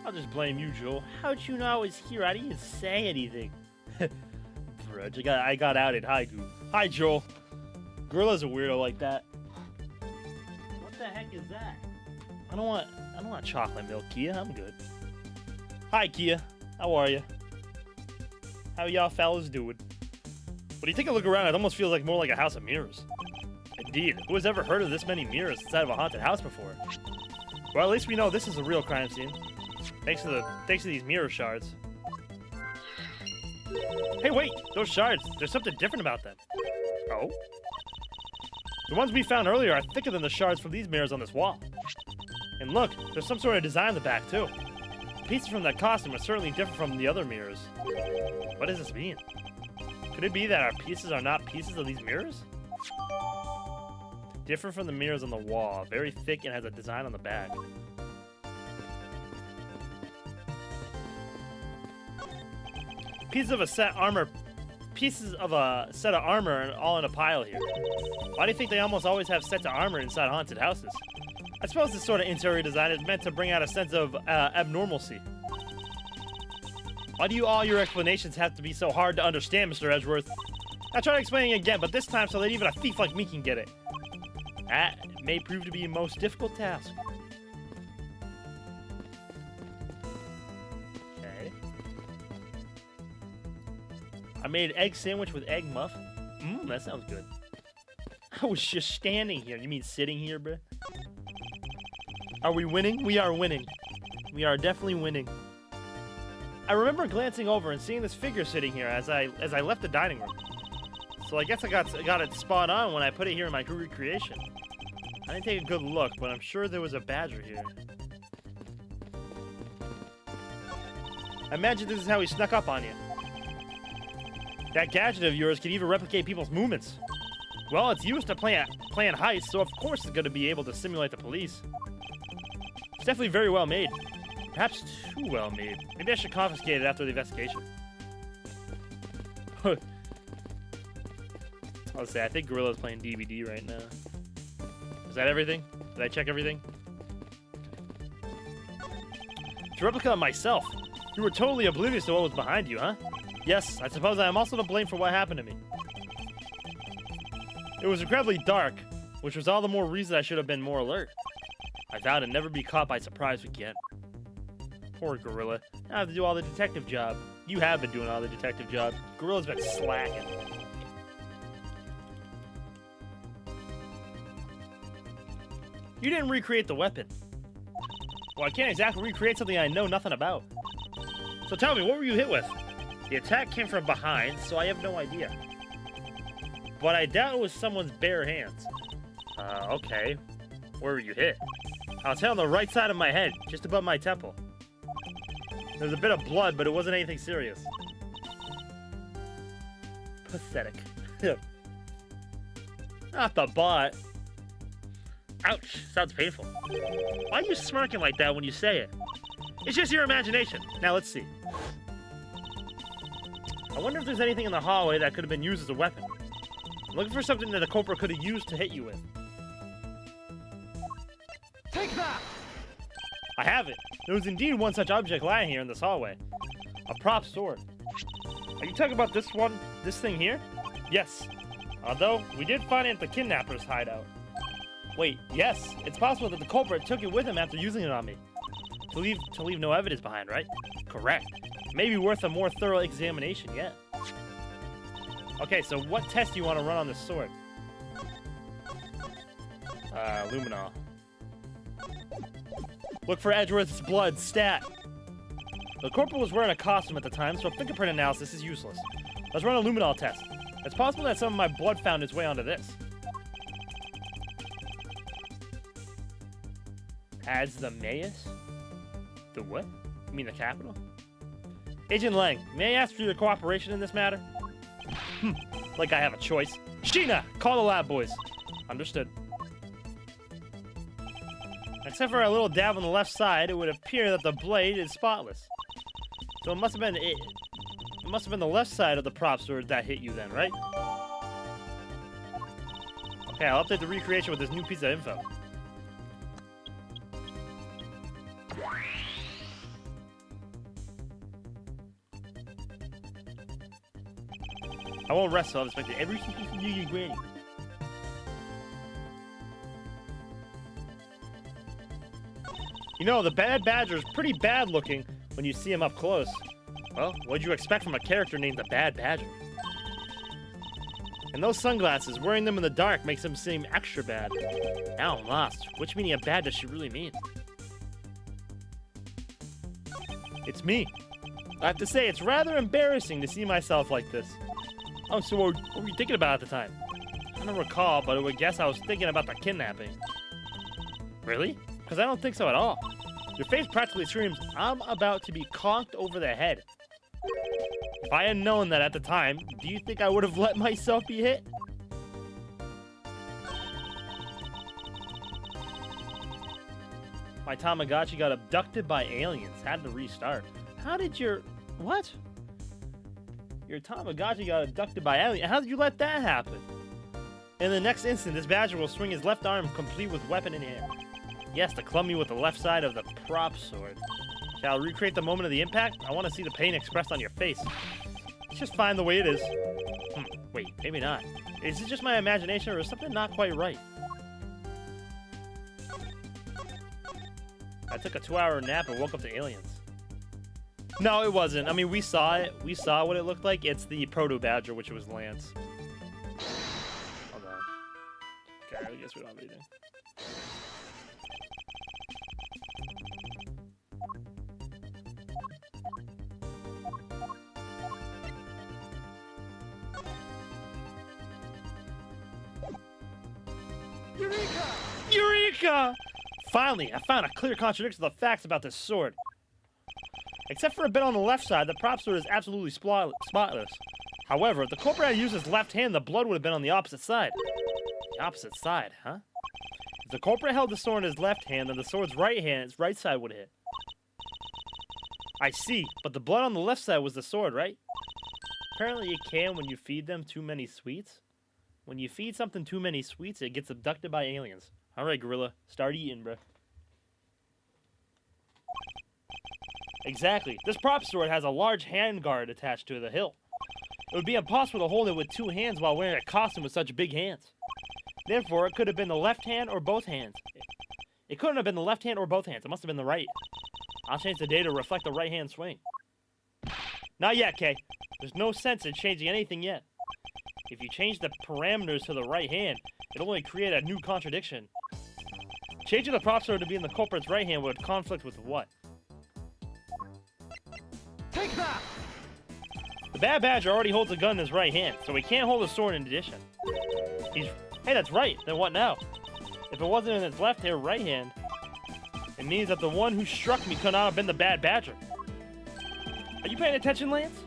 I'll just blame you, Joel. How'd you know I was here? I didn't even say anything. Brudge, I got outed. Hi, Goo. Hi, Joel. Gorilla's a weirdo like that. What the heck is that? I don't want chocolate milk, Kia. I'm good. Hi, Kia. How are you? How y'all fellas doing? When you take a look around, it almost feels like more like a house of mirrors. Indeed, who has ever heard of this many mirrors inside of a haunted house before? Well, at least we know this is a real crime scene. Thanks to these mirror shards. Hey, wait! Those shards, there's something different about them. Oh? The ones we found earlier are thicker than the shards from these mirrors on this wall. And look, there's some sort of design on the back, too. The pieces from that costume are certainly different from the other mirrors. What does this mean? Could it be that our pieces are not pieces of these mirrors? Different from the mirrors on the wall. Very thick and has a design on the back. Pieces of a set of armor all in a pile here. Why do you think they almost always have sets of armor inside haunted houses? I suppose this sort of interior design is meant to bring out a sense of abnormalcy. Why do all your explanations have to be so hard to understand, Mr. Edgeworth? I'll try explaining again, but this time so that even a thief like me can get it. That may prove to be a most difficult task. Okay. I made an egg sandwich with egg muff. That sounds good. I was just standing here. You mean sitting here, bruh? Are we winning? We are winning. We are definitely winning. I remember glancing over and seeing this figure sitting here as I left the dining room. So I guess I got it spot on when I put it here in my recreation. I didn't take a good look, but I'm sure there was a badger here. I imagine this is how he snuck up on you. That gadget of yours can even replicate people's movements. Well, it's used to plan heists, so of course it's going to be able to simulate the police. It's definitely very well made. Perhaps too well made. Maybe I should confiscate it after the investigation. I'll say, I think Gorilla's playing DVD right now. Is that everything? Did I check everything? It's a replica of myself. You were totally oblivious to what was behind you, huh? Yes, I suppose I am also to blame for what happened to me. It was incredibly dark, which was all the more reason I should have been more alert. I vowed to never be caught by surprise again. Poor Gorilla. I have to do all the detective job. You have been doing all the detective job. Gorilla's been slacking. You didn't recreate the weapon. Well, I can't exactly recreate something I know nothing about. So tell me, what were you hit with? The attack came from behind, so I have no idea. But I doubt it was someone's bare hands. Okay. Where were you hit? I was hit on the right side of my head, just above my temple. There was a bit of blood, but it wasn't anything serious. Pathetic. Not the butt. Ouch, sounds painful. Why are you smirking like that when you say it? It's just your imagination. Now let's see. I wonder if there's anything in the hallway that could have been used as a weapon. I'm looking for something that the culprit could have used to hit you with. Take that! I have it. There was indeed one such object lying here in this hallway. A prop sword. Are you talking about this one? This thing here? Yes. Although, we did find it at the kidnapper's hideout. Wait, yes. It's possible that the culprit took it with him after using it on me. To leave no evidence behind, right? Correct. Maybe worth a more thorough examination yet. Okay, so what test do you want to run on this sword? Luminol. Look for Edgeworth's blood, stat. The corporal was wearing a costume at the time, so fingerprint analysis is useless. Let's run a luminol test. It's possible that some of my blood found its way onto this. Adds the Mayus? The what? You mean the capital? Agent Lang, may I ask for your cooperation in this matter? Like I have a choice. Sheena, call the lab boys. Understood. Except for a little dab on the left side, it would appear that the blade is spotless. So it must have been it must have been the left side of the prop sword that hit you then, right? Okay, I'll update the recreation with this new piece of info. I won't rest till I've inspected every granny. You know, the bad badger's pretty bad looking when you see him up close. Well, what'd you expect from a character named the Bad Badger? And those sunglasses, wearing them in the dark makes him seem extra bad. Now I'm lost. Which meaning of bad does she really mean? It's me. I have to say, it's rather embarrassing to see myself like this. Oh, so what were you thinking about at the time? I don't recall, but I would guess I was thinking about the kidnapping. Really? Because I don't think so at all. Your face practically screams, I'm about to be conked over the head. If I had known that at the time, do you think I would have let myself be hit? My Tamagotchi got abducted by aliens. Had to restart. How did your... What? Your Tamagotchi got abducted by aliens. How did you let that happen? In the next instant, this badger will swing his left arm complete with weapon in hand. Yes, to club me with the left side of the prop sword. Shall I recreate the moment of the impact? I want to see the pain expressed on your face. It's just fine the way it is. Wait, maybe not. Is it just my imagination or is something not quite right? I took a 2-hour nap and woke up to aliens. No, it wasn't. I mean, we saw it. We saw what it looked like. It's the proto-badger, which was Lance. Hold on. Okay, I guess we don't have anything. Eureka! Eureka! Finally, I found a clear contradiction of the facts about this sword. Except for a bit on the left side, the prop sword is absolutely spotless. However, if the culprit had used his left hand, the blood would have been on the opposite side. The opposite side, huh? If the culprit held the sword in his left hand, then the sword's its right side would hit. I see, but the blood on the left side was the sword, right? Apparently it can when you feed them too many sweets. When you feed something too many sweets, it gets abducted by aliens. Alright, gorilla, start eating, bruh. Exactly. This prop sword has a large handguard attached to the hilt. It would be impossible to hold it with 2 hands while wearing a costume with such big hands. Therefore, it could have been the left hand or both hands. It couldn't have been the left hand or both hands. It must have been the right. I'll change the data to reflect the right hand swing. Not yet, Kay. There's no sense in changing anything yet. If you change the parameters to the right hand, it'll only create a new contradiction. Changing the prop sword to be in the culprit's right hand would conflict with what? Take that! The bad badger already holds a gun in his right hand, so he can't hold a sword in addition. Hey, that's right. Then what now? If it wasn't in his left or right hand, it means that the one who struck me could not have been the bad badger. Are you paying attention, Lance?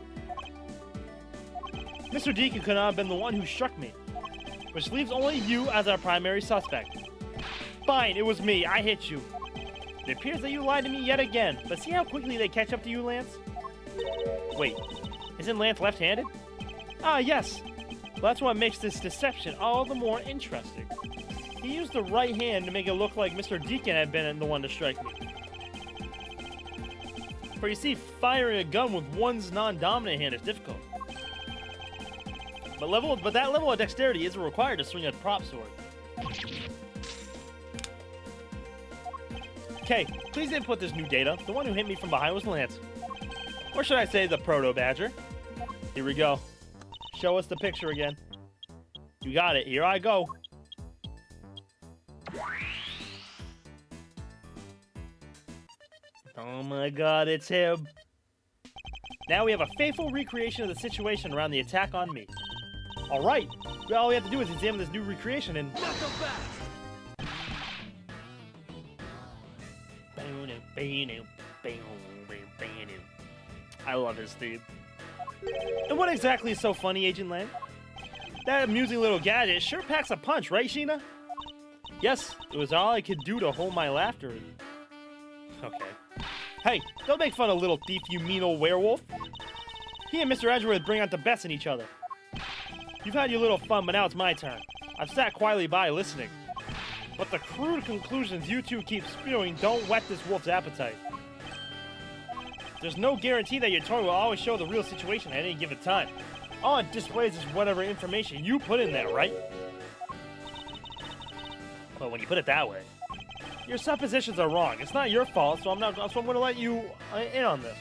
Mr. Deacon could not have been the one who struck me, which leaves only you as our primary suspect. Fine, it was me. I hit you. It appears that you lied to me yet again, but see how quickly they catch up to you, Lance? Wait, isn't Lance left-handed? Ah, yes. Well, that's what makes this deception all the more interesting. He used the right hand to make it look like Mr. Deacon had been the one to strike me. For you see, firing a gun with one's non-dominant hand is difficult. But that level of dexterity isn't required to swing a prop sword. Okay, please input this new data. The one who hit me from behind was Lance. Or should I say the proto-badger? Here we go. Show us the picture again. You got it. Here I go. Oh my god, it's him. Now we have a faithful recreation of the situation around the attack on me. Alright, well, all we have to do is examine this new recreation and... I love his theme. And what exactly is so funny, Agent Lan? That amusing little gadget sure packs a punch, right, Sheena? Yes, it was all I could do to hold my laughter. Okay. Hey, don't make fun of little thief, you mean old werewolf. He and Mr. Edgeworth bring out the best in each other. You've had your little fun, but now it's my turn. I've sat quietly by listening. But the crude conclusions you two keep spewing don't whet this wolf's appetite. There's no guarantee that your toy will always show the real situation at any given time. All it displays is whatever information you put in there, right? Well, when you put it that way. Your suppositions are wrong. It's not your fault, so I'm going to let you in on this.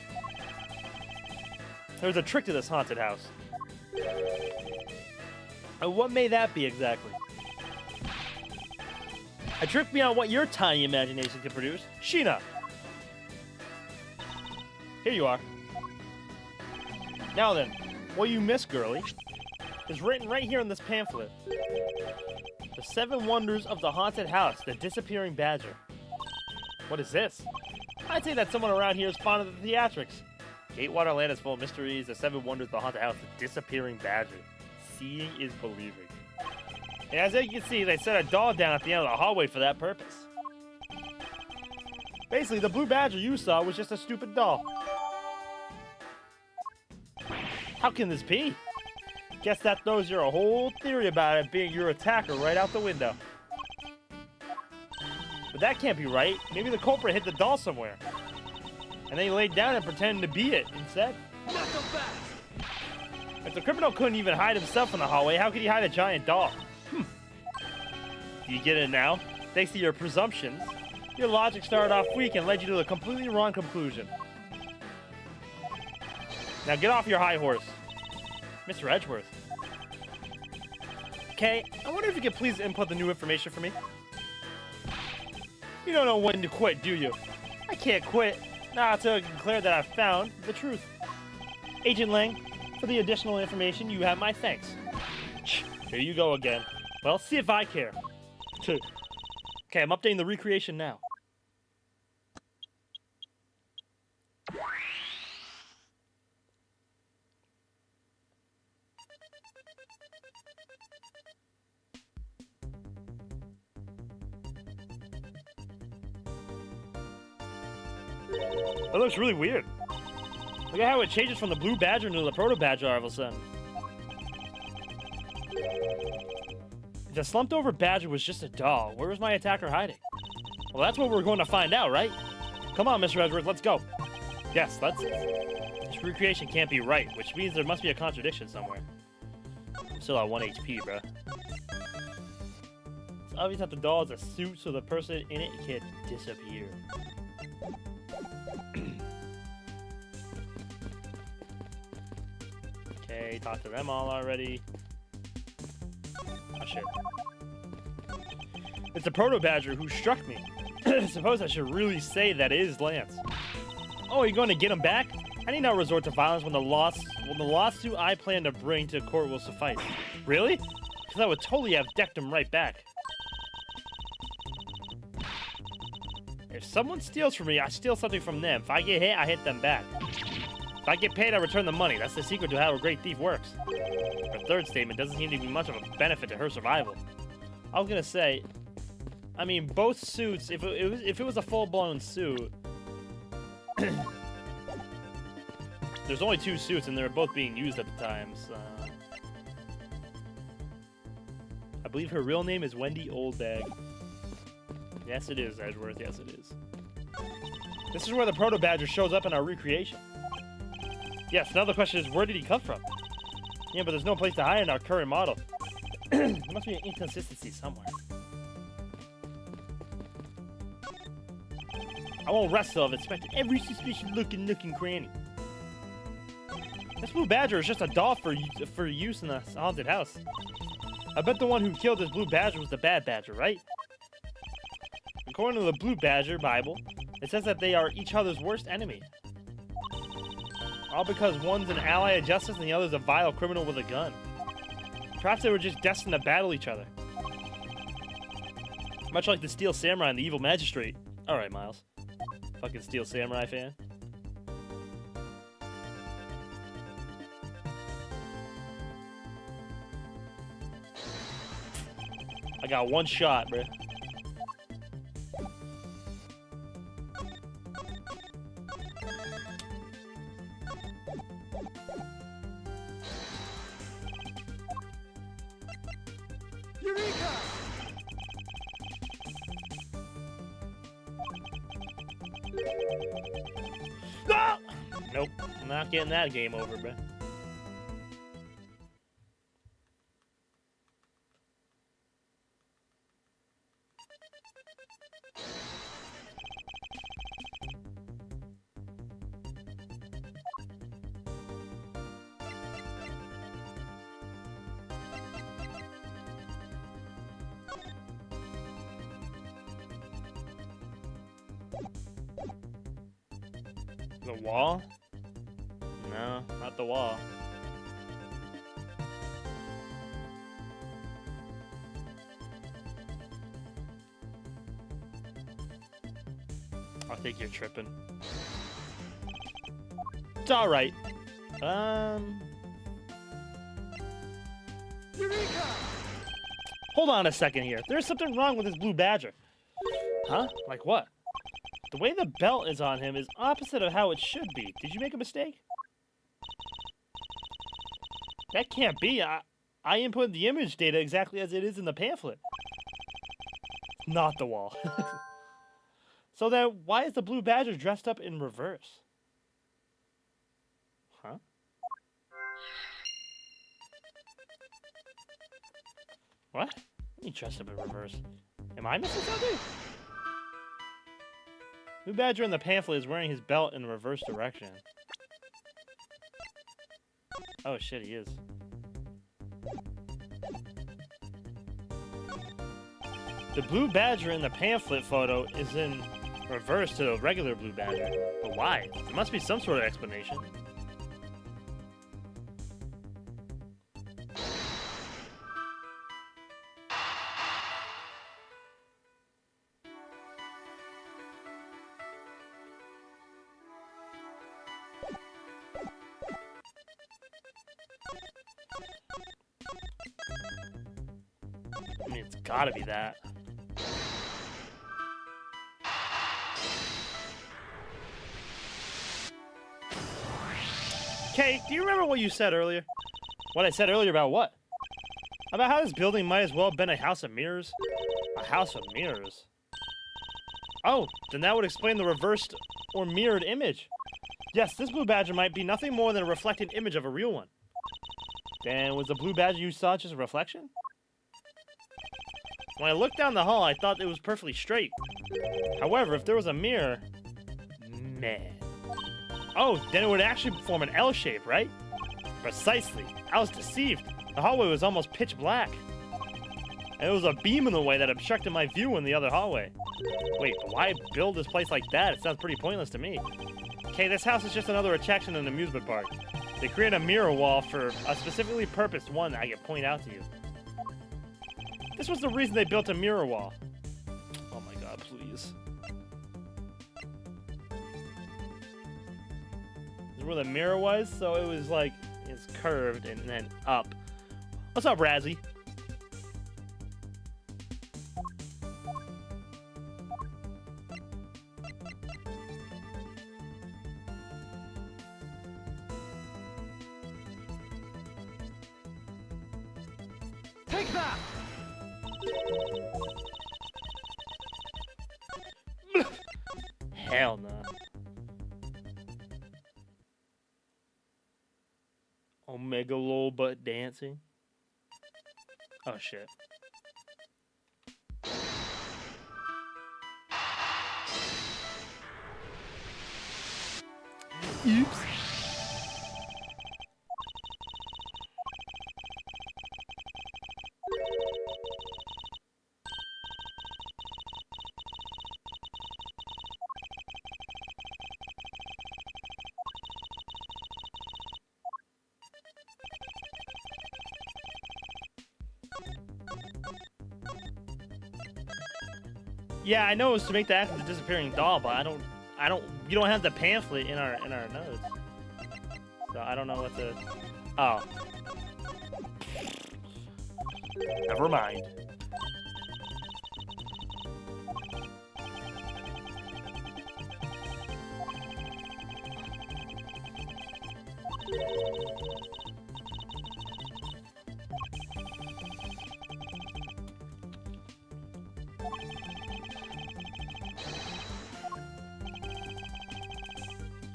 There's a trick to this haunted house. And what may that be exactly? A trick beyond what your tiny imagination can produce. Sheena! Here you are. Now then, what you missed, girlie, is written right here in this pamphlet. The 7 Wonders of the Haunted House, the Disappearing Badger. What is this? I'd say that someone around here is fond of the theatrics. Gatewater Land is full of mysteries, the 7 Wonders of the Haunted House, the Disappearing Badger. Seeing is believing. And as you can see, they set a doll down at the end of the hallway for that purpose. Basically, the blue badger you saw was just a stupid doll. How can this be? Guess that throws your whole theory about it being your attacker right out the window. But that can't be right. Maybe the culprit hit the doll somewhere. And then he laid down and pretended to be it instead. Not so fast! If the criminal couldn't even hide himself in the hallway, how could he hide a giant doll? Do you get it now? Thanks to your presumptions, your logic started off weak and led you to a completely wrong conclusion. Now get off your high horse. Mr. Edgeworth. Okay, I wonder if you could please input the new information for me? You don't know when to quit, do you? I can't quit, not until I can declare that I've found the truth. Agent Lang, for the additional information, you have my thanks. Here you go again. Well, see if I care. Okay, I'm updating the recreation now. That looks really weird. Look at how it changes from the blue badger into the proto badger all of a sudden. If the slumped over badger was just a doll, where was my attacker hiding? Well, that's what we're going to find out, right? Come on, Mr. Edgeworth, let's go. Yes, let's. This recreation can't be right, which means there must be a contradiction somewhere. I'm still at 1 HP, bro. It's obvious that the doll is a suit, so the person in it can disappear. Okay, talked to them all already. Oh shit. It's the Proto Badger who struck me. I suppose I should really say that it is Lance. Oh, are you going to get him back? I need not resort to violence when the lawsuit I plan to bring to court will suffice. Really? Because I would totally have decked him right back. If someone steals from me, I steal something from them. If I get hit, I hit them back. If I get paid, I return the money. That's the secret to how a great thief works. Her third statement doesn't seem to be much of a benefit to her survival. I was gonna say, I mean, both suits, if it was a full-blown suit, there's only 2 suits and they're both being used at the time, so... I believe her real name is Wendy Oldbag. Yes, it is, Edgeworth. Yes, it is. This is where the Proto Badger shows up in our recreation. Yes, now the question is, where did he come from? Yeah, but there's no place to hide in our current model. There must be an inconsistency somewhere. I won't rest till I've inspected every suspicious-looking nook and cranny. This blue badger is just a doll for use in the haunted house. I bet the one who killed this blue badger was the bad badger, right? According to the Blue Badger Bible, it says that they are each other's worst enemy. All because one's an ally of justice and the other's a vile criminal with a gun. Perhaps they were just destined to battle each other. Much like the Steel Samurai and the Evil Magistrate. Alright, Miles. Fucking Steel Samurai fan. I got one shot, bruh. Eureka! No! Nope, I'm not getting that game over, bruh. The wall? No, not the wall. I think you're tripping. It's alright. Eureka! Hold on a second here. There's something wrong with this blue badger. Huh? Like what? The way the belt is on him is opposite of how it should be. Did you make a mistake? That can't be. I input the image data exactly as it is in the pamphlet. Not the wall. So then, why is the blue badger dressed up in reverse? Huh? What? Let me dress up in reverse. Am I missing something? Blue badger in the pamphlet is wearing his belt in the reverse direction. Oh shit, he is. The blue badger in the pamphlet photo is in reverse to the regular blue badger. But why? There must be some sort of explanation. I mean, it's gotta be that. Kay, do you remember what you said earlier? What I said earlier about what? About how this building might as well have been a house of mirrors? A house of mirrors? Oh, then that would explain the reversed or mirrored image. Yes, this blue badger might be nothing more than a reflected image of a real one. Then was the blue badger you saw just a reflection? When I looked down the hall, I thought it was perfectly straight. However, if there was a mirror... Man. Oh, then it would actually form an L shape, right? Precisely. I was deceived. The hallway was almost pitch black. And there was a beam in the way that obstructed my view in the other hallway. Wait, but why build this place like that? It sounds pretty pointless to me. Okay, this house is just another attraction in an amusement park. They create a mirror wall for a specifically purposed one that I can point out to you. This was the reason they built a mirror wall. Oh my god, please. This is where the mirror was, so it was like, it's curved and then up. What's up, Razzie? Take that! Hell no. Omega lol butt dancing. Oh shit. Oops. Yeah, I know it was to make the act of the disappearing doll, but we don't have the pamphlet in our notes. So I don't know what to... Oh. Never mind.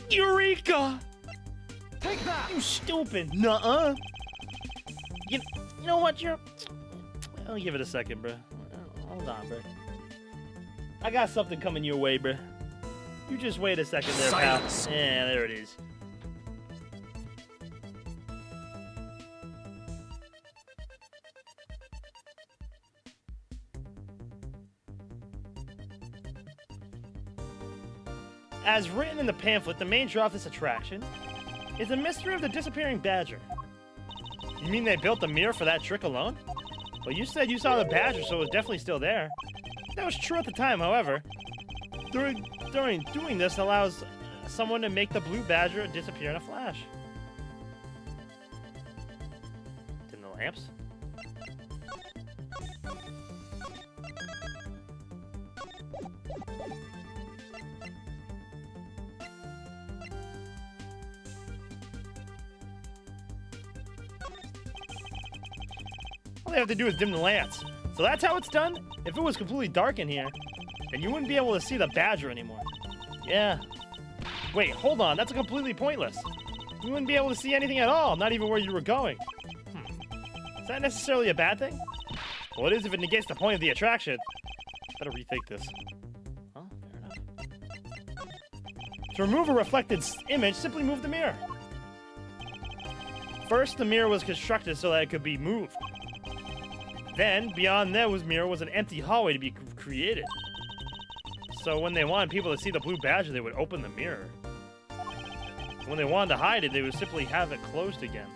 Eureka! Take that! You stupid! Nuh-uh! You know what, I'll give it a second, bro. Hold on, bro. I got something coming your way, bro. You just wait a second there, Silence. pal. Yeah, there it is. As written in the pamphlet, the main draw of this attraction is the mystery of the disappearing badger. You mean they built the mirror for that trick alone? Well, you said you saw the badger, so it was definitely still there. That was true at the time, however. During doing this allows someone to make the blue badger disappear in a flash. Dim the lamps? All they have to do is dim the lamps. So that's how it's done? If it was completely dark in here, then you wouldn't be able to see the badger anymore. Yeah. Wait, hold on. That's completely pointless. You wouldn't be able to see anything at all, not even where you were going. Is that necessarily a bad thing? Well, it is if it negates the point of the attraction. Better rethink this. Huh? Fair enough. To remove a reflected image, simply move the mirror. First, the mirror was constructed so that it could be moved. Then, beyond that mirror was an empty hallway to be created. So when they wanted people to see the blue badger, they would open the mirror. When they wanted to hide it, they would simply have it closed again.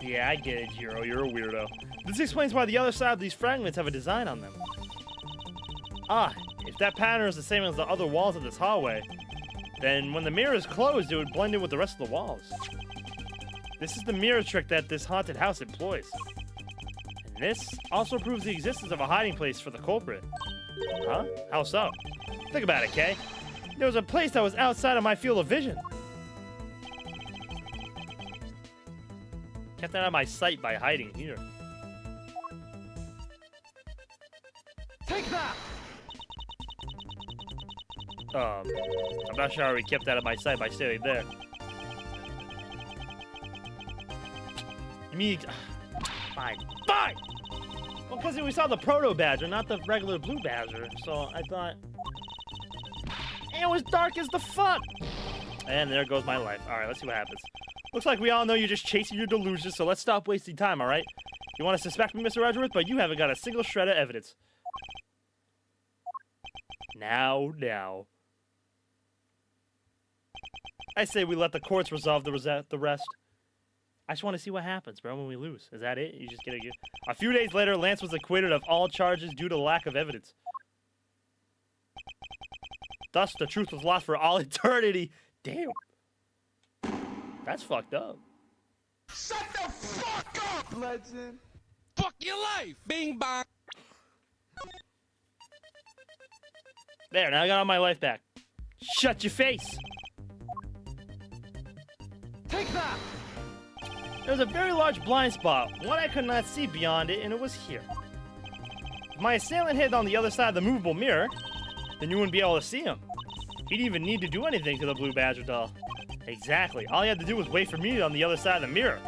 Yeah, I get it, Jiro. You're a weirdo. This explains why the other side of these fragments have a design on them. Ah, if that pattern is the same as the other walls of this hallway, then when the mirror is closed, it would blend in with the rest of the walls. This is the mirror trick that this haunted house employs. And this also proves the existence of a hiding place for the culprit. Huh? How so? Think about it, Kay. There was a place that was outside of my field of vision. Kept that out of my sight by hiding here. Take that! I'm not sure how we kept that out of my sight by staying there. You mean... Fine. Fine! Well, because we saw the proto badger, not the regular blue badger, so I thought... It was dark as the fuck! And there goes my life. Alright, let's see what happens. Looks like we all know you're just chasing your delusions, so let's stop wasting time, alright? You want to suspect me, Mr. Edgeworth, but you haven't got a single shred of evidence. Now. I say we let the courts resolve the rest. I just want to see what happens, bro, when we lose. Is that it? You just get a... A few days later, Lance was acquitted of all charges due to lack of evidence. Thus, the truth was lost for all eternity. Damn. That's fucked up. Shut the fuck up, legend! Fuck your life! Bing bong! There, now I got all my life back. Shut your face! Take that! There was a very large blind spot, one I could not see beyond it, and it was here. If my assailant hid on the other side of the movable mirror, then you wouldn't be able to see him. He didn't even need to do anything to the blue badger doll. Exactly. All he had to do was wait for me on the other side of the mirror.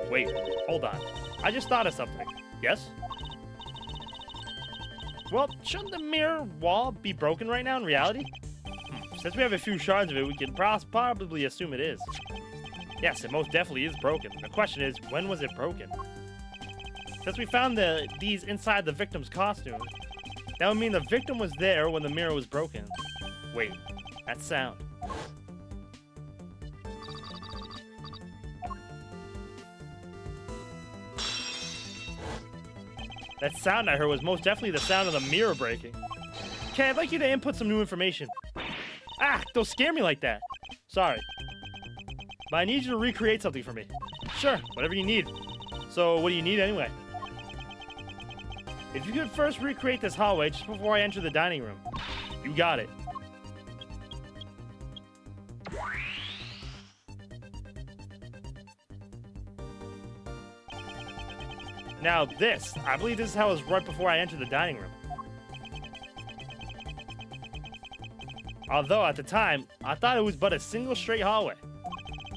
Wait, hold on. I just thought of something. Yes? Well, shouldn't the mirror wall be broken right now in reality? Since we have a few shards of it, we can probably assume it is. Yes, it most definitely is broken. The question is, when was it broken? Since we found these inside the victim's costume, that would mean the victim was there when the mirror was broken. Wait, that sound. That sound I heard was most definitely the sound of the mirror breaking. Okay, I'd like you to input some new information. Ah, don't scare me like that. Sorry. But I need you to recreate something for me. Sure, whatever you need. So, what do you need anyway? If you could first recreate this hallway just before I enter the dining room. You got it. Now this, I believe this is how it was right before I entered the dining room. Although at the time, I thought it was but a single straight hallway.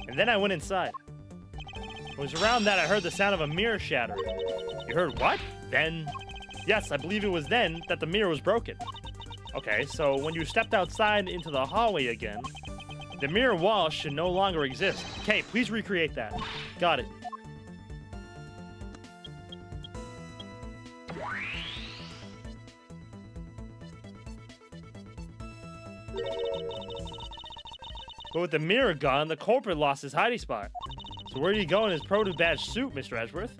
And then I went inside. It was around that I heard the sound of a mirror shattering. You heard what? Then? Yes, I believe it was then that the mirror was broken. Okay, so when you stepped outside into the hallway again, the mirror wall should no longer exist. Okay, please recreate that. Got it. But with the mirror gone, the culprit lost his hiding spot. So where did he go in his produce badge suit, Mr. Edgeworth?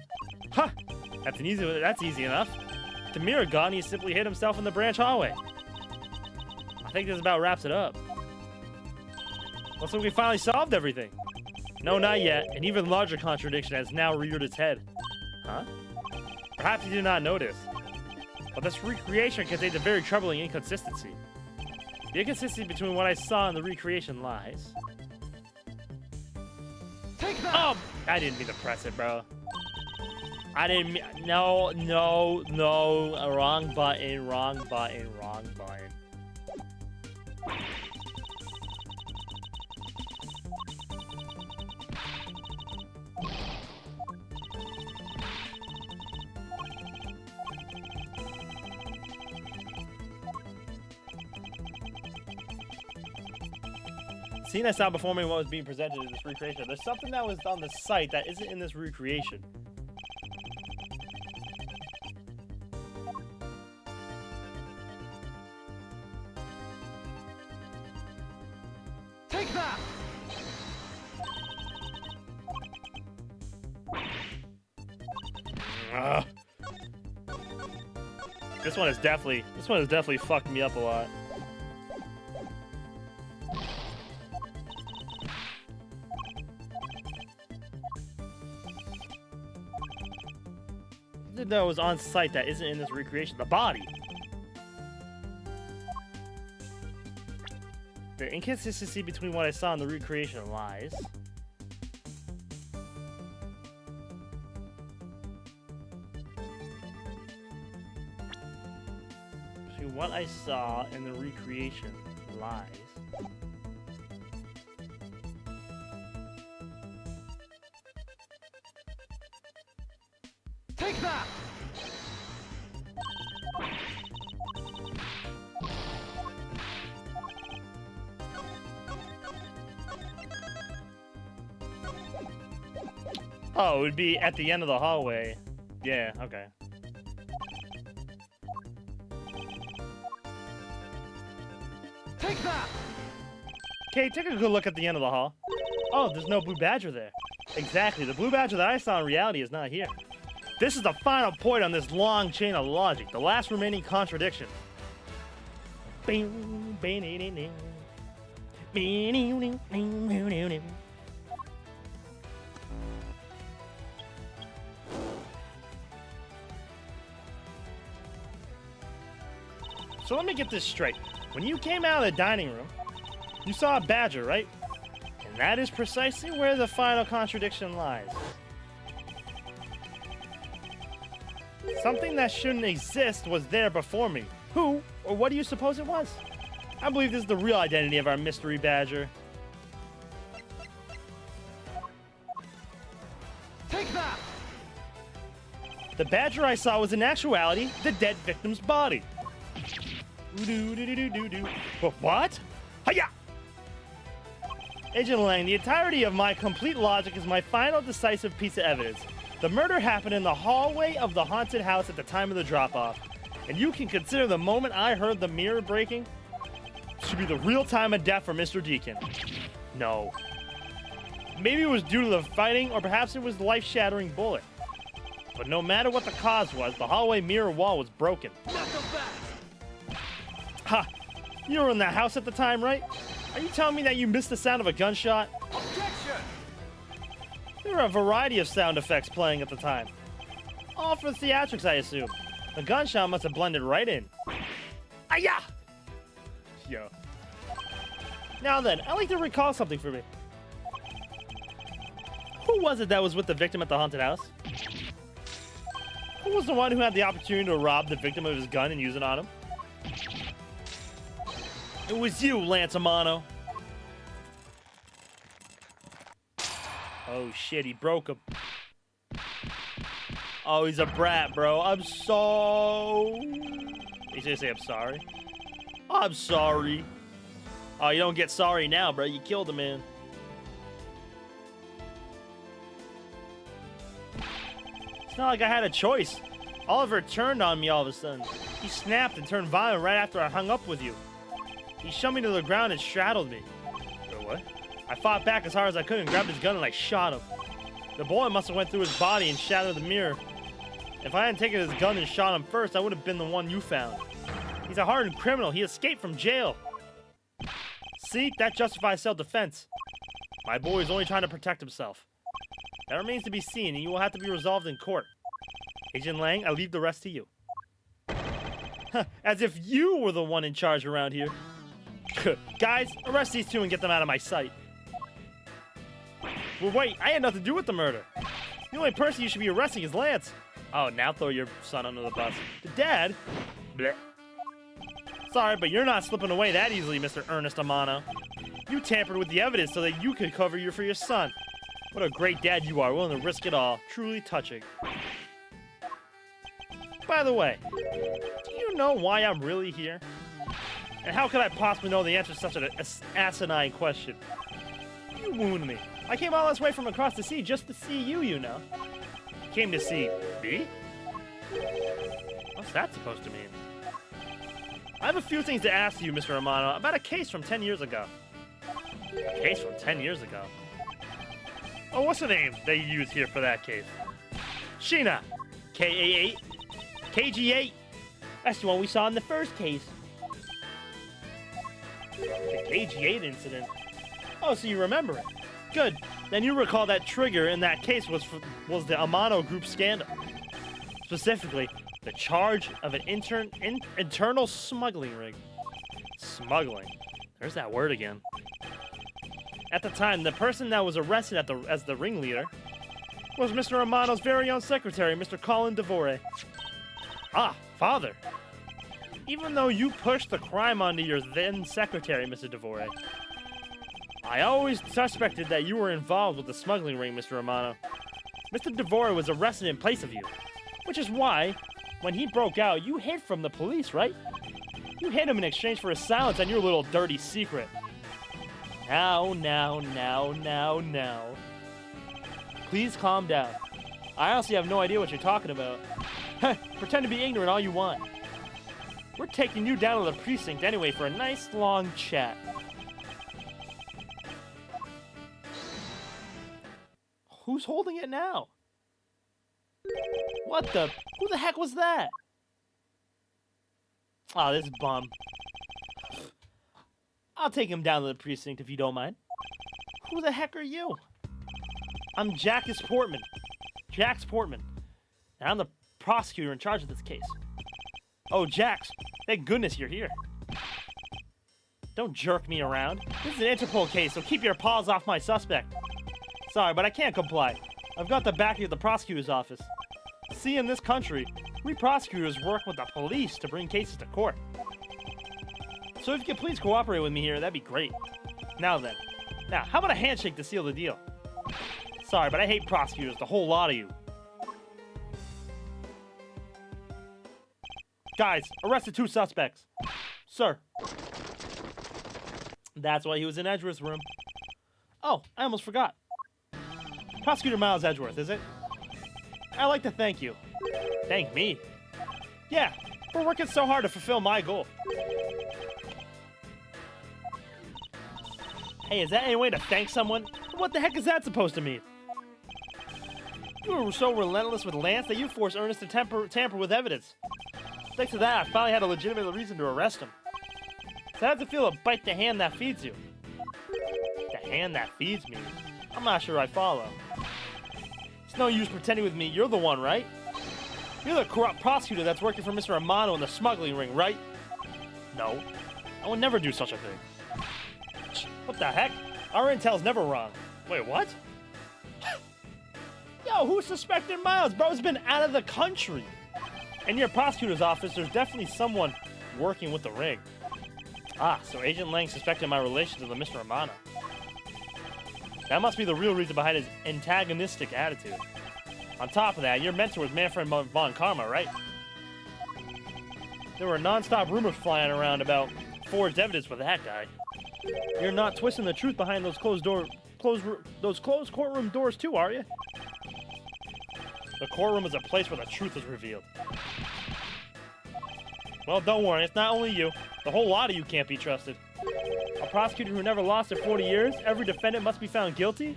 Huh! That's easy enough. With the mirror gone, he simply hid himself in the branch hallway. I think this about wraps it up. Looks like we finally solved everything. No, not yet. An even larger contradiction has now reared its head. Huh? Perhaps you did not notice. But this recreation contains a very troubling inconsistency. The inconsistency between what I saw and the recreation lies. Take that! Oh! I didn't mean to press it, bro. I didn't mean... No. Wrong button. Seeing I saw before me what was being presented in this recreation, there's something that was on the site that isn't in this recreation. Take that! Ugh. This one has definitely fucked me up a lot. That was on site that isn't in this recreation. The body. The inconsistency between what I saw and the recreation lies. Between what I saw and the recreation lies. Take that! Oh, it would be at the end of the hallway. Yeah, okay. Take that! Okay, take a good look at the end of the hall. Oh, there's no blue badger there. Exactly, the blue badger that I saw in reality is not here. This is the final point on this long chain of logic, the last remaining contradiction. So let me get this straight. When you came out of the dining room, you saw a badger, right? And that is precisely where the final contradiction lies. Something that shouldn't exist was there before me. Who, or what do you suppose it was? I believe this is the real identity of our mystery badger. Take that! The badger I saw was in actuality the dead victim's body. What? Hiya! Agent Lang, the entirety of my complete logic is my final decisive piece of evidence. The murder happened in the hallway of the haunted house at the time of the drop-off. And you can consider the moment I heard the mirror breaking should be the real time of death for Mr. Deacon. No. Maybe it was due to the fighting, or perhaps it was the life-shattering bullet. But no matter what the cause was, the hallway mirror wall was broken. Ha! You were in that house at the time, right? Are you telling me that you missed the sound of a gunshot? Objection! There were a variety of sound effects playing at the time. All for theatrics, I assume. The gunshot must have blended right in. Aya! Yo. Now then, I'd like to recall something for me. Who was it that was with the victim at the haunted house? Who was the one who had the opportunity to rob the victim of his gun and use it on him? It was you, Lance Amano. Oh shit, he broke him. Oh, he's a brat, bro. I'm so... He's gonna say I'm sorry. I'm sorry. Oh, you don't get sorry now, bro. You killed a man. It's not like I had a choice. Oliver turned on me all of a sudden. He snapped and turned violent right after I hung up with you. He shoved me to the ground and straddled me. Wait, what? I fought back as hard as I could and grabbed his gun and I shot him. The bullet must have went through his body and shattered the mirror. If I hadn't taken his gun and shot him first, I would have been the one you found. He's a hardened criminal. He escaped from jail. See? That justifies self-defense. My boy is only trying to protect himself. That remains to be seen, and you will have to be resolved in court. Agent Lang, I leave the rest to you. As if you were the one in charge around here. Guys, arrest these two and get them out of my sight. Well, wait, I had nothing to do with the murder. The only person you should be arresting is Lance. Oh, now throw your son under the bus. The dad? Blech. Sorry, but you're not slipping away that easily, Mr. Ernest Amano. You tampered with the evidence so that you could cover for your son. What a great dad you are, willing to risk it all. Truly touching. By the way, do you know why I'm really here? And how could I possibly know the answer to such an asinine question? You wound me. I came all this way from across the sea just to see you, you know. Came to see me? What's that supposed to mean? I have a few things to ask you, Mr. Amano, about a case from 10 years ago. A case from 10 years ago? Oh, what's the name they use here for that case? Sheena. KA8? KG8? That's the one we saw in the first case. The KG8 incident? Oh, so you remember it. Good. Then you recall that trigger in that case was the Amano Group scandal. Specifically, the charge of an internal smuggling ring. Smuggling. There's that word again. At the time, the person that was arrested as the ringleader was Mr. Amano's very own secretary, Mr. Colin Devore. Ah, father. Even though you pushed the crime onto your then secretary, Mr. Devore, I always suspected that you were involved with the smuggling ring, Mr. Amano. Mr. Devore was arrested in place of you, which is why, when he broke out, you hid from the police, right? You hid him in exchange for his silence on your little dirty secret. Now. Please calm down. I honestly have no idea what you're talking about. Pretend to be ignorant all you want. We're taking you down to the precinct anyway for a nice long chat. Who's holding it now? What the? Who the heck was that? Oh, this bum. I'll take him down to the precinct if you don't mind. Who the heck are you? I'm Jax Portman. Jax Portman. And I'm the prosecutor in charge of this case. Oh, Jax. Thank goodness you're here. Don't jerk me around. This is an Interpol case, so keep your paws off my suspect. Sorry, but I can't comply. I've got the backing of the prosecutor's office. See, in this country, we prosecutors work with the police to bring cases to court. So if you could please cooperate with me here, that'd be great. Now then. Now, how about a handshake to seal the deal? Sorry, but I hate prosecutors, the whole lot of you. Guys, arrest the two suspects. Sir. That's why he was in Edgeworth's room. Oh, I almost forgot. Prosecutor Miles Edgeworth, is it? I'd like to thank you. Thank me? Yeah, we're working so hard to fulfill my goal. Hey, is that any way to thank someone? What the heck is that supposed to mean? You were so relentless with Lance that you forced Ernest to tamper with evidence. Thanks to that, I finally had a legitimate reason to arrest him. So I have to feel a bite the hand that feeds you. The hand that feeds me? I'm not sure I follow. It's no use pretending with me. You're the one, right? You're the corrupt prosecutor that's working for Mr. Amano in the smuggling ring, right? No. I would never do such a thing. What the heck? Our intel's never wrong. Wait, what? Yo, who's suspecting Miles? Bro's been out of the country. In your prosecutor's office, there's definitely someone working with the ring. Ah, so Agent Lang suspected my relation to the Mr. Amano. That must be the real reason behind his antagonistic attitude. On top of that, your mentor was Manfred von Karma, right? There were non-stop rumors flying around about forged evidence with that guy. You're not twisting the truth behind those closed courtroom doors too, are you? The courtroom is a place where the truth is revealed. Well, don't worry, it's not only you. The whole lot of you can't be trusted. I'll prosecutor who never lost in 40 years? Every defendant must be found guilty?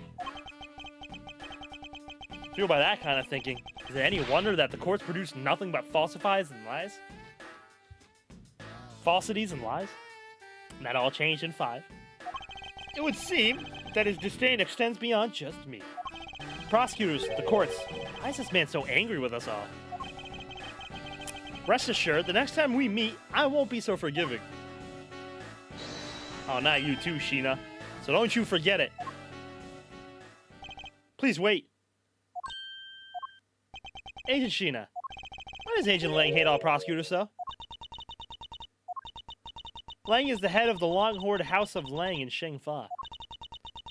Fueled by that kind of thinking, is it any wonder that the courts produce nothing but falsifies and lies? Falsities and lies? And that all changed in 5. It would seem that his disdain extends beyond just me. Prosecutors, the courts, why is this man so angry with us all? Rest assured, the next time we meet, I won't be so forgiving. Oh, not you too, Sheena. So don't you forget it. Please wait. Agent Sheena, why does Agent Lang hate all prosecutors so? Lang is the head of the long-hoard House of Lang in Shengfa.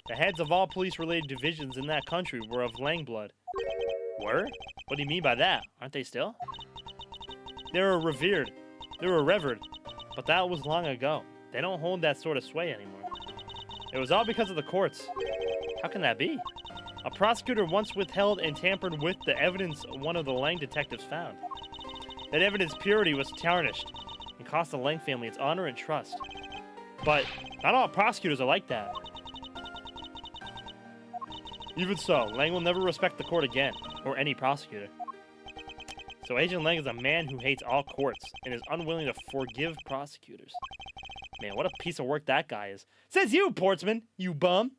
The heads of all police-related divisions in that country were of Lang blood. Were? What do you mean by that? Aren't they still? They were revered. They were revered. But that was long ago. They don't hold that sort of sway anymore. It was all because of the courts. How can that be? A prosecutor once withheld and tampered with the evidence one of the Lang detectives found. That evidence purity was tarnished and cost the Lang family its honor and trust. But not all prosecutors are like that. Even so, Lang will never respect the court again, or any prosecutor. So Agent Lang is a man who hates all courts and is unwilling to forgive prosecutors. Man, what a piece of work that guy is. Says you, Portsman, you bum.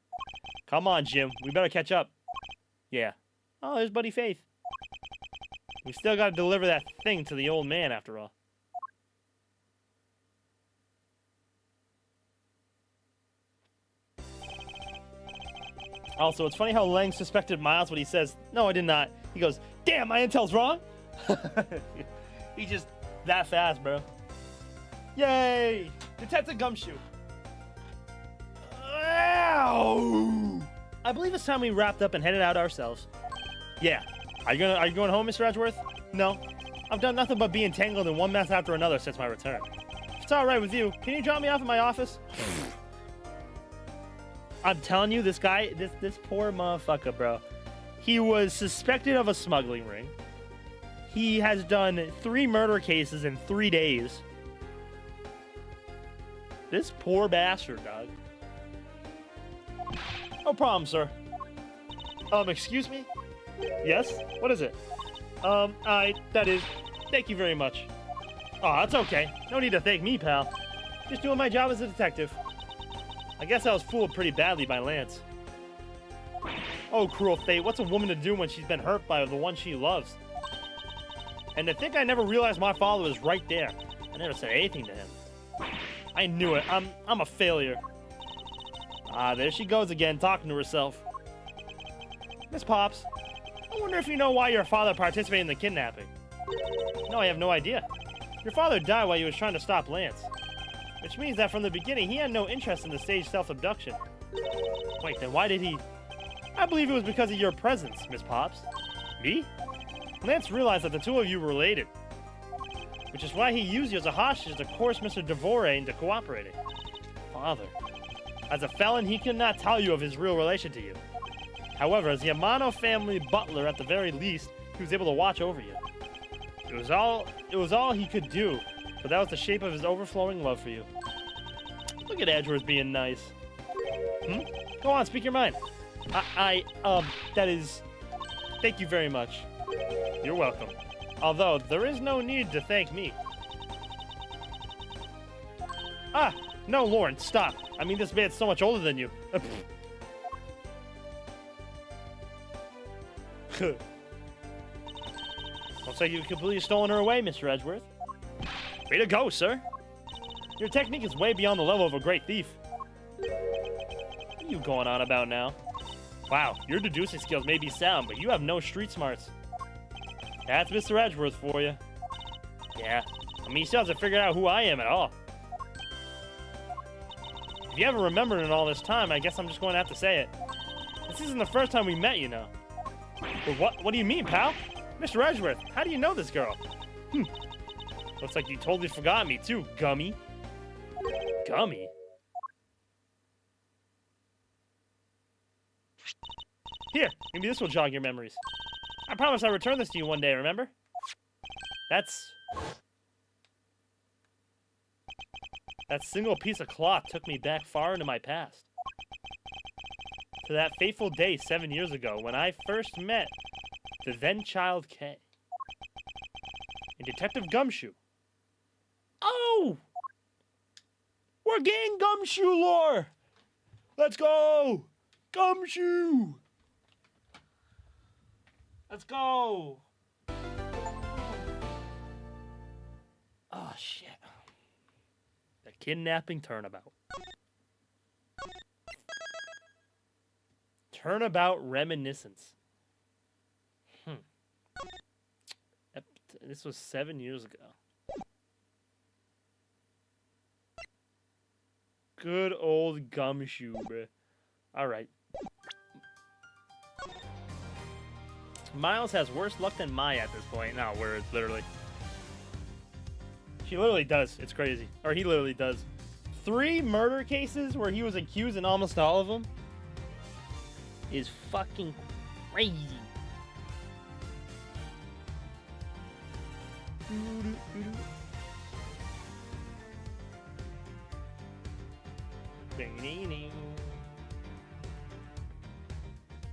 Come on, Jim. We better catch up. Yeah. Oh, there's Buddy Faith. We still got to deliver that thing to the old man, after all. Also, it's funny how Lang suspected Miles when he says, "No, I did not." He goes, "Damn, my intel's wrong." He just that fast, bro. Yay! Detective Gumshoe. Ow! I believe it's time we wrapped up and headed out ourselves. Yeah. Are you going home, Mr. Edgeworth? No. I've done nothing but be entangled in one mess after another since my return. If it's alright with you, can you drop me off at my office? I'm telling you, this guy, this poor motherfucker, bro. He was suspected of a smuggling ring. He has done 3 murder cases in 3 days. This poor bastard, dog. No problem, sir. Excuse me? Yes? What is it? That is, thank you very much. Oh, that's okay. No need to thank me, pal. Just doing my job as a detective. I guess I was fooled pretty badly by Lance. Oh, cruel fate, what's a woman to do when she's been hurt by the one she loves? And to think I never realized my father was right there. I never said anything to him. I knew it. I'm a failure. Ah, there she goes again, talking to herself. Miss Pops, I wonder if you know why your father participated in the kidnapping. No, I have no idea. Your father died while he was trying to stop Lance. Which means that from the beginning, he had no interest in the staged self-abduction. Wait, then why did he... I believe it was because of your presence, Miss Pops. Me? Lance realized that the two of you were related. Which is why he used you as a hostage to coerce Mr. Devore into cooperating. Father. As a felon, he could not tell you of his real relation to you. However, as the Amano family butler, at the very least, he was able to watch over you. It was all he could do, but that was the shape of his overflowing love for you. Look at Edgeworth being nice. Go on, speak your mind. That is... Thank you very much. You're welcome. Although, there is no need to thank me. Ah! No, Lawrence, stop. I mean, this man's so much older than you. Looks like you've completely stolen her away, Mr. Edgeworth. Way to go, sir. Your technique is way beyond the level of a great thief. What are you going on about now? Wow, your deducing skills may be sound, but you have no street smarts. That's Mr. Edgeworth for you. Yeah, I mean, he still hasn't figured out who I am at all. If you haven't remembered in all this time, I guess I'm just going to have to say it. This isn't the first time we met, you know. But what do you mean, pal? Mr. Edgeworth, how do you know this girl? Looks like you totally forgot me, too, Gummy. Gummy? Here, maybe this will jog your memories. I promised I'd return this to you one day, remember? That's... That single piece of cloth took me back far into my past. To that fateful day 7 years ago when I first met the then child K. And Detective Gumshoe. Oh! We're getting Gumshoe lore! Let's go! Gumshoe! Let's go! Oh, shit. The kidnapping turnabout. Turnabout reminiscence. This was 7 years ago. Good old Gumshoe, bruh. Alright. Miles has worse luck than Maya at this point. No, words, literally. She literally does. It's crazy. Or he literally does. 3 murder cases where he was accused in almost all of them is fucking crazy.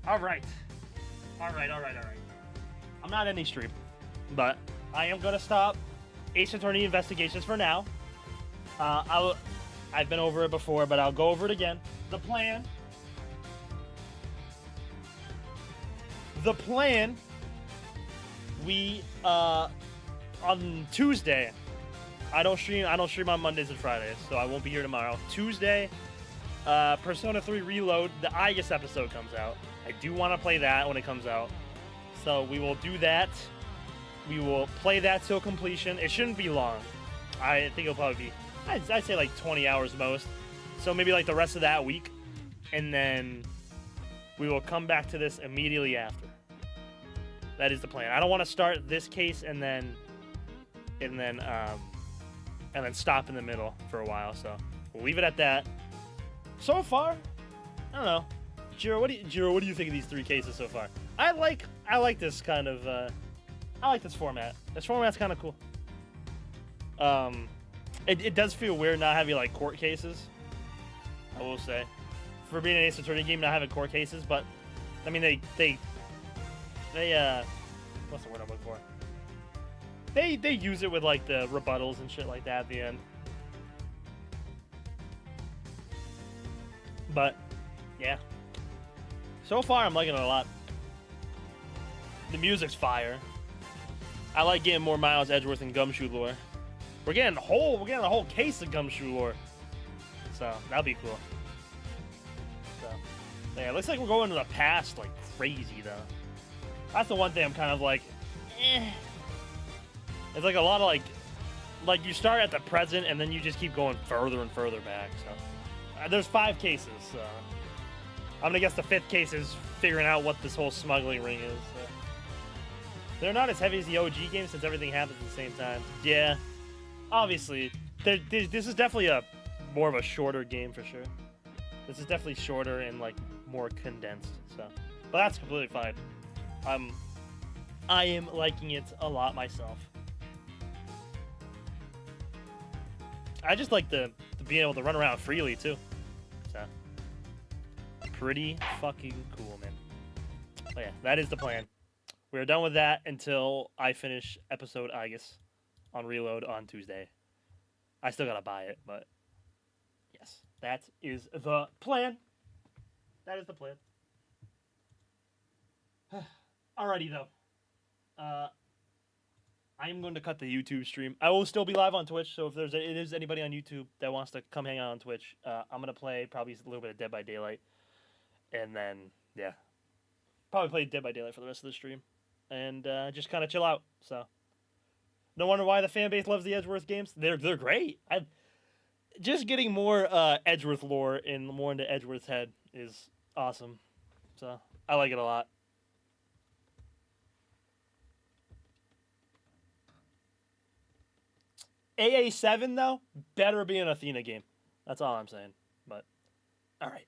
Alright. Alright. I'm not ending stream, but I am gonna stop Ace Attorney investigations for now. I've been over it before, but I'll go over it again. The plan. We on Tuesday. I don't stream on Mondays and Fridays, so I won't be here tomorrow. Tuesday, Persona 3 Reload, the Aegis episode comes out. I do want to play that when it comes out. So we will do that. We will play that till completion. It shouldn't be long. I think it'll probably be, I'd say like 20 hours most. So maybe like the rest of that week. And then we will come back to this immediately after. That is the plan. I don't want to start this case and then stop in the middle for a while. So we'll leave it at that. So far, I don't know. Jiro, what do you think of these 3 cases so far? I like this kind of I like this format. This format's kind of cool. It does feel weird not having like court cases. I will say, for being an Ace Attorney game, not having court cases, but I mean they what's the word I'm looking for? They use it with like the rebuttals and shit like that at the end. But yeah. So far, I'm liking it a lot. The music's fire. I like getting more Miles Edgeworth and Gumshoe lore. We're getting a whole case of Gumshoe lore. So that'll be cool. So yeah, it looks like we're going to the past like crazy though. That's the one thing I'm kind of like, eh. It's like a lot of like you start at the present and then you just keep going further and further back. So there's 5 cases. So I'm gonna guess the 5th case is figuring out what this whole smuggling ring is. So. They're not as heavy as the OG game since everything happens at the same time. Yeah, obviously, this is definitely more of a shorter game for sure. This is definitely shorter and like more condensed. So, but that's completely fine. I am liking it a lot myself. I just like the being able to run around freely too. So, pretty fucking cool, man. But yeah, that is the plan. We're done with that until I finish episode Aegis on Reload on Tuesday. I still gotta buy it, but yes, that is the plan. That is the plan. Alrighty though. I am going to cut the YouTube stream. I will still be live on Twitch, so if it is anybody on YouTube that wants to come hang out on Twitch, I'm gonna play probably a little bit of Dead by Daylight, and then yeah, probably play Dead by Daylight for the rest of the stream. And just kind of chill out. So, no wonder why the fan base loves the Edgeworth games. They're great. Just getting more Edgeworth lore and more into Edgeworth's head is awesome. So I like it a lot. AA7 though better be an Athena game. That's all I'm saying. But all right.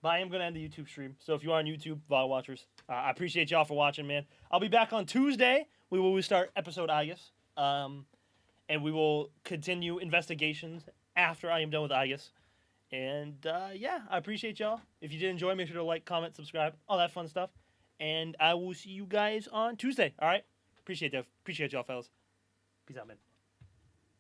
But I am going to end the YouTube stream. So if you are on YouTube, VOD watchers, I appreciate y'all for watching, man. I'll be back on Tuesday. We will start episode Aegis. And we will continue investigations after I am done with Aegis. And yeah, I appreciate y'all. If you did enjoy, make sure to like, comment, subscribe, all that fun stuff. And I will see you guys on Tuesday. All right? Appreciate y'all, fellas. Peace out, man.